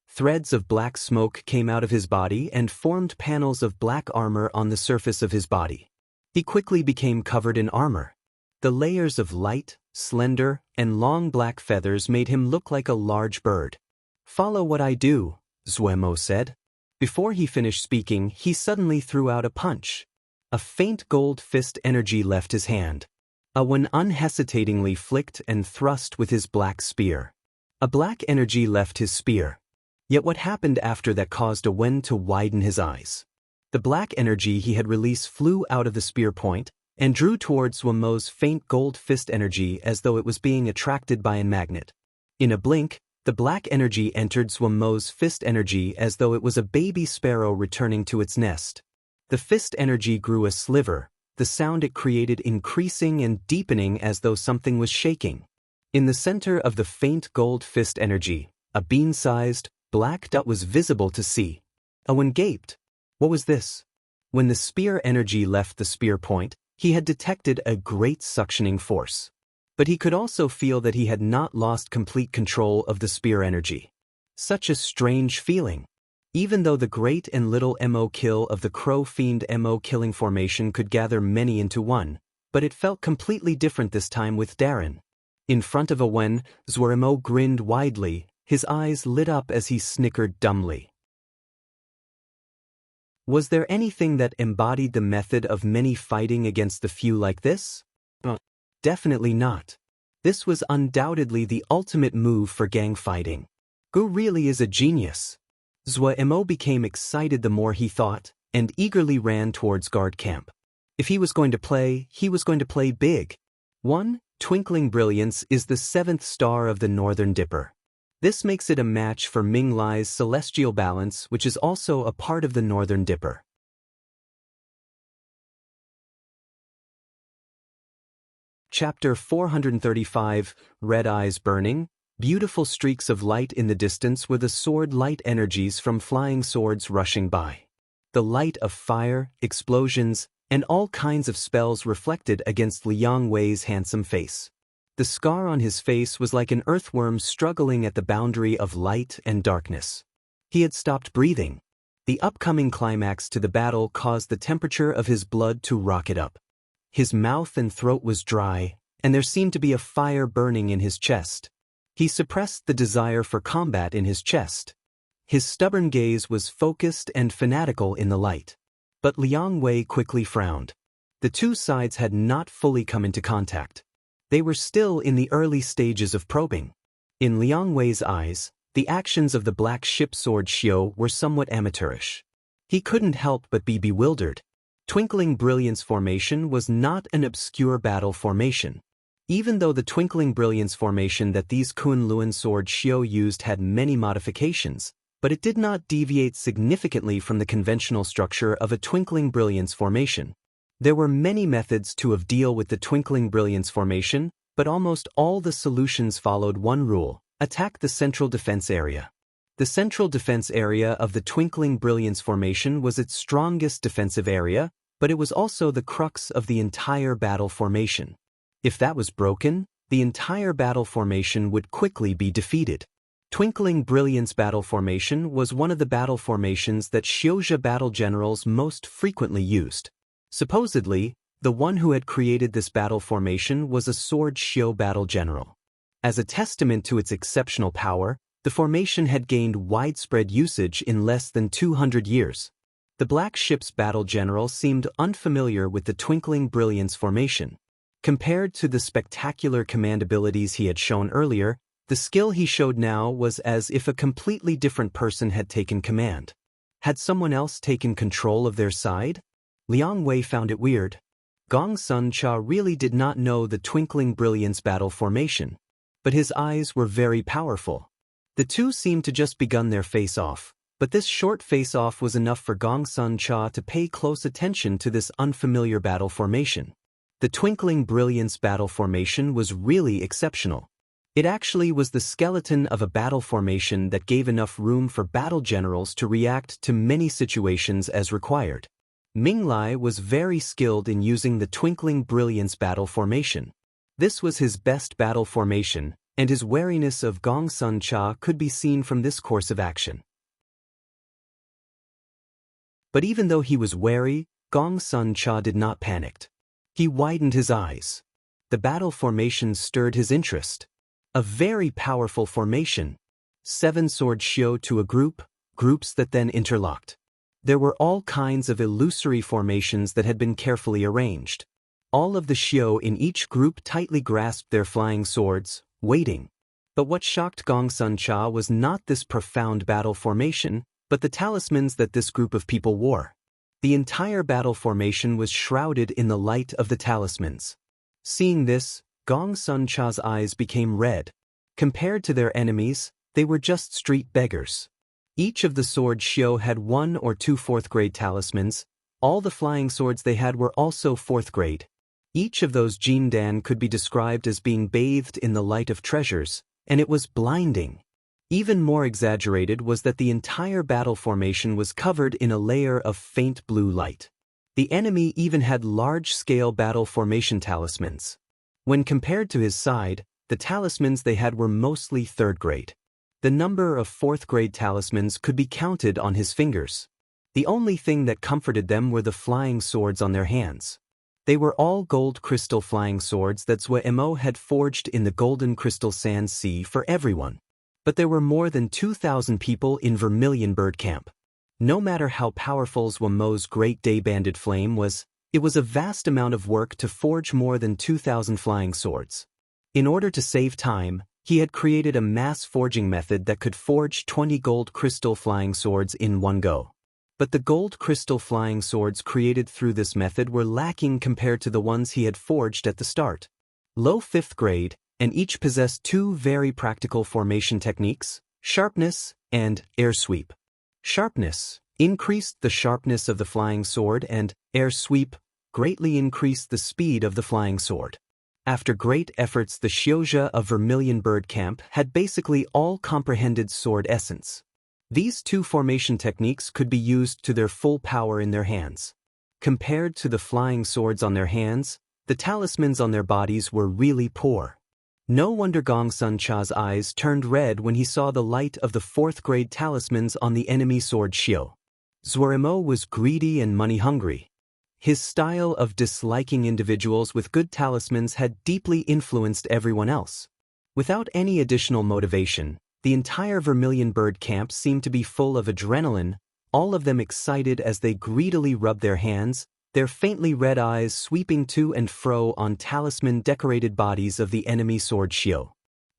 Threads of black smoke came out of his body and formed panels of black armor on the surface of his body. He quickly became covered in armor. The layers of light, slender, and long black feathers made him look like a large bird. "Follow what I do," Zuemo said. Before he finished speaking, he suddenly threw out a punch. A faint gold fist energy left his hand. Wen unhesitatingly flicked and thrust with his black spear. A black energy left his spear. Yet what happened after that caused Wen to widen his eyes. The black energy he had released flew out of the spear point and drew towards Zuemo's faint gold fist energy as though it was being attracted by a magnet. In a blink, the black energy entered Zuemo's fist energy as though it was a baby sparrow returning to its nest. The fist energy grew a sliver, the sound it created increasing and deepening as though something was shaking. In the center of the faint gold fist energy, a bean-sized, black dot was visible to see. Owen gaped. What was this? When the spear energy left the spear point, he had detected a great suctioning force. But he could also feel that he had not lost complete control of the spear energy. Such a strange feeling. Even though the great and little MO kill of the Crow Fiend MO killing formation could gather many into one, but it felt completely different this time with Darren. In front of Owen, Zwar grinned widely, his eyes lit up as he snickered dumbly. Was there anything that embodied the method of many fighting against the few like this? Definitely not. This was undoubtedly the ultimate move for gang fighting. Gu really is a genius. Zwa became excited the more he thought, and eagerly ran towards guard camp. If he was going to play, he was going to play big. 1. Twinkling Brilliance is the 7th star of the Northern Dipper. This makes it a match for Ming Lai's Celestial Balance, which is also a part of the Northern Dipper. Chapter 435, Red Eyes Burning. Beautiful streaks of light in the distance were the sword light energies from flying swords rushing by. The light of fire, explosions, and all kinds of spells reflected against Liang Wei's handsome face. The scar on his face was like an earthworm struggling at the boundary of light and darkness. He had stopped breathing. The upcoming climax to the battle caused the temperature of his blood to rocket up. His mouth and throat was dry, and there seemed to be a fire burning in his chest. He suppressed the desire for combat in his chest. His stubborn gaze was focused and fanatical in the light. But Liang Wei quickly frowned. The two sides had not fully come into contact. They were still in the early stages of probing. In Liang Wei's eyes, the actions of the black ship sword Xiao were somewhat amateurish. He couldn't help but be bewildered. Twinkling Brilliance formation was not an obscure battle formation. Even though the Twinkling Brilliance formation that these Kunlun sword Xiao used had many modifications, but it did not deviate significantly from the conventional structure of a Twinkling Brilliance formation. There were many methods to deal with the Twinkling Brilliance formation, but almost all the solutions followed one rule: attack the central defense area. The central defense area of the Twinkling Brilliance formation was its strongest defensive area, but it was also the crux of the entire battle formation. If that was broken, the entire battle formation would quickly be defeated. Twinkling Brilliance battle formation was one of the battle formations that Xiozha battle generals most frequently used. Supposedly, the one who had created this battle formation was a sword Xiao battle general. As a testament to its exceptional power, the formation had gained widespread usage in less than 200 years. The Black Ship's battle general seemed unfamiliar with the Twinkling Brilliance formation. Compared to the spectacular command abilities he had shown earlier, the skill he showed now was as if a completely different person had taken command. Had someone else taken control of their side? Liang Wei found it weird. Gong Sun Cha really did not know the Twinkling Brilliance battle formation, but his eyes were very powerful. The two seemed to just begun their face-off, but this short face-off was enough for Gong Sun Cha to pay close attention to this unfamiliar battle formation. The Twinkling Brilliance battle formation was really exceptional. It actually was the skeleton of a battle formation that gave enough room for battle generals to react to many situations as required. Ming Lai was very skilled in using the Twinkling Brilliance battle formation. This was his best battle formation, and his wariness of Gong Sun Cha could be seen from this course of action. But even though he was wary, Gong Sun Cha did not panic. He widened his eyes. The battle formation stirred his interest. A very powerful formation. 7 sword Xiao to a groups that then interlocked. There were all kinds of illusory formations that had been carefully arranged. All of the Xiao in each group tightly grasped their flying swords, waiting. But what shocked Gong Sun Cha was not this profound battle formation, but the talismans that this group of people wore. The entire battle formation was shrouded in the light of the talismans. Seeing this, Gong Sun Cha's eyes became red. Compared to their enemies, they were just street beggars. Each of the sword Xiao had 1 or 2 4th-grade talismans, All the flying swords they had were also 4th grade. Each of those jindan could be described as being bathed in the light of treasures, and it was blinding. Even more exaggerated was that the entire battle formation was covered in a layer of faint blue light. The enemy even had large-scale battle formation talismans. When compared to his side, the talismans they had were mostly 3rd grade. The number of 4th grade talismans could be counted on his fingers. The only thing that comforted them were the flying swords on their hands. They were all gold crystal flying swords that Zhuemo had forged in the golden crystal sand sea for everyone. But there were more than 2,000 people in Vermilion Bird Camp. No matter how powerful Zhuemo's Great Day Banded Flame was, it was a vast amount of work to forge more than 2,000 flying swords. In order to save time, he had created a mass forging method that could forge 20 gold crystal flying swords in one go. But the gold crystal flying swords created through this method were lacking compared to the ones he had forged at the start. Low 5th grade, and each possessed 2 very practical formation techniques, sharpness and air sweep. Sharpness increased the sharpness of the flying sword, and air sweep greatly increased the speed of the flying sword. After great efforts, the Xiozha of Vermilion Bird Camp had basically all comprehended sword essence. These 2 formation techniques could be used to their full power in their hands. Compared to the flying swords on their hands, the talismans on their bodies were really poor. No wonder Gong Sun Cha's eyes turned red when he saw the light of the 4th grade talismans on the enemy sword Xiao. Zhuemo was greedy and money-hungry. His style of disliking individuals with good talismans had deeply influenced everyone else. Without any additional motivation, the entire Vermilion Bird Camp seemed to be full of adrenaline, all of them excited as they greedily rubbed their hands, their faintly red eyes sweeping to and fro on talisman-decorated bodies of the enemy sword Xiao.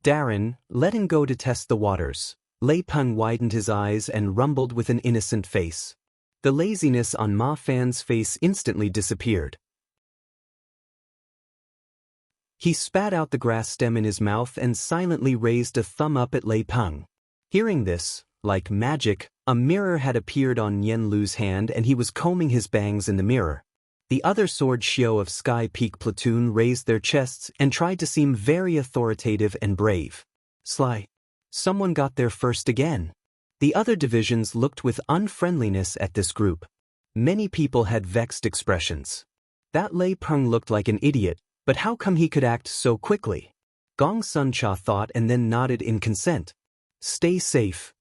Darren, let him go to test the waters. Lei Peng widened his eyes and rumbled with an innocent face. The laziness on Ma Fan's face instantly disappeared. He spat out the grass stem in his mouth and silently raised a thumb up at Lei Peng. Hearing this, like magic, a mirror had appeared on Yen Lu's hand and he was combing his bangs in the mirror. The other sword Xiao of Sky Peak Platoon raised their chests and tried to seem very authoritative and brave. Sly. Someone got there first again. The other divisions looked with unfriendliness at this group. Many people had vexed expressions. That Lei Peng looked like an idiot, but how come he could act so quickly? Gong Sun Cha thought and then nodded in consent. Stay safe.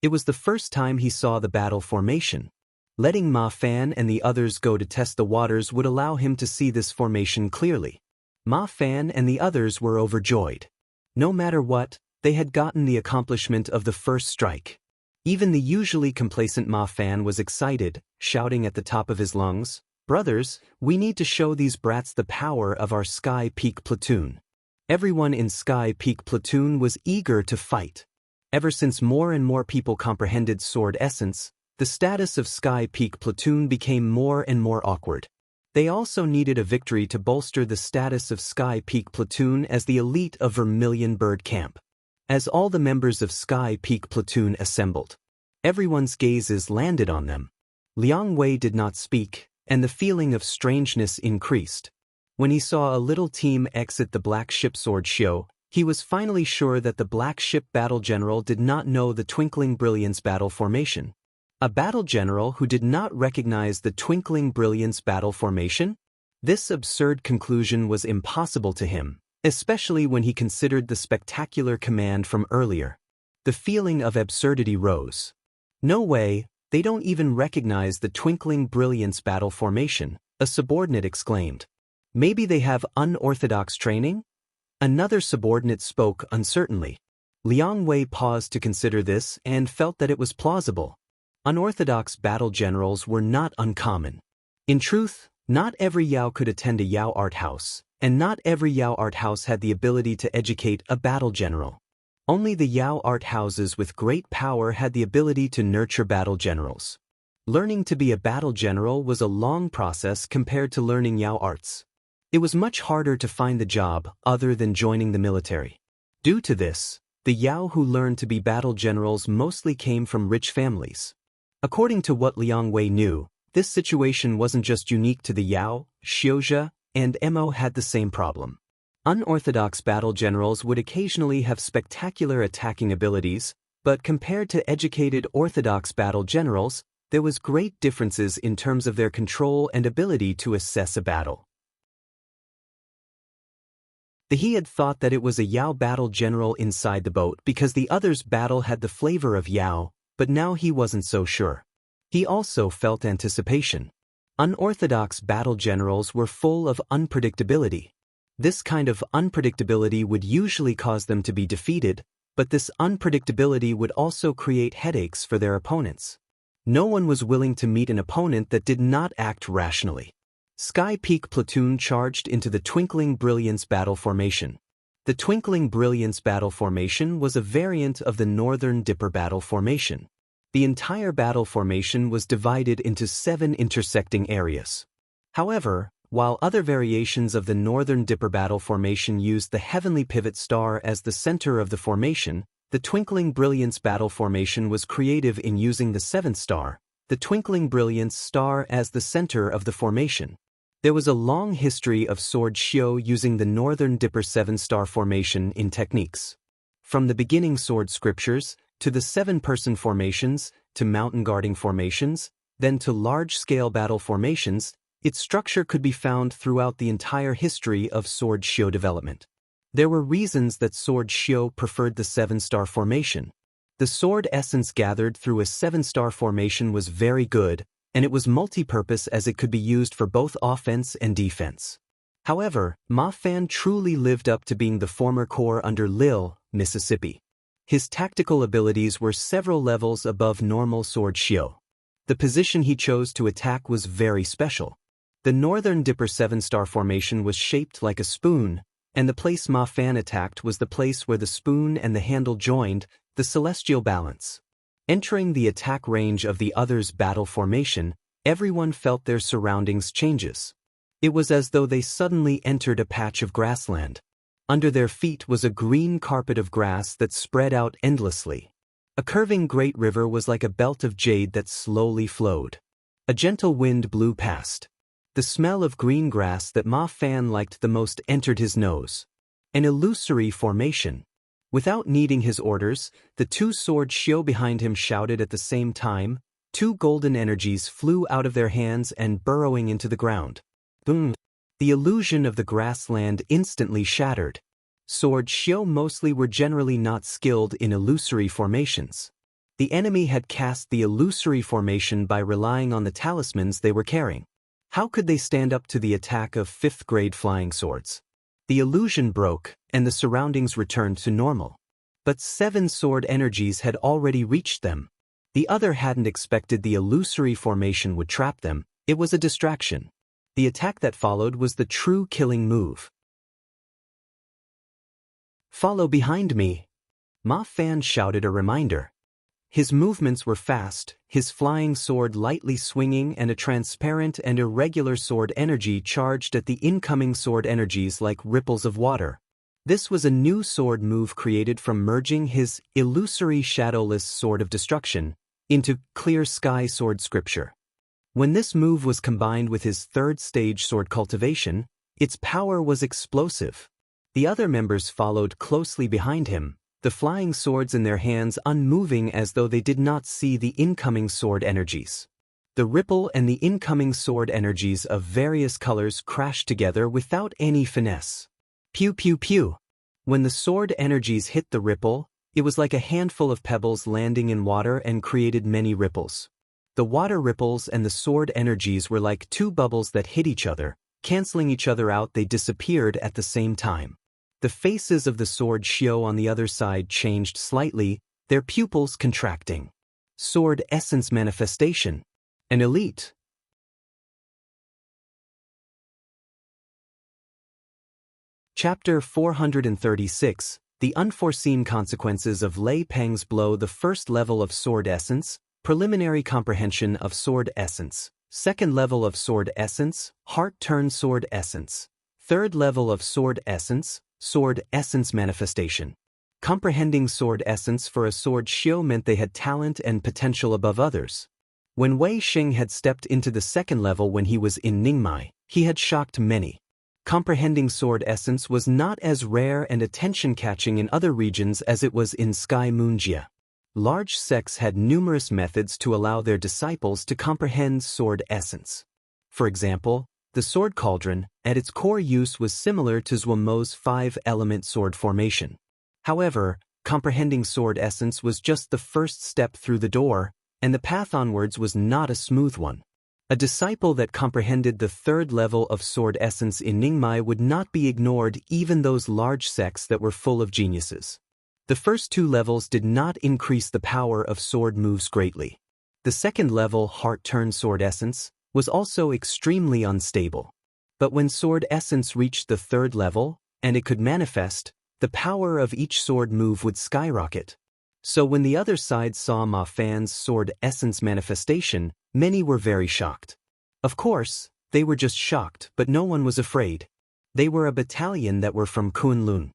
It was the first time he saw the battle formation. Letting Ma Fan and the others go to test the waters would allow him to see this formation clearly. Ma Fan and the others were overjoyed. No matter what, they had gotten the accomplishment of the first strike. Even the usually complacent Ma Fan was excited, shouting at the top of his lungs, "Brothers, we need to show these brats the power of our Sky Peak Platoon." Everyone in Sky Peak Platoon was eager to fight. Ever since more and more people comprehended sword essence, the status of Sky Peak Platoon became more and more awkward. They also needed a victory to bolster the status of Sky Peak Platoon as the elite of Vermilion Bird Camp. As all the members of Sky Peak Platoon assembled, everyone's gazes landed on them. Liang Wei did not speak, and the feeling of strangeness increased. When he saw a little team exit the black ship sword show, he was finally sure that the black ship battle general did not know the Twinkling Brilliance battle formation. A battle general who did not recognize the Twinkling Brilliance battle formation? This absurd conclusion was impossible to him, especially when he considered the spectacular command from earlier. The feeling of absurdity rose. No way, they don't even recognize the Twinkling Brilliance battle formation, a subordinate exclaimed. Maybe they have unorthodox training? Another subordinate spoke uncertainly. Liang Wei paused to consider this and felt that it was plausible. Unorthodox battle generals were not uncommon. In truth, not every Yao could attend a Yao art house, and not every Yao art house had the ability to educate a battle general. Only the Yao art houses with great power had the ability to nurture battle generals. Learning to be a battle general was a long process compared to learning Yao arts. It was much harder to find the job other than joining the military. Due to this, the Yao who learned to be battle generals mostly came from rich families. According to what Liang Wei knew, This situation wasn't just unique to the Yao, Xiuzhe, and Mo had the same problem. Unorthodox battle generals would occasionally have spectacular attacking abilities, but compared to educated orthodox battle generals, there was great differences in terms of their control and ability to assess a battle. He had thought that it was a Yao battle general inside the boat because the other's battle had the flavor of Yao, but now he wasn't so sure. He also felt anticipation. Unorthodox battle generals were full of unpredictability. This kind of unpredictability would usually cause them to be defeated, but this unpredictability would also create headaches for their opponents. No one was willing to meet an opponent that did not act rationally. Sky Peak Platoon charged into the Twinkling Brilliance Battle Formation. The Twinkling Brilliance Battle Formation was a variant of the Northern Dipper Battle Formation. The entire battle formation was divided into 7 intersecting areas. However, while other variations of the Northern Dipper Battle Formation used the Heavenly Pivot Star as the center of the formation, the Twinkling Brilliance Battle Formation was creative in using the 7th star, the Twinkling Brilliance Star, as the center of the formation. There was a long history of Sword Xiu using the Northern Dipper 7-star formation in techniques. From the beginning sword scriptures, to the 7-person formations, to mountain guarding formations, then to large-scale battle formations, its structure could be found throughout the entire history of Sword Xiu development. There were reasons that Sword Xiu preferred the 7-star formation. The sword essence gathered through a 7-star formation was very good, and it was multi-purpose as it could be used for both offense and defense. However, Ma Fan truly lived up to being the former corps under Lil, Mississippi. His tactical abilities were several levels above normal Sword Xiu. The position he chose to attack was very special. The Northern Dipper 7-star formation was shaped like a spoon, and the place Ma Fan attacked was the place where the spoon and the handle joined, the celestial balance. Entering the attack range of the other's battle formation, everyone felt their surroundings changes. It was as though they suddenly entered a patch of grassland. Under their feet was a green carpet of grass that spread out endlessly. A curving great river was like a belt of jade that slowly flowed. A gentle wind blew past. The smell of green grass that Ma Fan liked the most entered his nose. An illusory formation. Without needing his orders, the 2 Sword Xiu behind him shouted at the same time. 2 golden energies flew out of their hands and burrowing into the ground. Boom! The illusion of the grassland instantly shattered. Sword Xiu mostly were generally not skilled in illusory formations. The enemy had cast the illusory formation by relying on the talismans they were carrying. How could they stand up to the attack of 5th-grade flying swords? The illusion broke, and the surroundings returned to normal. But 7 sword energies had already reached them. The other hadn't expected the illusory formation would trap them. It was a distraction. The attack that followed was the true killing move. "Follow behind me," Ma Fan shouted a reminder. His movements were fast, his flying sword lightly swinging, and a transparent and irregular sword energy charged at the incoming sword energies like ripples of water. This was a new sword move created from merging his illusory shadowless sword of destruction into clear sky sword scripture. When this move was combined with his 3rd stage sword cultivation, its power was explosive. The other members followed closely behind him, the flying swords in their hands unmoving as though they did not see the incoming sword energies. The ripple and the incoming sword energies of various colors crashed together without any finesse. Pew pew pew. When the sword energies hit the ripple, it was like a handful of pebbles landing in water and created many ripples. The water ripples and the sword energies were like 2 bubbles that hit each other, canceling each other out. They disappeared at the same time. The faces of the Sword Xiu on the other side changed slightly, their pupils contracting. Sword Essence Manifestation. An elite. Chapter 436, The Unforeseen Consequences of Lei Peng's Blow. The first level of Sword Essence, Preliminary Comprehension of Sword Essence. Second level of Sword Essence, Heart Turn Sword Essence. Third level of Sword Essence, Sword Essence Manifestation. Comprehending Sword Essence for a Sword Xiu meant they had talent and potential above others. When Wei Xing had stepped into the second level when he was in Ningmai, he had shocked many. Comprehending sword essence was not as rare and attention-catching in other regions as it was in Sky Moonjia. Large sects had numerous methods to allow their disciples to comprehend sword essence. For example, the sword cauldron, at its core use, was similar to Zhuomo's 5-element sword formation. However, comprehending sword essence was just the first step through the door, and the path onwards was not a smooth one. A disciple that comprehended the third level of sword essence in Ningmai would not be ignored, even those large sects that were full of geniuses. The first two levels did not increase the power of sword moves greatly. The second level, heart-turn sword essence, was also extremely unstable. But when sword essence reached the third level, and it could manifest, the power of each sword move would skyrocket. So when the other side saw Ma Fan's sword essence manifestation, many were very shocked. Of course, they were just shocked, but no one was afraid. They were a battalion that were from Kunlun.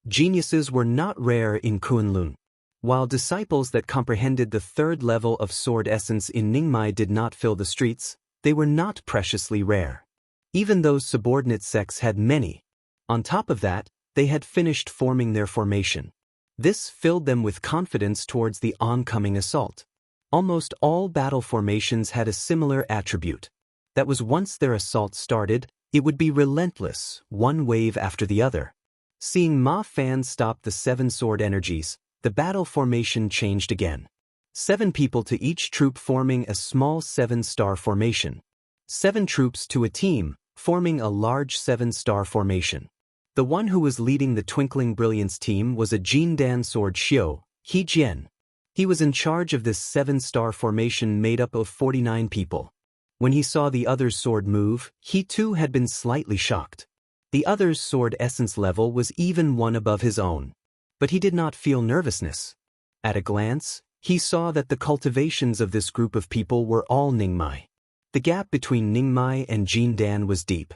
Geniuses were not rare in Kunlun. While disciples that comprehended the third level of sword essence in Ningmai did not fill the streets, they were not preciously rare. Even those subordinate sects had many. On top of that, they had finished forming their formation. This filled them with confidence towards the oncoming assault. Almost all battle formations had a similar attribute. That was, once their assault started, it would be relentless, one wave after the other. Seeing Ma Fan stop the 7 sword energies, the battle formation changed again. 7 people to each troop forming a small 7-star formation. 7 troops to a team, forming a large 7-star formation. The one who was leading the Twinkling Brilliance team was a Jindan sword Xiu, He Jian. He was in charge of this 7-star formation made up of 49 people. When he saw the other's sword move, he too had been slightly shocked. The other's sword essence level was even one above his own. But he did not feel nervousness. At a glance, he saw that the cultivations of this group of people were all Ningmai. The gap between Ningmai and Jindan was deep.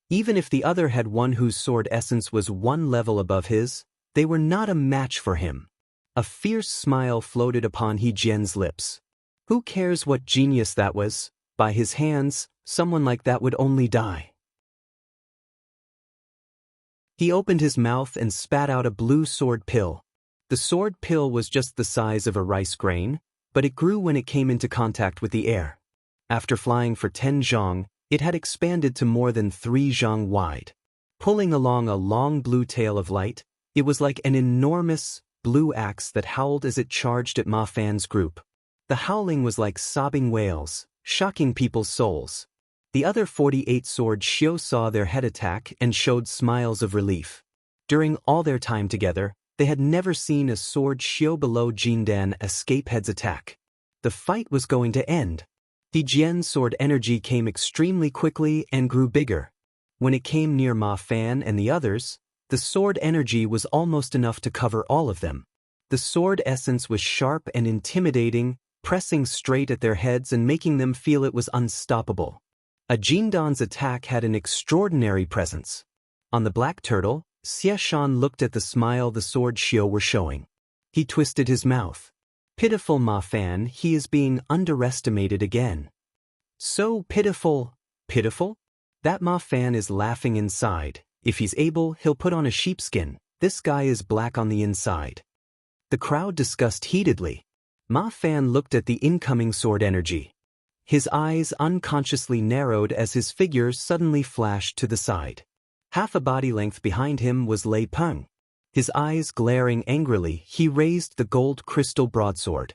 Even if the other had one whose sword essence was one level above his, they were not a match for him. A fierce smile floated upon He Jian's lips. Who cares what genius that was? By his hands, someone like that would only die. He opened his mouth and spat out a blue sword pill. The sword pill was just the size of a rice grain, but it grew when it came into contact with the air. After flying for 10 zhang, it had expanded to more than 3 zhang wide. Pulling along a long blue tail of light, it was like an enormous, blue axe that howled as it charged at Ma Fan's group. The howling was like sobbing whales, shocking people's souls. The other 48 sword Xiu saw their head attack and showed smiles of relief. During all their time together, they had never seen a sword Xiu below Jindan escape head's attack. The fight was going to end. He Jian's sword energy came extremely quickly and grew bigger. When it came near Ma Fan and the others, the sword energy was almost enough to cover all of them. The sword essence was sharp and intimidating, pressing straight at their heads and making them feel it was unstoppable. A Jindan's attack had an extraordinary presence. On the black turtle, Xie Shan looked at the smile the sword Xiu were showing. He twisted his mouth. Pitiful Ma Fan, he is being underestimated again. So pitiful. Pitiful? That Ma Fan is laughing inside. If he's able, he'll put on a sheepskin. This guy is black on the inside. The crowd discussed heatedly. Ma Fan looked at the incoming sword energy. His eyes unconsciously narrowed as his figure suddenly flashed to the side. Half a body length behind him was Lei Peng. His eyes glaring angrily, he raised the gold crystal broadsword.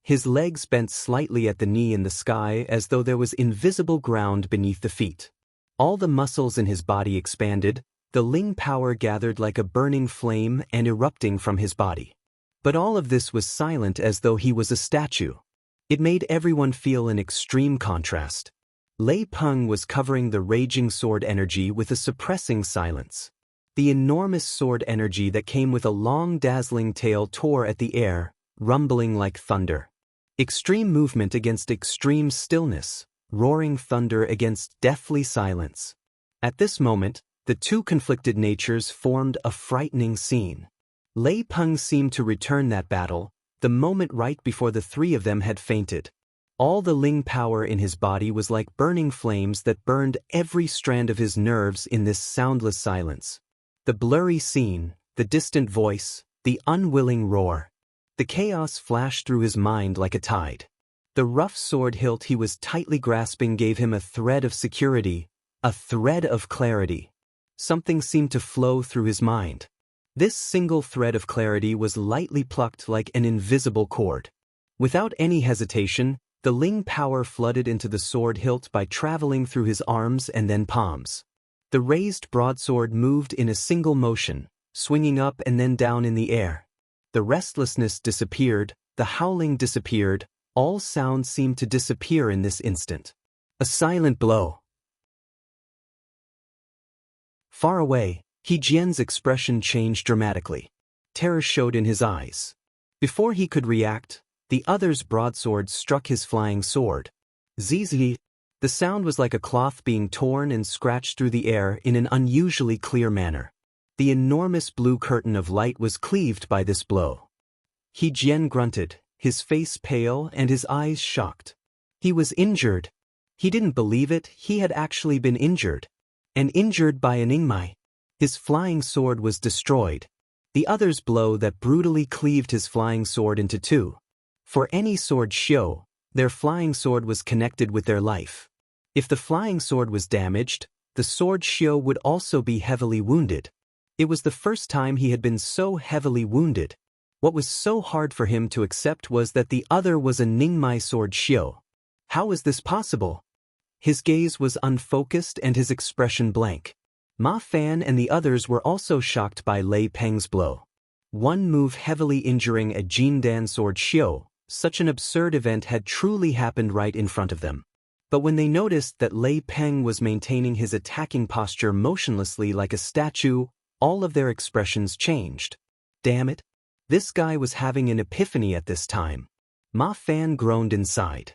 His legs bent slightly at the knee in the sky as though there was invisible ground beneath the feet. All the muscles in his body expanded, the Ling power gathered like a burning flame and erupting from his body. But all of this was silent as though he was a statue. It made everyone feel an extreme contrast. Lei Peng was covering the raging sword energy with a suppressing silence. The enormous sword energy that came with a long dazzling tail tore at the air, rumbling like thunder. Extreme movement against extreme stillness, roaring thunder against deathly silence. At this moment, the two conflicted natures formed a frightening scene. Lei Peng seemed to return that battle, the moment right before the three of them had fainted. All the Ling power in his body was like burning flames that burned every strand of his nerves in this soundless silence. The blurry scene, the distant voice, the unwilling roar. The chaos flashed through his mind like a tide. The rough sword hilt he was tightly grasping gave him a thread of security, a thread of clarity. Something seemed to flow through his mind. This single thread of clarity was lightly plucked like an invisible cord. Without any hesitation, the Ling power flooded into the sword hilt by traveling through his arms and then palms. The raised broadsword moved in a single motion, swinging up and then down in the air. The restlessness disappeared, the howling disappeared, all sound seemed to disappear in this instant. A silent blow. Far away, He Jian's expression changed dramatically. Terror showed in his eyes. Before he could react, the other's broadsword struck his flying sword. Zzzz. The sound was like a cloth being torn and scratched through the air in an unusually clear manner. The enormous blue curtain of light was cleaved by this blow. He Jian grunted, his face pale and his eyes shocked. He was injured. He didn't believe it, he had actually been injured. And injured by an Ingmai. His flying sword was destroyed. The other's blow that brutally cleaved his flying sword into two. For any sword xiu, their flying sword was connected with their life. If the flying sword was damaged, the sword xiu would also be heavily wounded. It was the first time he had been so heavily wounded. What was so hard for him to accept was that the other was a Ningmai sword xiu. How was this possible? His gaze was unfocused and his expression blank. Ma Fan and the others were also shocked by Lei Peng's blow. One move heavily injuring a Jindan sword xiu, such an absurd event had truly happened right in front of them. But when they noticed that Lei Peng was maintaining his attacking posture motionlessly like a statue, all of their expressions changed. Damn it! This guy was having an epiphany at this time. Ma Fan groaned inside.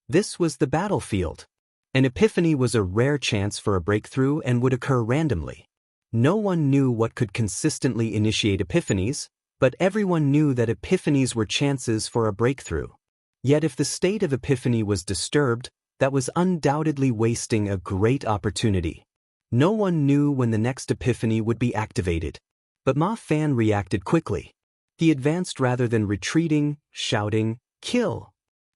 This was the battlefield. An epiphany was a rare chance for a breakthrough and would occur randomly. No one knew what could consistently initiate epiphanies, but everyone knew that epiphanies were chances for a breakthrough. Yet if the state of epiphany was disturbed, that was undoubtedly wasting a great opportunity. No one knew when the next epiphany would be activated. But Ma Fan reacted quickly. He advanced rather than retreating, shouting, "Kill!"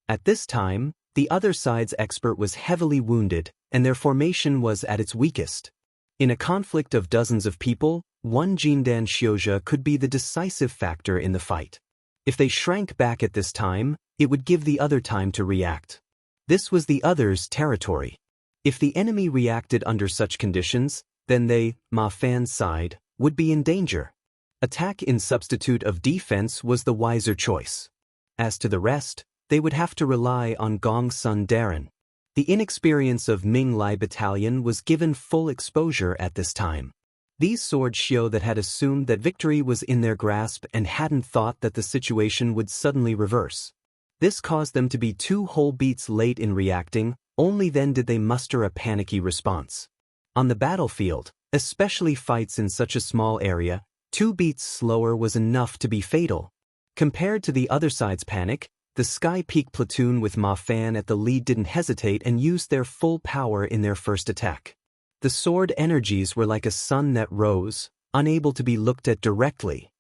At this time, the other side's expert was heavily wounded, and their formation was at its weakest. In a conflict of dozens of people, one Jindan Xiuzhe could be the decisive factor in the fight. If they shrank back at this time, it would give the other time to react. This was the other's territory. If the enemy reacted under such conditions, then they, Ma Fan's side, would be in danger. Attack in substitute of defense was the wiser choice. As to the rest, they would have to rely on Gong Sun Darren. The inexperience of Ming Lai Battalion was given full exposure at this time. These sword xiu that had assumed that victory was in their grasp and hadn't thought that the situation would suddenly reverse. This caused them to be 2 whole beats late in reacting, only then did they muster a panicky response. On the battlefield, especially fights in such a small area, 2 beats slower was enough to be fatal. Compared to the other side's panic, the Sky Peak platoon with Ma Fan at the lead didn't hesitate and used their full power in their first attack. The sword energies were like a sun that rose, unable to be looked at directly.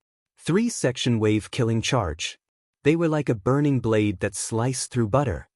3-section wave killing charge. They were like a burning blade that sliced through butter.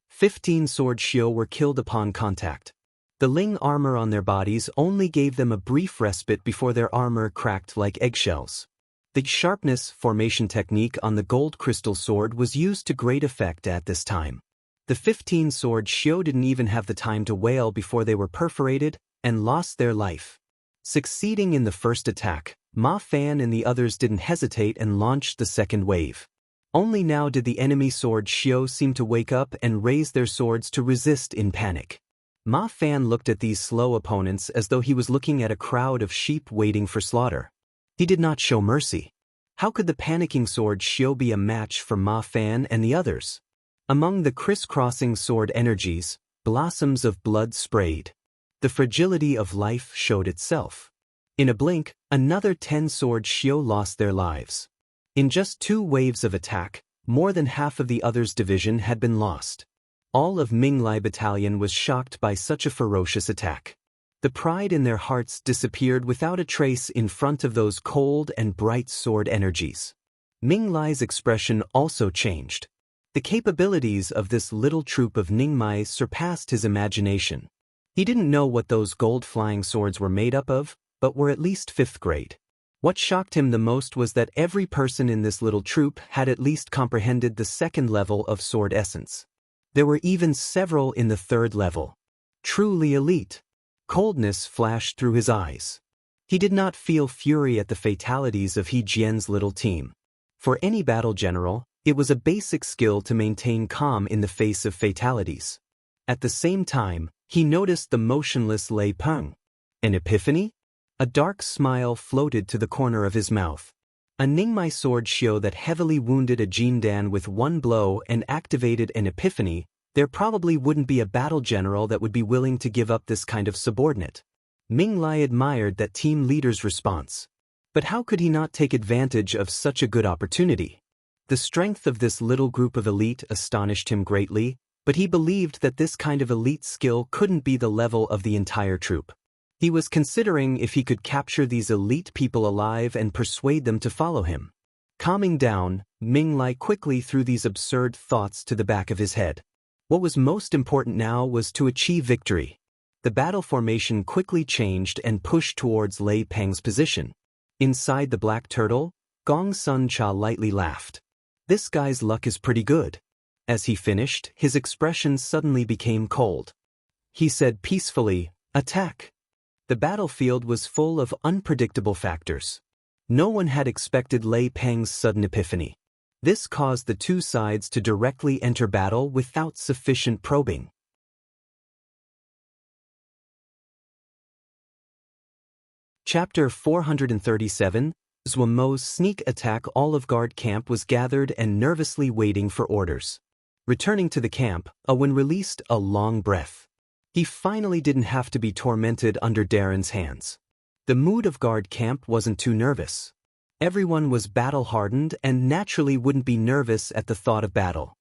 15 sword xiu were killed upon contact. The Ling armor on their bodies only gave them a brief respite before their armor cracked like eggshells. The sharpness formation technique on the gold crystal sword was used to great effect at this time. The 15 sword xiu didn't even have the time to wail before they were perforated and lost their life. Succeeding in the first attack, Ma Fan and the others didn't hesitate and launched the second wave. Only now did the enemy sword xiu seem to wake up and raise their swords to resist in panic. Ma Fan looked at these slow opponents as though he was looking at a crowd of sheep waiting for slaughter. He did not show mercy. How could the panicking sword xiu be a match for Ma Fan and the others? Among the crisscrossing sword energies, blossoms of blood sprayed. The fragility of life showed itself. In a blink, another 10 sword xiu lost their lives. In just 2 waves of attack, More than half of the others' division had been lost. All of Ming Lai battalion was shocked by such a ferocious attack. The pride in their hearts disappeared without a trace in front of those cold and bright sword energies. Ming Lai's expression also changed. The capabilities of this little troop of Ningmai surpassed his imagination. He didn't know what those gold flying swords were made up of, but were at least 5th grade. What shocked him the most was that every person in this little troop had at least comprehended the 2nd level of sword essence. There were even several in the 3rd level. Truly elite. Coldness flashed through his eyes. He did not feel fury at the fatalities of He Jian's little team. For any battle general, it was a basic skill to maintain calm in the face of fatalities. At the same time, he noticed the motionless Lei Peng. An epiphany? A dark smile floated to the corner of his mouth. A Ningmai sword Xiao that heavily wounded a Jindan with one blow and activated an epiphany. There probably wouldn't be a battle general that would be willing to give up this kind of subordinate. Ming Lai admired that team leader's response. But how could he not take advantage of such a good opportunity? The strength of this little group of elite astonished him greatly, but he believed that this kind of elite skill couldn't be the level of the entire troop. He was considering if he could capture these elite people alive and persuade them to follow him. Calming down, Ming Lai quickly threw these absurd thoughts to the back of his head. What was most important now was to achieve victory. The battle formation quickly changed and pushed towards Lei Peng's position. Inside the black turtle, Gong Sun Cha lightly laughed. This guy's luck is pretty good. As he finished, his expression suddenly became cold. He said peacefully, "Attack." The battlefield was full of unpredictable factors. No one had expected Lei Peng's sudden epiphany. This caused the two sides to directly enter battle without sufficient probing. Chapter 437, Zhuo Mo's sneak attack. Olive Guard camp was gathered and nervously waiting for orders. Returning to the camp, Owen released a long breath. He finally didn't have to be tormented under Darren's hands. The mood of guard camp wasn't too nervous. Everyone was battle-hardened and naturally wouldn't be nervous at the thought of battle.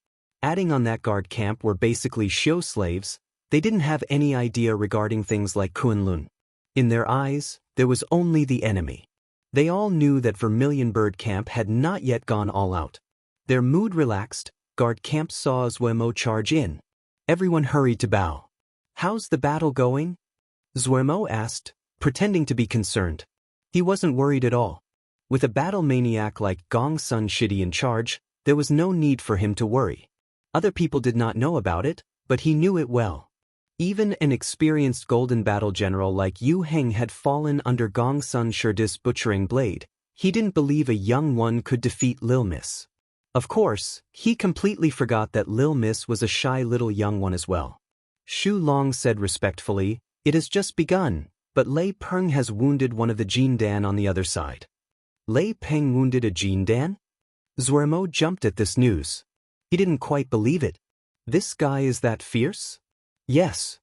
Adding on that guard camp were basically show slaves. They didn't have any idea regarding things like Kunlun. In their eyes, there was only the enemy. They all knew that Vermilion Bird Camp had not yet gone all out. Their mood relaxed. Guard camp saw Zhuo charge in. Everyone hurried to bow. "How's the battle going?" Zhuo asked, pretending to be concerned. He wasn't worried at all. With a battle maniac like Gong Sun Shidi in charge, there was no need for him to worry. Other people did not know about it, but he knew it well. Even an experienced golden battle general like Yu Heng had fallen under Gong Sun Shidi's butchering blade. He didn't believe a young one could defeat Lil Miss. Of course, he completely forgot that Lil Miss was a shy little young one as well. Shu Long said respectfully, "It has just begun, but Lei Peng has wounded one of the Jindan on the other side." Lei Peng wounded a Jindan? Zhuo jumped at this news. He didn't quite believe it. This guy is that fierce? Yes.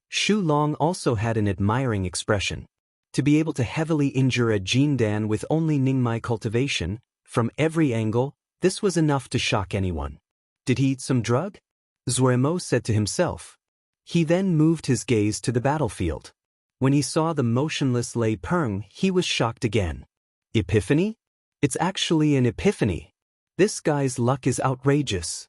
Shu Long also had an admiring expression. To be able to heavily injure a Jindan with only Ningmai cultivation, from every angle, this was enough to shock anyone. Did he eat some drug? Zhuo said to himself. He then moved his gaze to the battlefield. When he saw the motionless Lei Peng, he was shocked again. Epiphany? It's actually an epiphany. This guy's luck is outrageous.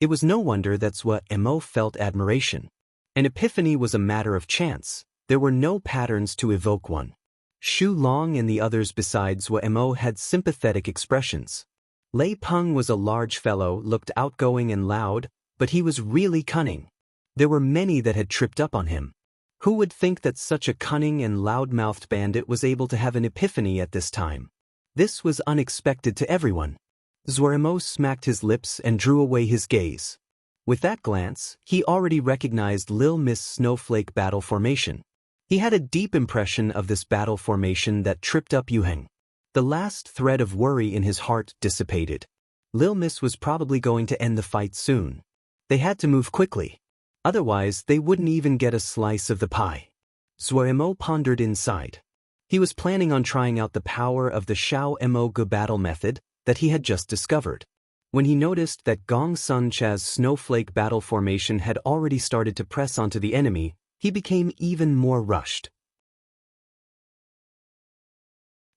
It was no wonder that Zhuo felt admiration. An epiphany was a matter of chance. There were no patterns to evoke one. Shu Long and the others besides Zhuo had sympathetic expressions. Lei Peng was a large fellow, looked outgoing and loud, but he was really cunning. There were many that had tripped up on him. Who would think that such a cunning and loud-mouthed bandit was able to have an epiphany at this time? This was unexpected to everyone. Zhuo smacked his lips and drew away his gaze. With that glance, he already recognized Lil Miss Snowflake battle formation. He had a deep impression of this battle formation that tripped up Yu Heng. The last thread of worry in his heart dissipated. Lil Miss was probably going to end the fight soon. They had to move quickly. Otherwise, they wouldn't even get a slice of the pie. Zhuo pondered inside. He was planning on trying out the power of the Shao Mo Gu battle method that he had just discovered. When he noticed that Gong Sun Cha's snowflake battle formation had already started to press onto the enemy, he became even more rushed.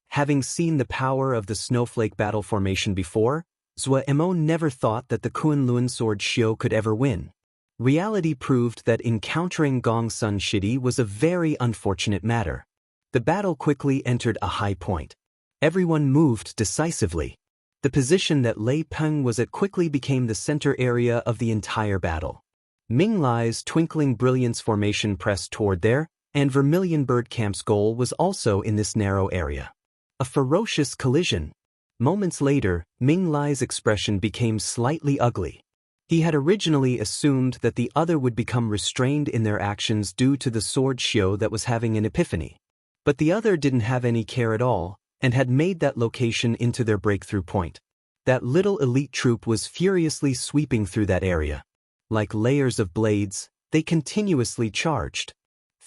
Having seen the power of the snowflake battle formation before, Zhou Mo never thought that the Kunlun sword Xiu could ever win. Reality proved that encountering Gong Sun Shidi was a very unfortunate matter. The battle quickly entered a high point. Everyone moved decisively. The position that Lei Peng was at quickly became the center area of the entire battle. Ming Lai's twinkling brilliance formation pressed toward there, and Vermilion Bird Camp's goal was also in this narrow area. A ferocious collision. Moments later, Ming Lai's expression became slightly ugly. He had originally assumed that the other would become restrained in their actions due to the sword Xiu that was having an epiphany. But the other didn't have any care at all, and had made that location into their breakthrough point. That little elite troop was furiously sweeping through that area. Like layers of blades, they continuously charged.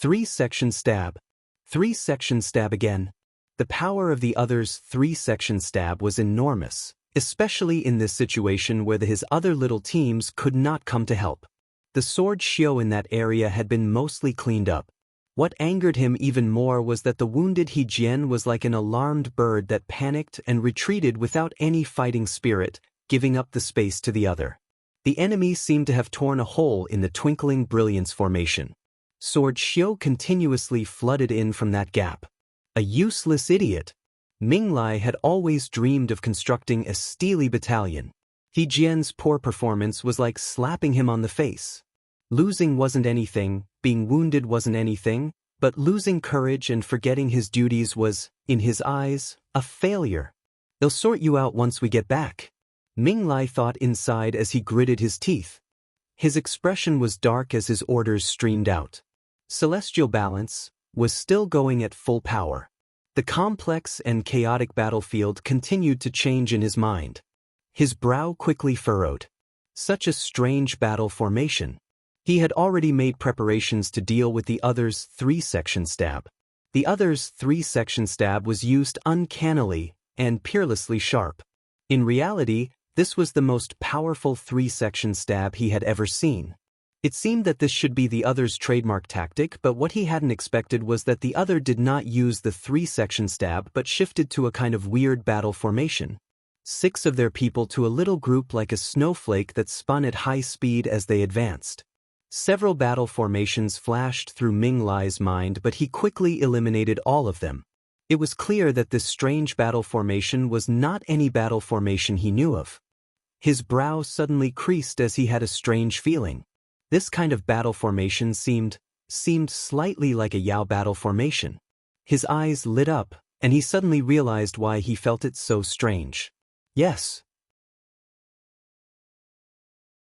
3-section stab. 3-section stab again. The power of the other's 3-section stab was enormous, especially in this situation where his other little teams could not come to help. The sword Xiu in that area had been mostly cleaned up. What angered him even more was that the wounded He Jian was like an alarmed bird that panicked and retreated without any fighting spirit, giving up the space to the other. The enemy seemed to have torn a hole in the twinkling brilliance formation. Sword Xiu continuously flooded in from that gap. A useless idiot. Ming Lai had always dreamed of constructing a steely battalion. He Jian's poor performance was like slapping him on the face. Losing wasn't anything, being wounded wasn't anything, but losing courage and forgetting his duties was, in his eyes, a failure. They'll sort you out once we get back. Ming Lai thought inside as he gritted his teeth. His expression was dark as his orders streamed out. Celestial balance was still going at full power. The complex and chaotic battlefield continued to change in his mind. His brow quickly furrowed. Such a strange battle formation. He had already made preparations to deal with the other's 3-section stab. The other's 3-section stab was used uncannily and peerlessly sharp. In reality, this was the most powerful 3-section stab he had ever seen. It seemed that this should be the other's trademark tactic, but what he hadn't expected was that the other did not use the 3-section stab but shifted to a kind of weird battle formation. 6 of their people to a little group like a snowflake that spun at high speed as they advanced. Several battle formations flashed through Ming Lai's mind, but he quickly eliminated all of them. It was clear that this strange battle formation was not any battle formation he knew of. His brow suddenly creased as he had a strange feeling. This kind of battle formation seemed slightly like a Yao battle formation. His eyes lit up, and he suddenly realized why he felt it so strange. Yes.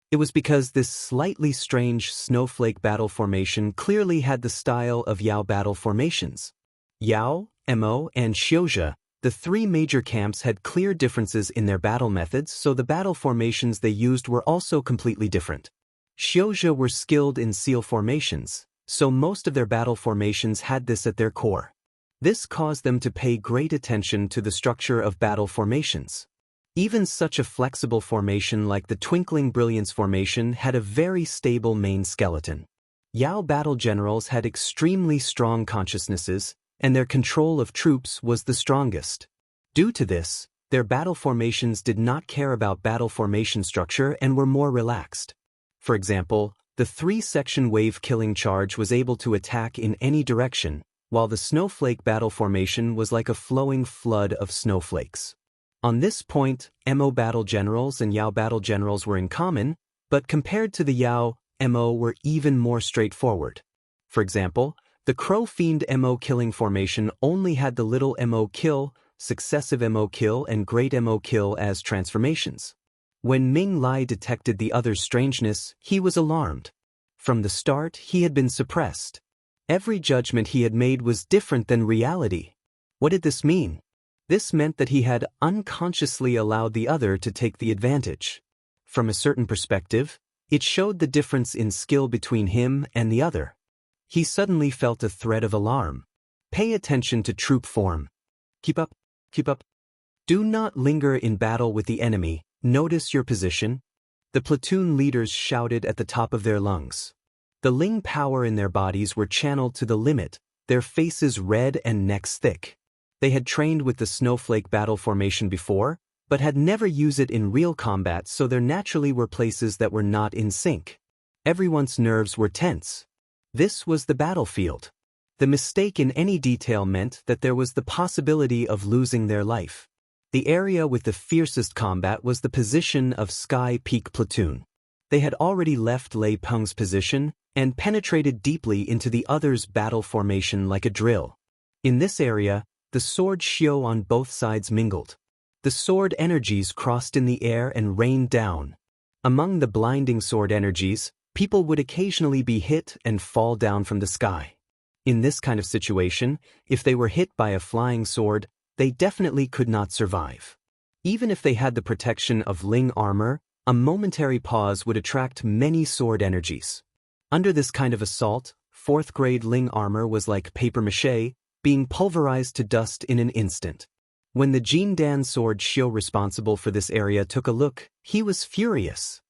It was because this slightly strange snowflake battle formation clearly had the style of Yao battle formations. Yao, Mo, and Xiuzhe, the 3 major camps had clear differences in their battle methods, so the battle formations they used were also completely different. Xiuzhe were skilled in seal formations, so most of their battle formations had this at their core. This caused them to pay great attention to the structure of battle formations. Even such a flexible formation like the Twinkling Brilliance formation had a very stable main skeleton. Yao battle generals had extremely strong consciousnesses, and their control of troops was the strongest. Due to this, their battle formations did not care about battle formation structure and were more relaxed. For example, the 3-section wave-killing charge was able to attack in any direction, while the snowflake battle formation was like a flowing flood of snowflakes. On this point, Mo battle generals and Yao battle generals were in common, but compared to the Yao, Mo were even more straightforward. For example, the Crow Fiend Mo killing formation only had the little Mo kill, successive Mo kill, and great Mo kill as transformations. When Ming Lai detected the other's strangeness, he was alarmed. From the start, he had been suppressed. Every judgment he had made was different than reality. What did this mean? This meant that he had unconsciously allowed the other to take the advantage. From a certain perspective, it showed the difference in skill between him and the other. He suddenly felt a thread of alarm. Pay attention to troop form. Keep up, keep up. Do not linger in battle with the enemy, Notice your position. The platoon leaders shouted at the top of their lungs. The Ling power in their bodies were channeled to the limit, their faces red and necks thick. They had trained with the snowflake battle formation before, but had never used it in real combat, so there naturally were places that were not in sync. Everyone's nerves were tense. This was the battlefield. The mistake in any detail meant that there was the possibility of losing their life. The area with the fiercest combat was the position of Sky Peak Platoon. They had already left Lei Peng's position and penetrated deeply into the others' battle formation like a drill. In this area, the sword xiu on both sides mingled. The sword energies crossed in the air and rained down. Among the blinding sword energies, people would occasionally be hit and fall down from the sky. In this kind of situation, if they were hit by a flying sword, they definitely could not survive. Even if they had the protection of Ling armor, a momentary pause would attract many sword energies. Under this kind of assault, 4th grade Ling armor was like papier-mâché, being pulverized to dust in an instant. When the Jindan sword xiu responsible for this area took a look, he was furious.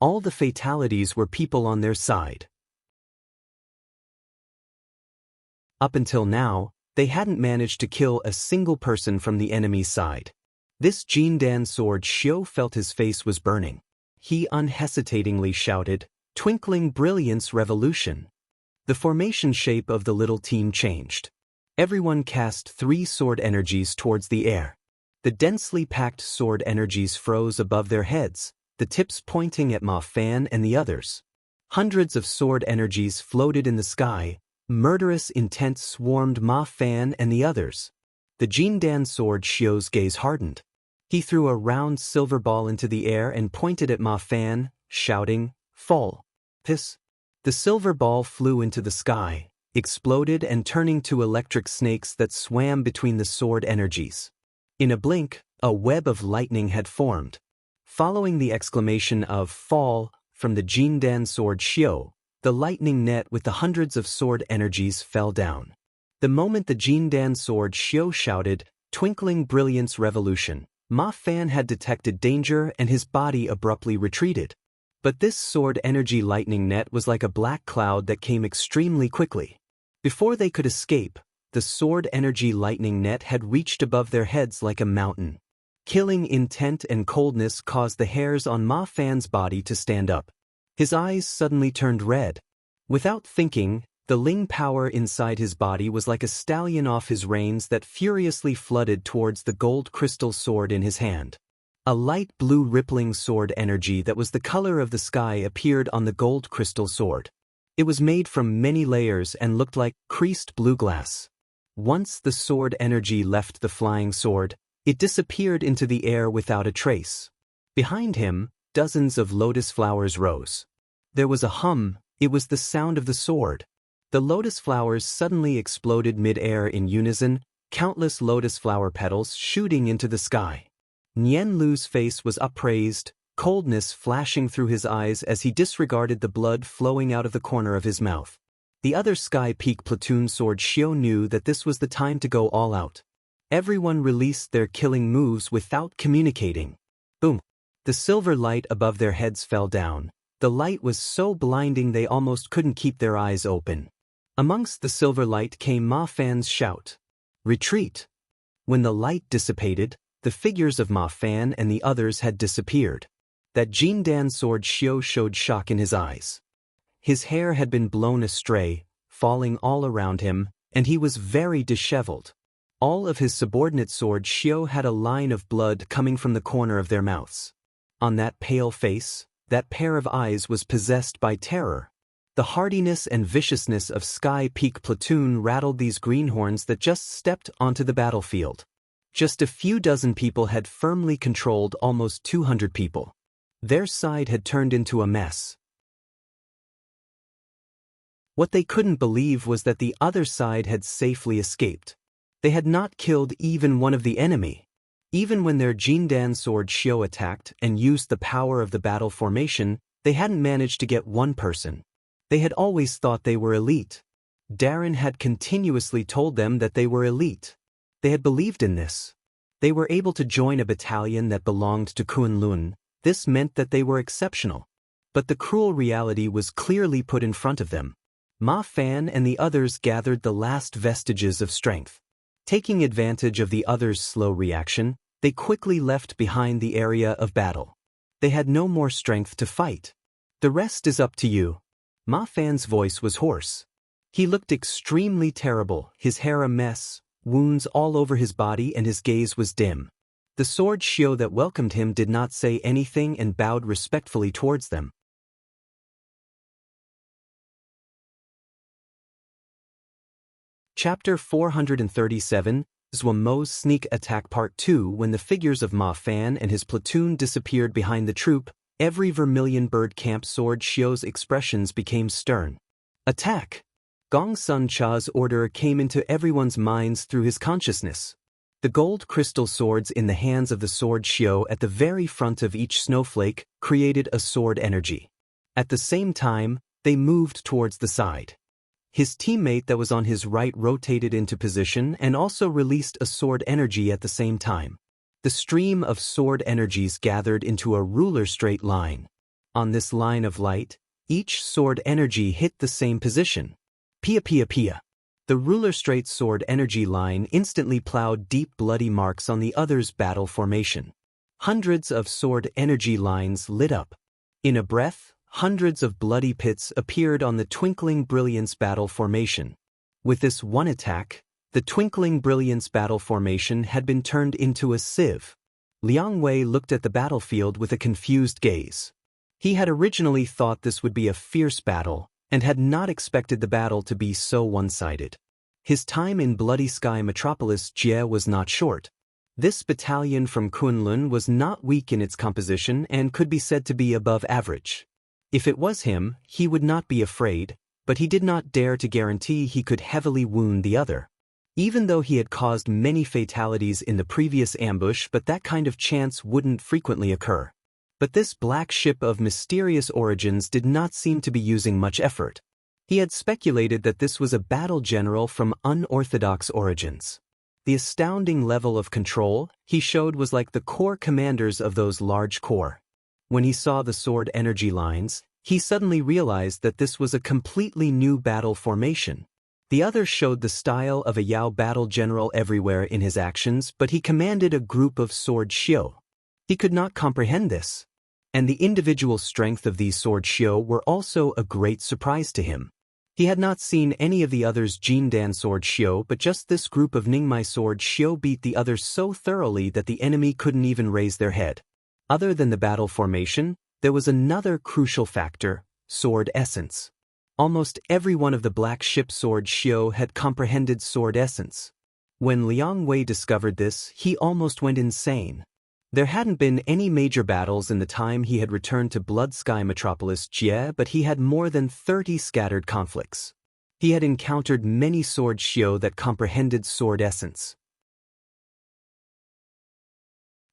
All the fatalities were people on their side. Up until now, they hadn't managed to kill a single person from the enemy's side. This Jindan sword xiu felt his face was burning. He unhesitatingly shouted, "Twinkling Brilliance Revolution!" The formation shape of the little team changed. Everyone cast 3 sword energies towards the air. The densely packed sword energies froze above their heads, the tips pointing at Ma Fan and the others. Hundreds of sword energies floated in the sky. Murderous intent swarmed Ma Fan and the others. The Jindan sword xiu's gaze hardened. He threw a round silver ball into the air and pointed at Ma Fan, shouting, "Fall." Hiss. The silver ball flew into the sky, exploded and turning to electric snakes that swam between the sword energies. In a blink, a web of lightning had formed. Following the exclamation of "Fall" from the Jindan sword xiu, the lightning net with the hundreds of sword energies fell down. The moment the Jindan sword xiu shouted, "Twinkling Brilliance Revolution," Ma Fan had detected danger and his body abruptly retreated. But this sword energy lightning net was like a black cloud that came extremely quickly. Before they could escape, the sword energy lightning net had reached above their heads like a mountain. Killing intent and coldness caused the hairs on Ma Fan's body to stand up. His eyes suddenly turned red. Without thinking, the Ling power inside his body was like a stallion off his reins that furiously flooded towards the gold crystal sword in his hand. A light blue rippling sword energy that was the color of the sky appeared on the gold crystal sword. It was made from many layers and looked like creased blue glass. Once the sword energy left the flying sword, it disappeared into the air without a trace. Behind him, dozens of lotus flowers rose. There was a hum, it was the sound of the sword. The lotus flowers suddenly exploded mid-air in unison, countless lotus flower petals shooting into the sky. Nian Lu's face was upraised, coldness flashing through his eyes as he disregarded the blood flowing out of the corner of his mouth. The other Sky Peak platoon sword xiu knew that this was the time to go all out. Everyone released their killing moves without communicating. Boom! The silver light above their heads fell down. The light was so blinding they almost couldn't keep their eyes open. Amongst the silver light came Ma Fan's shout. "Retreat!" When the light dissipated, the figures of Ma Fan and the others had disappeared. That Jindan sword xiu showed shock in his eyes. His hair had been blown astray, falling all around him, and he was very disheveled. All of his subordinate sword xiu had a line of blood coming from the corner of their mouths. On that pale face, that pair of eyes was possessed by terror. The hardiness and viciousness of Sky Peak platoon rattled these greenhorns that just stepped onto the battlefield. Just a few dozen people had firmly controlled almost 200 people. Their side had turned into a mess. What they couldn't believe was that the other side had safely escaped. They had not killed even one of the enemy. Even when their Jindan sword xiu attacked and used the power of the battle formation, they hadn't managed to get one person. They had always thought they were elite. Darren had continuously told them that they were elite. They had believed in this. They were able to join a battalion that belonged to Kunlun, This meant that they were exceptional. But the cruel reality was clearly put in front of them. Ma Fan and the others gathered the last vestiges of strength. Taking advantage of the others' slow reaction, they quickly left behind the area of battle. They had no more strength to fight. The rest is up to you. Ma Fan's voice was hoarse. He looked extremely terrible, his hair a mess, wounds all over his body, and his gaze was dim. The sword Xiao that welcomed him did not say anything and bowed respectfully towards them. Chapter 437, Zhuamo's Sneak Attack Part 2. When the figures of Ma Fan and his platoon disappeared behind the troop, every Vermilion Bird Camp sword Xiao's expressions became stern. Attack! Gong Sun Cha's order came into everyone's minds through his consciousness. The gold crystal swords in the hands of the sword Xiao at the very front of each snowflake created a sword energy. At the same time, they moved towards the side. His teammate that was on his right rotated into position and also released a sword energy at the same time. The stream of sword energies gathered into a ruler straight line. On this line of light, each sword energy hit the same position. Pia pia pia. The ruler straight sword energy line instantly plowed deep bloody marks on the other's battle formation. Hundreds of sword energy lines lit up. In a breath, hundreds of bloody pits appeared on the Twinkling Brilliance battle formation. With this one attack, the Twinkling Brilliance battle formation had been turned into a sieve. Liang Wei looked at the battlefield with a confused gaze. He had originally thought this would be a fierce battle, and had not expected the battle to be so one-sided. His time in Bloody Sky Metropolis Jie was not short. This battalion from Kunlun was not weak in its composition and could be said to be above average. If it was him, he would not be afraid, but he did not dare to guarantee he could heavily wound the other. Even though he had caused many fatalities in the previous ambush, but that kind of chance wouldn't frequently occur. But this black ship of mysterious origins did not seem to be using much effort. He had speculated that this was a battle general from unorthodox origins. The astounding level of control he showed was like the corps commanders of those large corps. When he saw the sword energy lines, he suddenly realized that this was a completely new battle formation. The others showed the style of a Yao battle general everywhere in his actions, but he commanded a group of sword Xiao. He could not comprehend this. And the individual strength of these sword Xiao were also a great surprise to him. He had not seen any of the others' Jindan sword Xiao, but just this group of Ningmai sword Xiao beat the others so thoroughly that the enemy couldn't even raise their head. Other than the battle formation, there was another crucial factor: sword essence. Almost every one of the black ship sword Xiao had comprehended sword essence. When Liang Wei discovered this, he almost went insane. There hadn't been any major battles in the time he had returned to Blood Sky Metropolis Jie, but he had more than 30 scattered conflicts. He had encountered many sword Xiao that comprehended sword essence.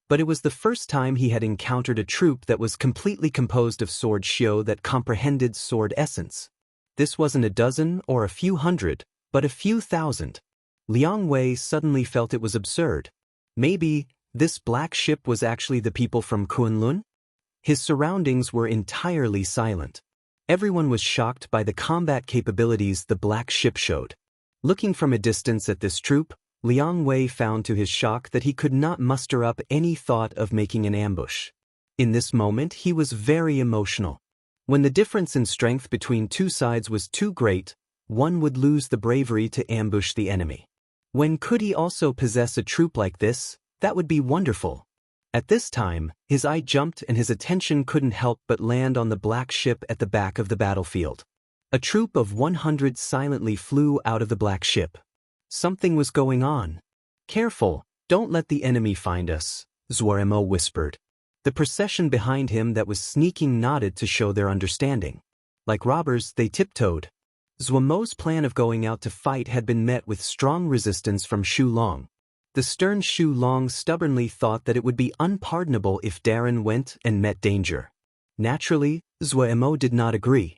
But it was the first time he had encountered a troop that was completely composed of sword Xiao that comprehended sword essence. This wasn't a dozen or a few hundred, but a few thousand. Liang Wei suddenly felt it was absurd. Maybe this black ship was actually the people from Kunlun? His surroundings were entirely silent. Everyone was shocked by the combat capabilities the black ship showed. Looking from a distance at this troop, Liang Wei found to his shock that he could not muster up any thought of making an ambush. In this moment he was very emotional. When the difference in strength between two sides was too great, one would lose the bravery to ambush the enemy. When could he also possess a troop like this? That would be wonderful. At this time, his eye jumped and his attention couldn't help but land on the black ship at the back of the battlefield. A troop of 100 silently flew out of the black ship. Something was going on. "Careful, don't let the enemy find us," Zhuaremo whispered. The procession behind him that was sneaking nodded to show their understanding. Like robbers, they tiptoed. Zhuamo's plan of going out to fight had been met with strong resistance from Xu Long. The stern Xu Long stubbornly thought that it would be unpardonable if Darren went and met danger. Naturally, Zhuemo did not agree.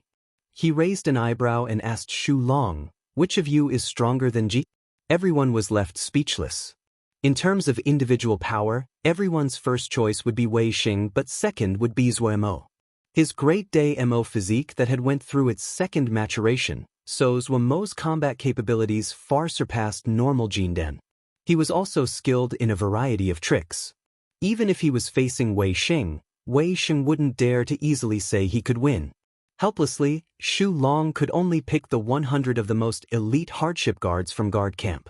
He raised an eyebrow and asked Xu Long, "Which of you is stronger than Ji?" Everyone was left speechless. In terms of individual power, everyone's first choice would be Wei Xing, but second would be Zhuo Mo. His Great Day Mo physique that had went through its second maturation, so Zhuo Mo's combat capabilities far surpassed normal Jindan. He was also skilled in a variety of tricks. Even if he was facing Wei Xing wouldn't dare to easily say he could win. Helplessly, Xu Long could only pick the 100 of the most elite hardship guards from guard camp.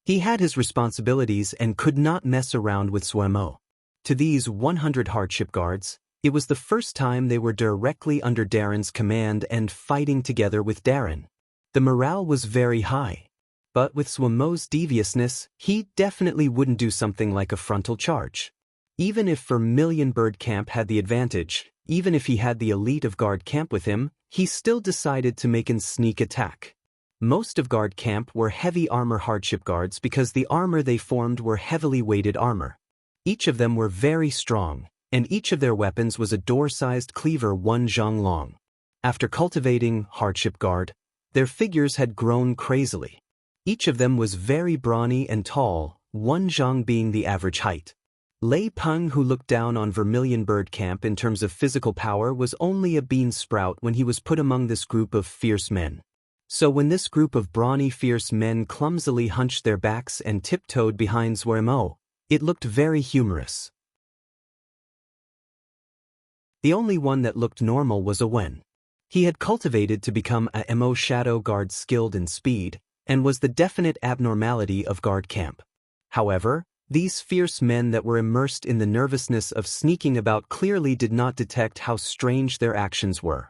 He had his responsibilities and could not mess around with Zhuo Mo. To these 100 hardship guards, it was the first time they were directly under Darren's command and fighting together with Darren. The morale was very high. But with Zhuo Mo's deviousness, he definitely wouldn't do something like a frontal charge. Even if Vermilion Bird Camp had the advantage, even if he had the elite of guard camp with him, he still decided to make a sneak attack. Most of guard camp were heavy armor hardship guards because the armor they formed were heavily weighted armor. Each of them were very strong, and each of their weapons was a door-sized cleaver 1 zhang long. After cultivating hardship guard, their figures had grown crazily. Each of them was very brawny and tall, 1 zhang being the average height. Lei Peng, who looked down on Vermilion Bird Camp in terms of physical power, was only a bean sprout when he was put among this group of fierce men. So when this group of brawny fierce men clumsily hunched their backs and tiptoed behind Zhuo Mo, it looked very humorous. The only one that looked normal was a Wen. He had cultivated to become a Mo shadow guard skilled in speed, and was the definite abnormality of guard camp. However, these fierce men that were immersed in the nervousness of sneaking about clearly did not detect how strange their actions were.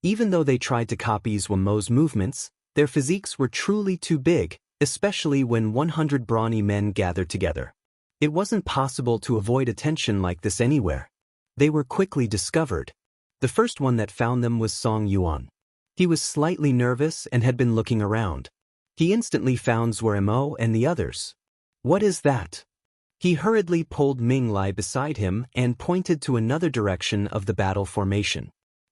Even though they tried to copy Zhuo Mo's movements, their physiques were truly too big, especially when 100 brawny men gathered together. It wasn't possible to avoid attention like this anywhere. They were quickly discovered. The first one that found them was Song Yuan. He was slightly nervous and had been looking around. He instantly found Zhuo Mo and the others. What is that? He hurriedly pulled Ming Lai beside him and pointed to another direction of the battle formation.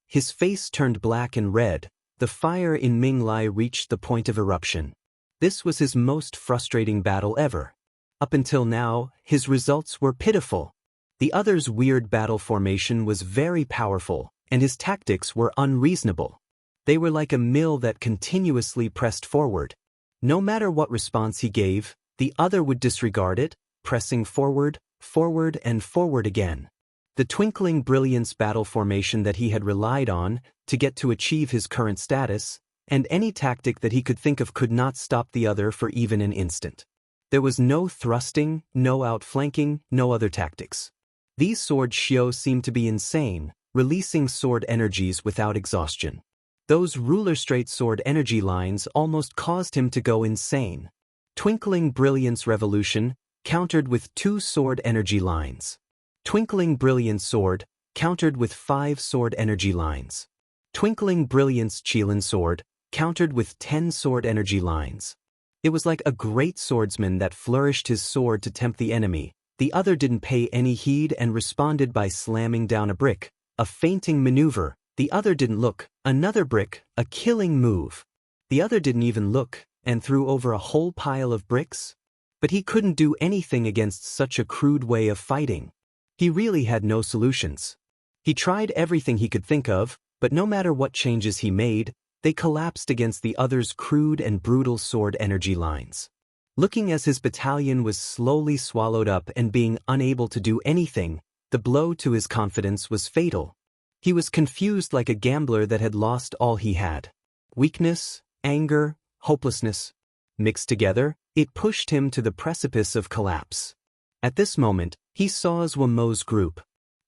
His face turned black and red. The fire in Ming Lai reached the point of eruption. This was his most frustrating battle ever. Up until now, his results were pitiful. The other's weird battle formation was very powerful, and his tactics were unreasonable. They were like a mill that continuously pressed forward. No matter what response he gave, the other would disregard it, pressing forward, forward, and forward again. The twinkling brilliance battle formation that he had relied on to get to achieve his current status, and any tactic that he could think of could not stop the other for even an instant. There was no thrusting, no outflanking, no other tactics. These sword Xiao seemed to be insane, releasing sword energies without exhaustion. Those ruler-straight sword energy lines almost caused him to go insane. Twinkling brilliance revolution countered with 2 sword energy lines. Twinkling Brilliance Sword, countered with 5 sword energy lines. Twinkling Brilliance Qilin Sword, countered with 10 sword energy lines. It was like a great swordsman that flourished his sword to tempt the enemy. The other didn't pay any heed and responded by slamming down a brick, a feinting maneuver. The other didn't look, another brick, a killing move. The other didn't even look, and threw over a whole pile of bricks. But he couldn't do anything against such a crude way of fighting. He really had no solutions. He tried everything he could think of, but no matter what changes he made, they collapsed against the other's crude and brutal sword energy lines. Looking as his battalion was slowly swallowed up and being unable to do anything, the blow to his confidence was fatal. He was confused like a gambler that had lost all he had. Weakness, anger, hopelessness. Mixed together, it pushed him to the precipice of collapse. At this moment, he saw Zhuo Mo's group.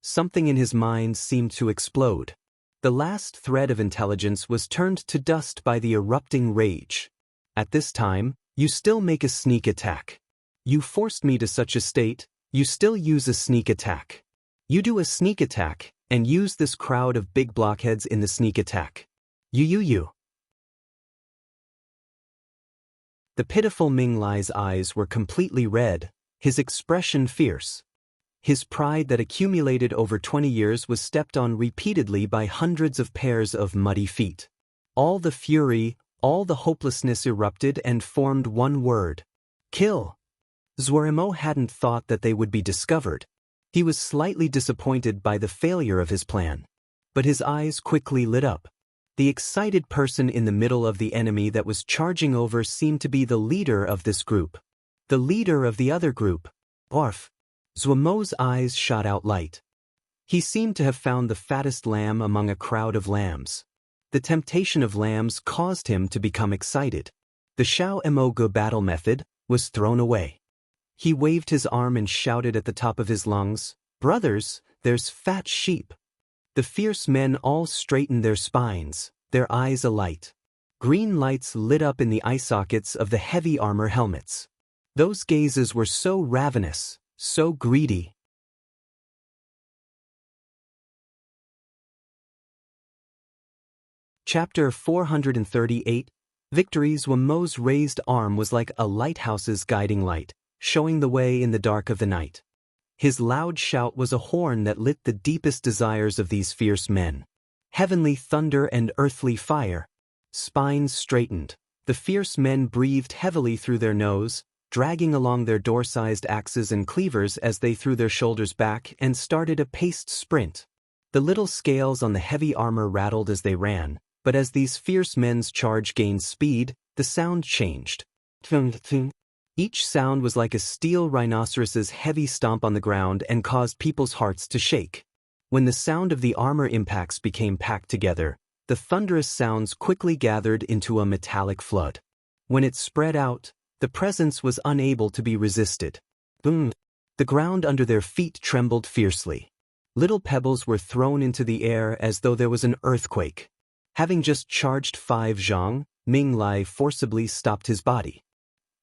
Something in his mind seemed to explode. The last thread of intelligence was turned to dust by the erupting rage. At this time, you still make a sneak attack. You forced me to such a state, you still use a sneak attack. You do a sneak attack, and use this crowd of big blockheads in the sneak attack. You. The pitiful Ming Lai's eyes were completely red, his expression fierce. His pride that accumulated over 20 years was stepped on repeatedly by hundreds of pairs of muddy feet. All the fury, all the hopelessness erupted and formed one word. Kill. Zuoremo hadn't thought that they would be discovered. He was slightly disappointed by the failure of his plan. But his eyes quickly lit up. The excited person in the middle of the enemy that was charging over seemed to be the leader of this group. The leader of the other group. Orf. Zuomo's eyes shot out light. He seemed to have found the fattest lamb among a crowd of lambs. The temptation of lambs caused him to become excited. The Xiao Emogu battle method was thrown away. He waved his arm and shouted at the top of his lungs, "Brothers, there's fat sheep." The fierce men all straightened their spines, their eyes alight. Green lights lit up in the eye sockets of the heavy armor helmets. Those gazes were so ravenous, so greedy. Chapter 438. Victory. Zuomo's raised arm was like a lighthouse's guiding light, showing the way in the dark of the night. His loud shout was a horn that lit the deepest desires of these fierce men. Heavenly thunder and earthly fire. Spines straightened. The fierce men breathed heavily through their nose, dragging along their door-sized axes and cleavers as they threw their shoulders back and started a paced sprint. The little scales on the heavy armor rattled as they ran, but as these fierce men's charge gained speed, the sound changed. Each sound was like a steel rhinoceros's heavy stomp on the ground and caused people's hearts to shake. When the sound of the armor impacts became packed together, the thunderous sounds quickly gathered into a metallic flood. When it spread out, the presence was unable to be resisted. Boom! The ground under their feet trembled fiercely. Little pebbles were thrown into the air as though there was an earthquake. Having just charged 5 zhang, Ming Lai forcibly stopped his body.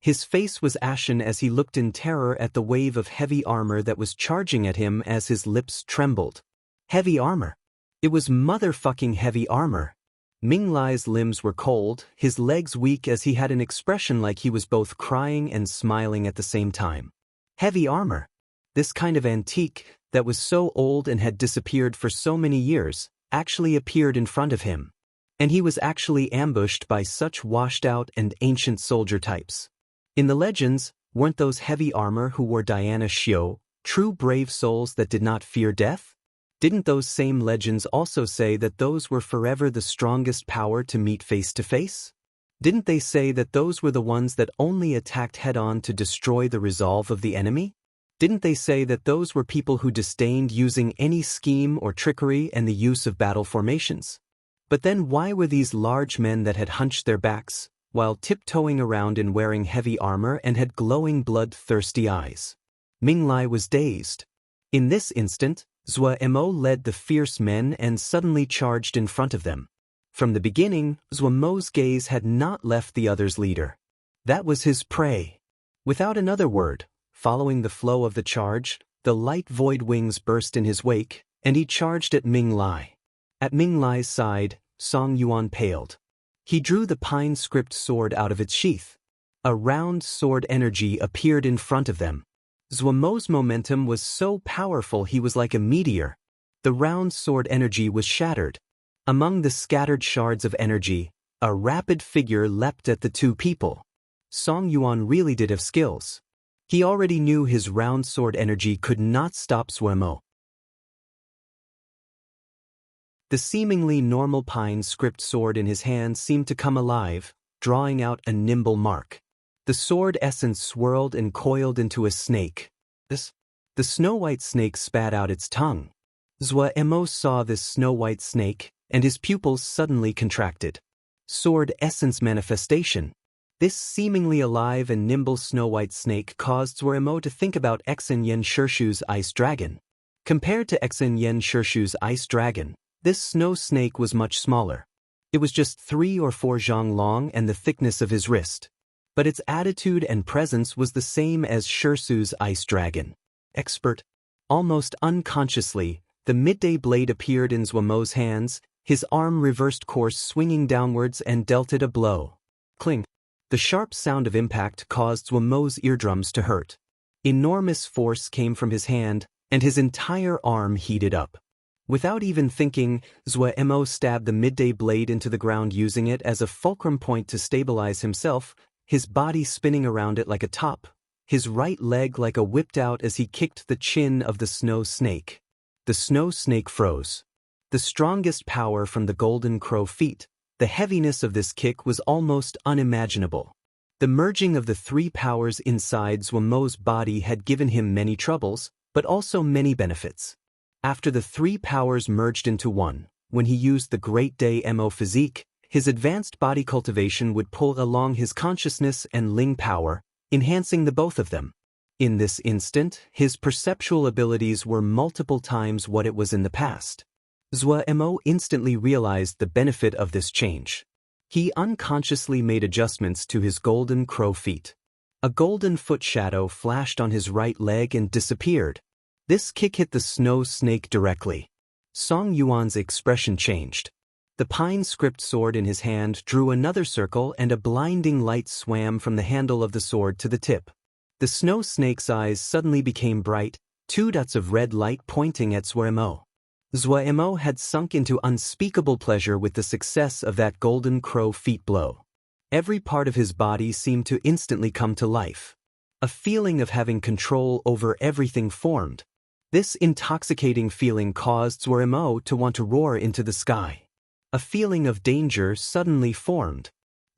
His face was ashen as he looked in terror at the wave of heavy armor that was charging at him as his lips trembled. Heavy armor. It was motherfucking heavy armor. Ming Lai's limbs were cold, his legs weak as he had an expression like he was both crying and smiling at the same time. Heavy armor. This kind of antique, that was so old and had disappeared for so many years, actually appeared in front of him. And he was actually ambushed by such washed-out and ancient soldier types. In the legends, weren't those heavy armor who wore Diana Xiao, true brave souls that did not fear death? Didn't those same legends also say that those were forever the strongest power to meet face to face? Didn't they say that those were the ones that only attacked head-on to destroy the resolve of the enemy? Didn't they say that those were people who disdained using any scheme or trickery and the use of battle formations? But then why were these large men that had hunched their backs, while tiptoeing around and wearing heavy armor and had glowing blood-thirsty eyes? Ming Lai was dazed. In this instant, Zuomo led the fierce men and suddenly charged in front of them. From the beginning, Zuomo's gaze had not left the other's leader. That was his prey. Without another word, following the flow of the charge, the light void wings burst in his wake, and he charged at Ming Lai. At Ming Lai's side, Song Yuan paled. He drew the pine script sword out of its sheath. A round sword energy appeared in front of them. Zuomo's momentum was so powerful he was like a meteor. The round sword energy was shattered. Among the scattered shards of energy, a rapid figure leapt at the two people. Song Yuan really did have skills. He already knew his round sword energy could not stop Zuomo. The seemingly normal pine script sword in his hand seemed to come alive, drawing out a nimble mark. The sword essence swirled and coiled into a snake. The snow-white snake spat out its tongue. Zuomo saw this snow-white snake, and his pupils suddenly contracted. Sword essence manifestation. This seemingly alive and nimble snow-white snake caused Zuomo to think about Exen Yen Shirshu's ice dragon. Compared to Exen Yen Shirshu's ice dragon, this snow snake was much smaller. It was just 3 or 4 zhang long and the thickness of his wrist. But its attitude and presence was the same as Shirsu's ice dragon. Expert. Almost unconsciously, the midday blade appeared in Zuomo's hands, his arm reversed course swinging downwards and dealt it a blow. Cling. The sharp sound of impact caused Zuomo's eardrums to hurt. Enormous force came from his hand, and his entire arm heated up. Without even thinking, Zuomo stabbed the midday blade into the ground using it as a fulcrum point to stabilize himself, his body spinning around it like a top. his right leg like a whipped out as he kicked the chin of the snow snake. The snow snake froze. The strongest power from the golden crow feet, the heaviness of this kick was almost unimaginable. The merging of the three powers inside Zwamo's body had given him many troubles, but also many benefits. After the three powers merged into one, when he used the Great Day Mo physique, his advanced body cultivation would pull along his consciousness and Ling power, enhancing the both of them. In this instant, his perceptual abilities were multiple times what it was in the past. Mo instantly realized the benefit of this change. He unconsciously made adjustments to his golden crow feet. A golden foot shadow flashed on his right leg and disappeared. This kick hit the snow snake directly. Song Yuan's expression changed. The pine script sword in his hand drew another circle and a blinding light swam from the handle of the sword to the tip. The snow snake's eyes suddenly became bright, two dots of red light pointing at Zwaimo. Zwaimo had sunk into unspeakable pleasure with the success of that golden crow feet blow. Every part of his body seemed to instantly come to life. A feeling of having control over everything formed. This intoxicating feeling caused Zwaimo to want to roar into the sky. A feeling of danger suddenly formed.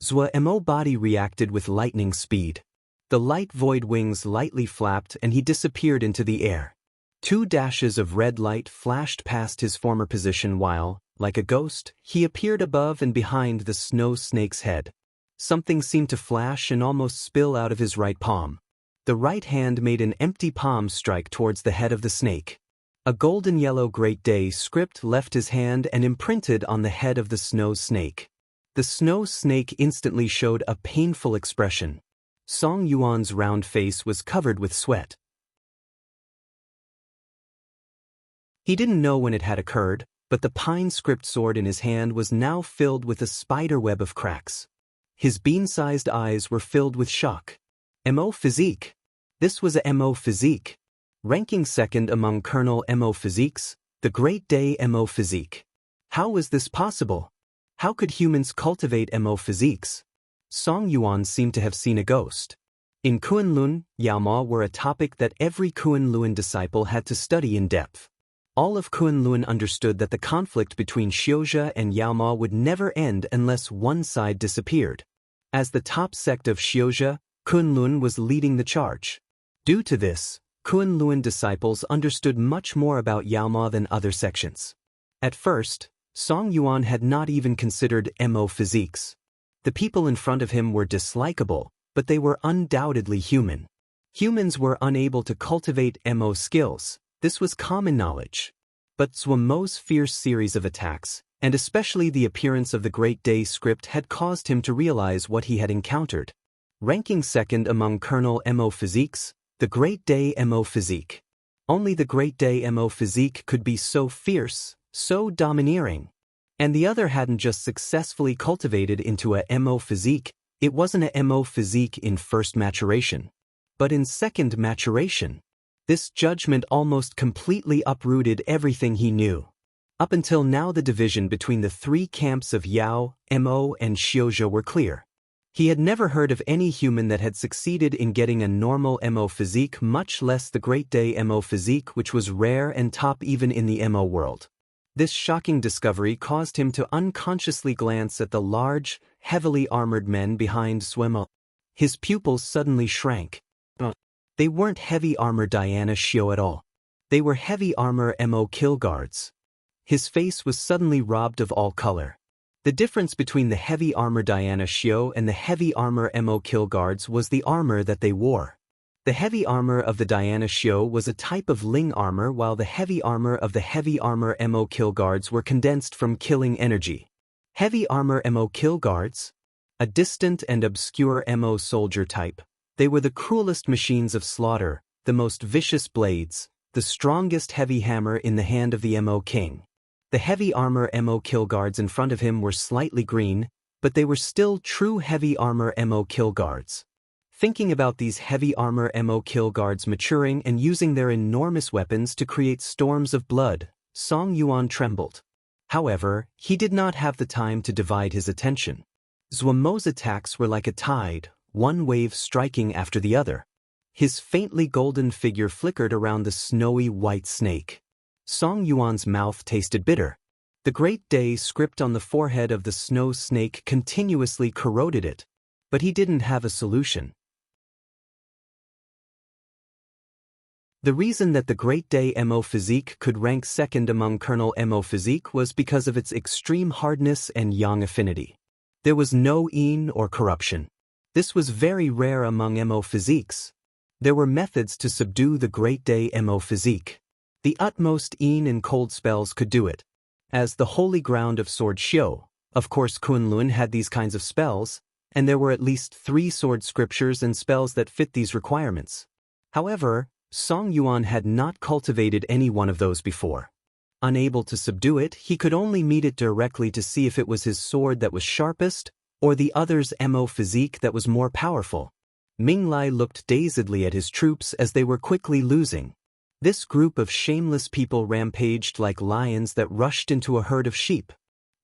Zwaimo's body reacted with lightning speed. The light void wings lightly flapped and he disappeared into the air. Two dashes of red light flashed past his former position while, like a ghost, he appeared above and behind the snow snake's head. Something seemed to flash and almost spill out of his right palm. The right hand made an empty palm strike towards the head of the snake. A golden yellow Great Day script left his hand and imprinted on the head of the snow snake. The snow snake instantly showed a painful expression. Song Yuan's round face was covered with sweat. He didn't know when it had occurred, but the pine script sword in his hand was now filled with a spider web of cracks. His bean-sized eyes were filled with shock. Mo physique. This was a Mo physique. Ranking second among Colonel Mo physiques, the Great Day Mo physique. How was this possible? How could humans cultivate Mo physiques? Song Yuan seemed to have seen a ghost. In Kunlun, Yaoma were a topic that every Kunlun disciple had to study in depth. All of Kunlun understood that the conflict between Xiuzhe and Yaoma would never end unless one side disappeared. As the top sect of Xiuzhe, Kunlun was leading the charge. Due to this, Kunlun disciples understood much more about Yaoma than other sections. At first, Song Yuan had not even considered Mo physiques. The people in front of him were dislikable, but they were undoubtedly human. Humans were unable to cultivate Mo skills. This was common knowledge. But Zwamo's fierce series of attacks, and especially the appearance of the Great Day script, had caused him to realize what he had encountered. Ranking second among Colonel Mo physiques, the Great Day Mo physique. Only the Great Day Mo physique could be so fierce, so domineering. And the other hadn't just successfully cultivated into a Mo physique, it wasn't a Mo physique in first maturation, but in second maturation. This judgment almost completely uprooted everything he knew. Up until now the division between the three camps of Yao, Mo and Xiuzhe were clear. He had never heard of any human that had succeeded in getting a normal Mo physique, much less the Great Day Mo physique, which was rare and top even in the Mo world. This shocking discovery caused him to unconsciously glance at the large, heavily armored men behind Zwaimo. His pupils suddenly shrank. They weren't heavy armor Diana Xiao at all. They were heavy armor Mo kill guards. His face was suddenly robbed of all color. The difference between the heavy armor Diana Xiao and the heavy armor Mo kill guards was the armor that they wore. The heavy armor of the Diana Xiao was a type of Ling armor, while the heavy armor of the heavy armor Mo kill guards were condensed from killing energy. Heavy armor Mo kill guards? A distant and obscure Mo soldier type. They were the cruelest machines of slaughter, the most vicious blades, the strongest heavy hammer in the hand of the Mo king. The heavy armor Mo kill guards in front of him were slightly green, but they were still true heavy armor Mo kill guards. Thinking about these heavy armor Mo kill guards maturing and using their enormous weapons to create storms of blood, Song Yuan trembled. However, he did not have the time to divide his attention. Zwamo's attacks were like a tide, one wave striking after the other. His faintly golden figure flickered around the snowy white snake. Song Yuan's mouth tasted bitter. The Great Day script on the forehead of the snow snake continuously corroded it. But he didn't have a solution. The reason that the Great Day Mo physique could rank second among Colonel Mo physique was because of its extreme hardness and yang affinity. There was no yin or corruption. This was very rare among Mo physiques. There were methods to subdue the Great Day Mo physique. The utmost yin and cold spells could do it. As the holy ground of sword Xiu, of course Kunlun had these kinds of spells, and there were at least 3 sword scriptures and spells that fit these requirements. However, Song Yuan had not cultivated any one of those before. Unable to subdue it, he could only meet it directly to see if it was his sword that was sharpest, or the other's Mo physique that was more powerful. Ming Lai looked dazedly at his troops as they were quickly losing. This group of shameless people rampaged like lions that rushed into a herd of sheep.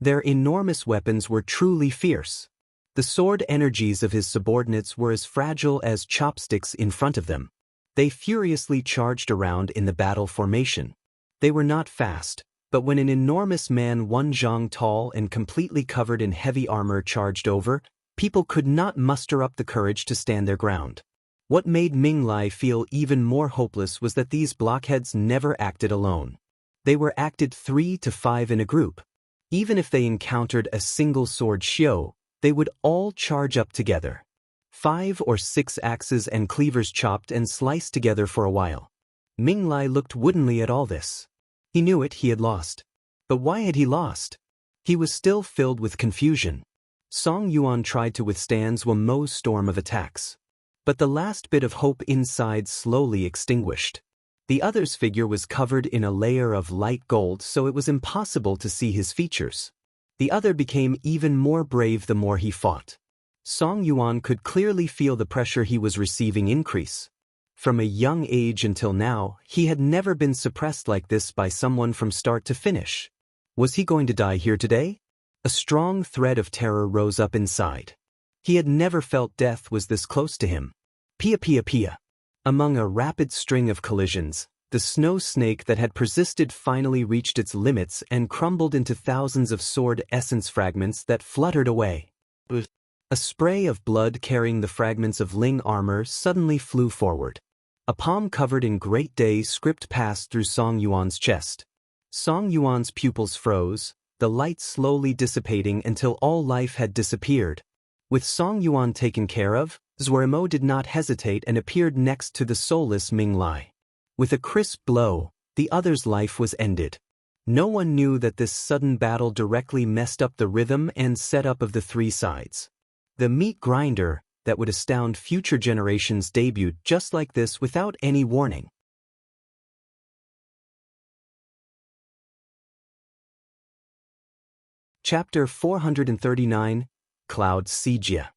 Their enormous weapons were truly fierce. The sword energies of his subordinates were as fragile as chopsticks in front of them. They furiously charged around in the battle formation. They were not fast, but when an enormous man 1 zhang tall and completely covered in heavy armor charged over, people could not muster up the courage to stand their ground. What made Ming Lai feel even more hopeless was that these blockheads never acted alone. They were acted 3 to 5 in a group. Even if they encountered a single sword Xiu, they would all charge up together. 5 or 6 axes and cleavers chopped and sliced together for a while. Ming Lai looked woodenly at all this. He knew it, he had lost. But why had he lost? He was still filled with confusion. Song Yuan tried to withstand Zhuo Mo's storm of attacks. But the last bit of hope inside slowly extinguished. The other's figure was covered in a layer of light gold, so it was impossible to see his features. The other became even more brave the more he fought. Song Yuan could clearly feel the pressure he was receiving increase. From a young age until now, he had never been suppressed like this by someone from start to finish. Was he going to die here today? A strong thread of terror rose up inside. He had never felt death was this close to him. Pia pia pia. Among a rapid string of collisions, the snow snake that had persisted finally reached its limits and crumbled into thousands of sword essence fragments that fluttered away. A spray of blood carrying the fragments of Ling armor suddenly flew forward. A palm covered in Great Day script passed through Song Yuan's chest. Song Yuan's pupils froze, the light slowly dissipating until all life had disappeared. With Song Yuan taken care of, Zhuo Mo did not hesitate and appeared next to the soulless Ming Lai. With a crisp blow, the other's life was ended. No one knew that this sudden battle directly messed up the rhythm and setup of the 3 sides. The meat grinder that would astound future generations debuted just like this without any warning. Chapter 439, Cloud Sijia.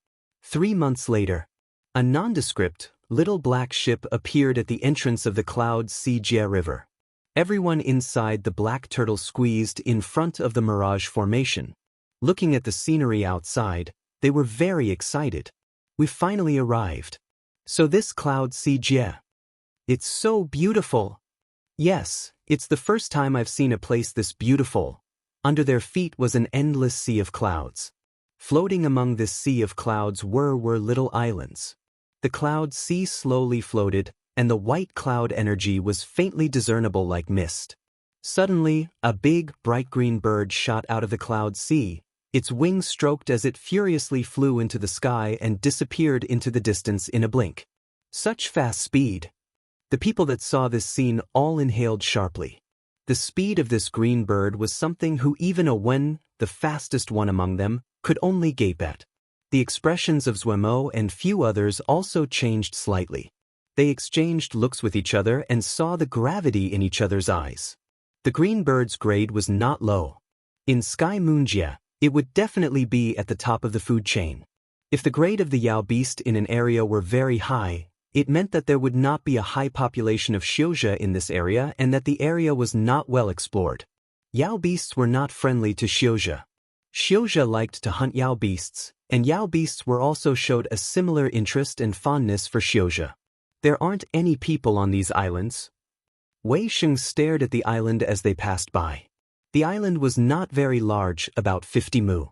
3 months later, a nondescript, little black ship appeared at the entrance of the Cloud Sijia River. Everyone inside the black turtle squeezed in front of the Mirage Formation. Looking at the scenery outside, they were very excited. We finally arrived. So this Cloud Sijia. It's so beautiful. Yes, it's the first time I've seen a place this beautiful. Under their feet was an endless sea of clouds. Floating among this sea of clouds were little islands. The cloud sea slowly floated, and the white cloud energy was faintly discernible like mist. Suddenly, a big, bright green bird shot out of the cloud sea. Its wings stroked as it furiously flew into the sky and disappeared into the distance in a blink. Such fast speed! The people that saw this scene all inhaled sharply. The speed of this green bird was something who even a Wen, the fastest one among them, could only gape at. The expressions of Zhuo Mo and few others also changed slightly. They exchanged looks with each other and saw the gravity in each other's eyes. The green bird's grade was not low. In Sky Moonjia, it would definitely be at the top of the food chain. If the grade of the Yao beast in an area were very high, it meant that there would not be a high population of Xiuzhe in this area and that the area was not well explored. Yao beasts were not friendly to Xiuzhe. Xiuzhe liked to hunt Yao beasts, and Yao beasts were also showed a similar interest and fondness for Xiuzhe. There aren't any people on these islands. Wei Sheng stared at the island as they passed by. The island was not very large, about 50 mu.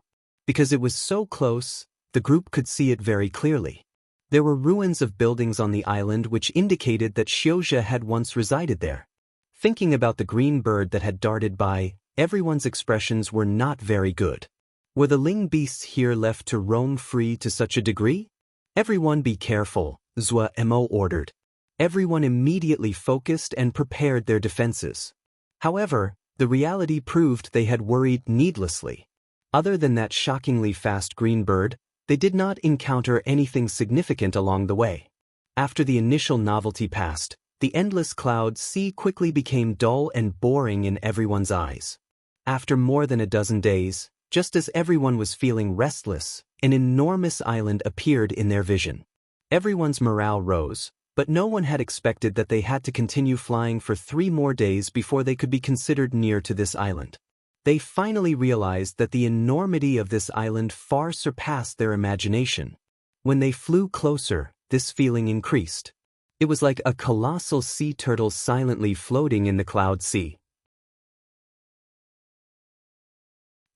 Because it was so close, the group could see it very clearly. There were ruins of buildings on the island which indicated that Xiuzhe had once resided there. Thinking about the green bird that had darted by, everyone's expressions were not very good. Were the Ling beasts here left to roam free to such a degree? Everyone be careful, Zhou Mo ordered. Everyone immediately focused and prepared their defenses. However, the reality proved they had worried needlessly. Other than that shockingly fast green bird, they did not encounter anything significant along the way. After the initial novelty passed, the endless cloud sea quickly became dull and boring in everyone's eyes. After more than a dozen days, just as everyone was feeling restless, an enormous island appeared in their vision. Everyone's morale rose, but no one had expected that they had to continue flying for 3 more days before they could be considered near to this island. They finally realized that the enormity of this island far surpassed their imagination. When they flew closer, this feeling increased. It was like a colossal sea turtle silently floating in the cloud sea.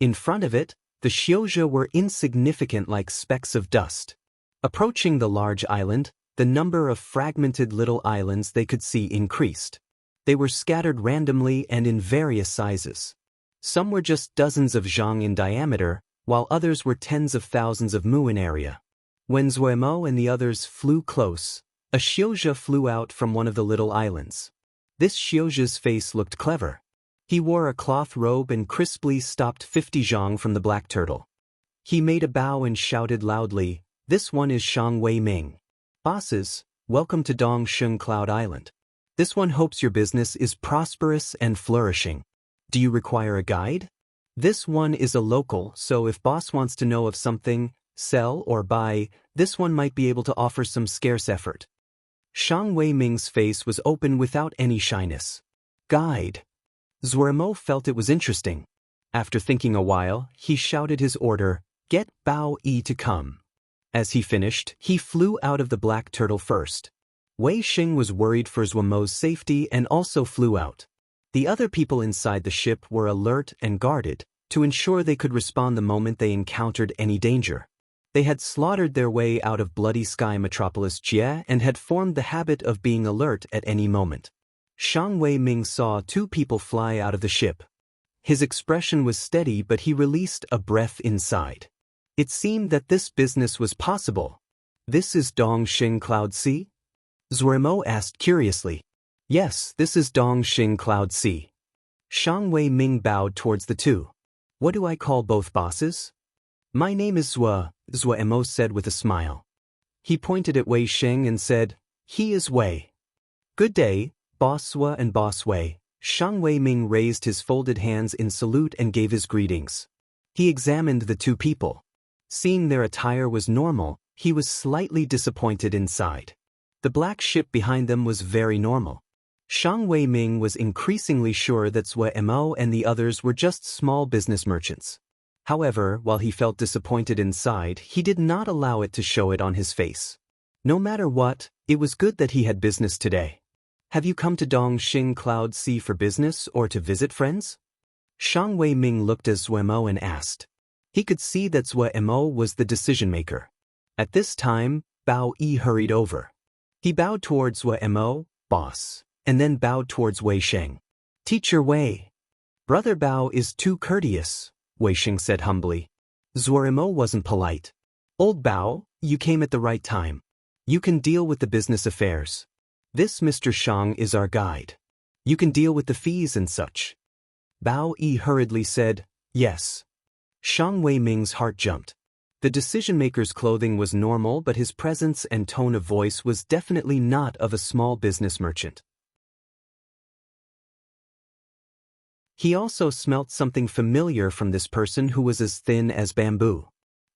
In front of it, the Xiuzhe were insignificant like specks of dust. Approaching the large island, the number of fragmented little islands they could see increased. They were scattered randomly and in various sizes. Some were just dozens of zhang in diameter, while others were tens of thousands of mu in area. When Zhou Mo and the others flew close, a Xiuzhe flew out from one of the little islands. This Xiuzhe's face looked clever. He wore a cloth robe and crisply stopped 50 zhang from the black turtle. He made a bow and shouted loudly, "This one is Shang Wei Ming. Bosses, welcome to Dongsheng Cloud Island. This one hopes your business is prosperous and flourishing. Do you require a guide? This one is a local, so if boss wants to know of something, sell or buy, this one might be able to offer some scarce effort." Shang Wei Ming's face was open without any shyness. Guide. Zhou Mo felt it was interesting. After thinking a while, he shouted his order, "Get Bao Yi to come." As he finished, he flew out of the black turtle first. Wei Sheng was worried for Zhou Mo's safety and also flew out. The other people inside the ship were alert and guarded, to ensure they could respond the moment they encountered any danger. They had slaughtered their way out of bloody sky metropolis Jie and had formed the habit of being alert at any moment. Shang Wei Ming saw 2 people fly out of the ship. His expression was steady, but he released a breath inside. It seemed that this business was possible. "This is Dongsheng Cloud Sea?" Zhou Mo asked curiously. "Yes, this is Dongsheng Cloud Sea." Shang Wei Ming bowed towards the 2. "What do I call both bosses?" "My name is Zhou Mo said with a smile. He pointed at Wei Sheng and said, "He is Wei." "Good day, Boss Zhou and Boss Wei." Shang Wei Ming raised his folded hands in salute and gave his greetings. He examined the 2 people. Seeing their attire was normal, he was slightly disappointed inside. The black ship behind them was very normal. Shang Wei Ming was increasingly sure that Zhou Mo and the others were just small business merchants. However, while he felt disappointed inside, he did not allow it to show it on his face. No matter what, it was good that he had business today. "Have you come to Dongsheng Cloud Sea for business or to visit friends?" Shang Wei Ming looked at Zhou Mo and asked. He could see that Zhou Mo was the decision-maker. At this time, Bao Yi hurried over. He bowed towards Zhou Mo, boss, and then bowed towards Wei Sheng. "Teacher Wei." "Brother Bao is too courteous," Wei Sheng said humbly. Zhou Mo wasn't polite. "Old Bao, you came at the right time. You can deal with the business affairs. This Mr. Shang is our guide. You can deal with the fees and such." Bao Yi hurriedly said, "Yes." Shang Wei Ming's heart jumped. The decision-maker's clothing was normal, but his presence and tone of voice was definitely not of a small business merchant. He also smelt something familiar from this person who was as thin as bamboo.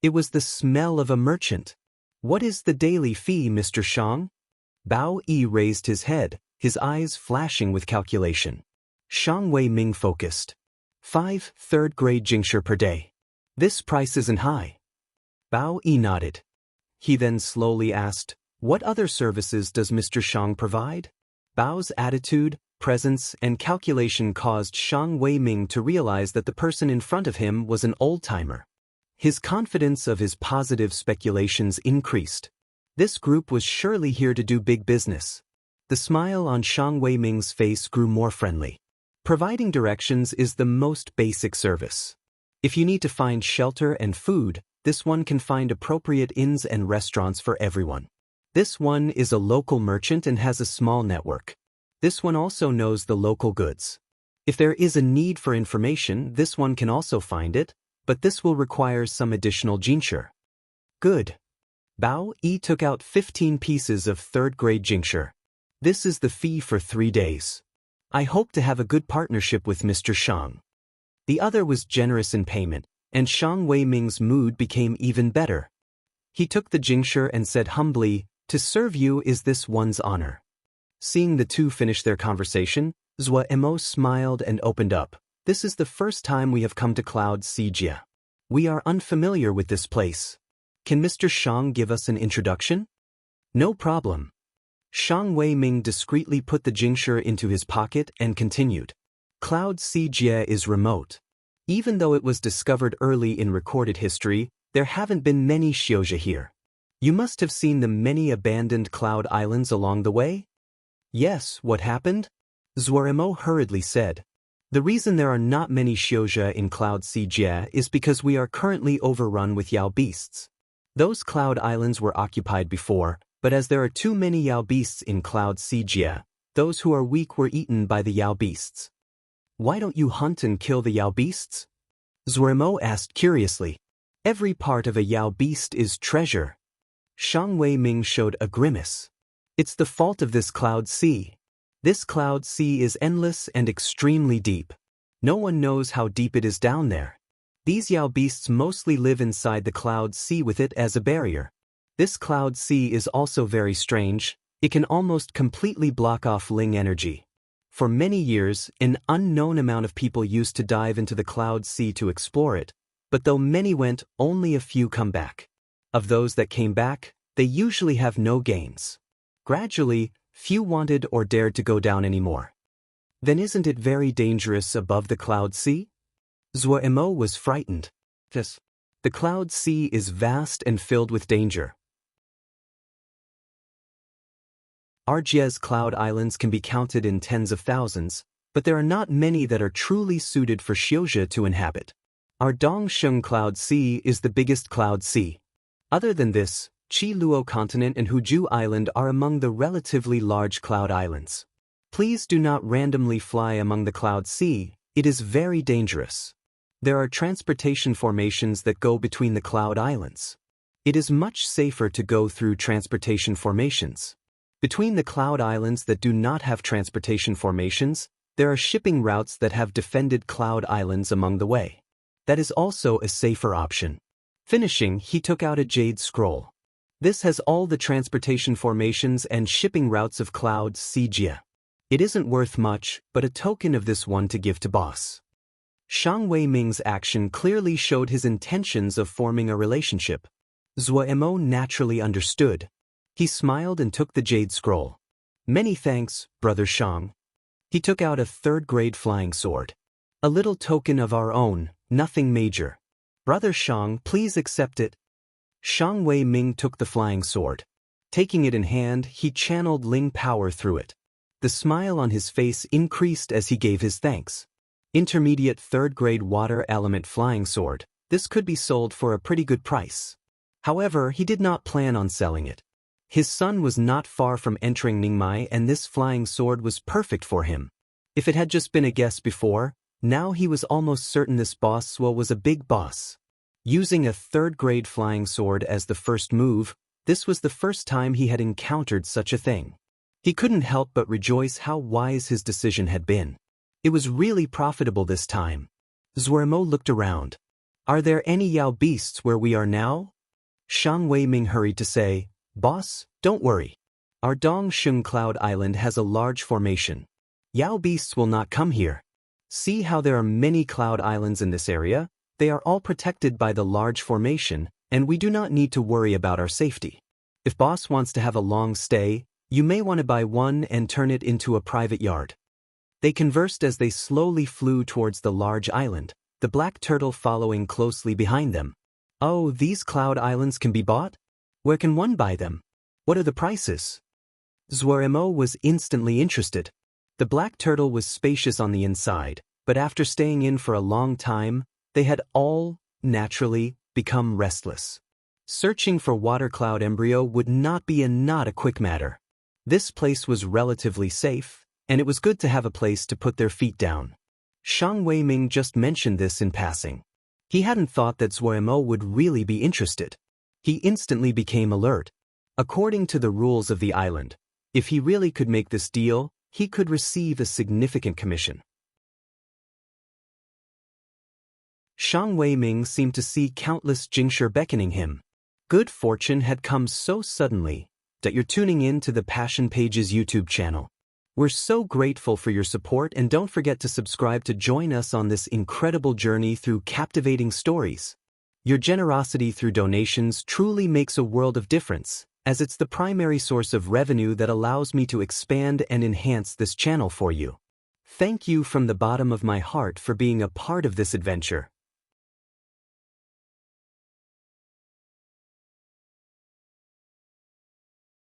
It was the smell of a merchant. "What is the daily fee, Mr. Shang?" Bao Yi raised his head, his eyes flashing with calculation. Shang Wei Ming focused. 5 third-grade jingsher per day. This price isn't high. Bao Yi nodded. He then slowly asked, What other services does Mr. Shang provide? Bao's attitude, presence, and calculation caused Shang Weiming to realize that the person in front of him was an old-timer. His confidence of his positive speculations increased. This group was surely here to do big business. The smile on Shang Weiming's face grew more friendly. Providing directions is the most basic service. If you need to find shelter and food, this one can find appropriate inns and restaurants for everyone. This one is a local merchant and has a small network. This one also knows the local goods. If there is a need for information, this one can also find it, but this will require some additional jinsher. Good. Bao Yi took out 15 pieces of third-grade jinsher. This is the fee for 3 days. I hope to have a good partnership with Mr. Shang. The other was generous in payment, and Shang Weiming's mood became even better. He took the jinsher and said humbly, "To serve you is this one's honor." Seeing the two finish their conversation, Zhou Emo smiled and opened up. "This is the first time we have come to Cloud Sijia. We are unfamiliar with this place. Can Mr. Shang give us an introduction?" "No problem." Shang Weiming discreetly put the jinsher into his pocket and continued. Cloud Sijia is remote. Even though it was discovered early in recorded history, there haven't been many Xiozha here. You must have seen the many abandoned cloud islands along the way? Yes, what happened? Zuoremo hurriedly said. The reason there are not many Xiozha in Cloud Sijia is because we are currently overrun with Yao beasts. Those cloud islands were occupied before, but as there are too many Yao beasts in Cloud Sijia, those who are weak were eaten by the Yao beasts. Why don't you hunt and kill the Yao beasts? Zuoremo asked curiously. Every part of a Yao beast is treasure. Shang Weiming showed a grimace. It's the fault of this cloud sea. This cloud sea is endless and extremely deep. No one knows how deep it is down there. These Yao beasts mostly live inside the cloud sea with it as a barrier. This cloud sea is also very strange. It can almost completely block off Ling energy. For many years, an unknown amount of people used to dive into the cloud sea to explore it, but though many went, only a few come back. Of those that came back, they usually have no gains. Gradually, few wanted or dared to go down anymore. Then isn't it very dangerous above the cloud sea? Zuoremo was frightened. Yes. The cloud sea is vast and filled with danger. Arjia's cloud islands can be counted in tens of thousands, but there are not many that are truly suited for Xiozha to inhabit. Our Dongsheng Cloud Sea is the biggest cloud sea. Other than this, Qiluo Continent and Huju Island are among the relatively large cloud islands. Please do not randomly fly among the cloud sea, it is very dangerous. There are transportation formations that go between the cloud islands. It is much safer to go through transportation formations. Between the cloud islands that do not have transportation formations, there are shipping routes that have defended cloud islands among the way. That is also a safer option. Finishing, he took out a jade scroll. This has all the transportation formations and shipping routes of Cloud Sijia. It isn't worth much, but a token of this one to give to boss. Shang Weiming's action clearly showed his intentions of forming a relationship. Zuoremo naturally understood. He smiled and took the jade scroll. Many thanks, Brother Shang. He took out a third-grade flying sword. A little token of our own, nothing major. Brother Shang, please accept it. Shang Weiming took the flying sword. Taking it in hand, he channeled Ling power through it. The smile on his face increased as he gave his thanks. Intermediate third-grade water element flying sword. This could be sold for a pretty good price. However, he did not plan on selling it. His son was not far from entering Ningmai and this flying sword was perfect for him. If it had just been a guess before, now he was almost certain this boss was a big boss. Using a third-grade flying sword as the first move, this was the first time he had encountered such a thing. He couldn't help but rejoice how wise his decision had been. It was really profitable this time. Zuoremo looked around. Are there any Yao beasts where we are now? Shang Weiming hurried to say, Boss, don't worry. Our Dongsheng Cloud Island has a large formation. Yao beasts will not come here. See how there are many cloud islands in this area? They are all protected by the large formation, and we do not need to worry about our safety. If boss wants to have a long stay, you may want to buy one and turn it into a private yard. They conversed as they slowly flew towards the large island, the black turtle following closely behind them. Oh, these cloud islands can be bought? Where can one buy them? What are the prices? Zwaremo was instantly interested. The black turtle was spacious on the inside, but after staying in for a long time, they had all, naturally, become restless. Searching for water cloud embryo would not be a quick matter. This place was relatively safe, and it was good to have a place to put their feet down. Shang Weiming just mentioned this in passing. He hadn't thought that Zwaremo would really be interested. He instantly became alert. According to the rules of the island, if he really could make this deal, he could receive a significant commission. Shang Weiming seemed to see countless Jingshi beckoning him. Good fortune had come so suddenly that you're tuning in to the Passion Pages YouTube channel. We're so grateful for your support, and don't forget to subscribe to join us on this incredible journey through captivating stories. Your generosity through donations truly makes a world of difference, as it's the primary source of revenue that allows me to expand and enhance this channel for you. Thank you from the bottom of my heart for being a part of this adventure.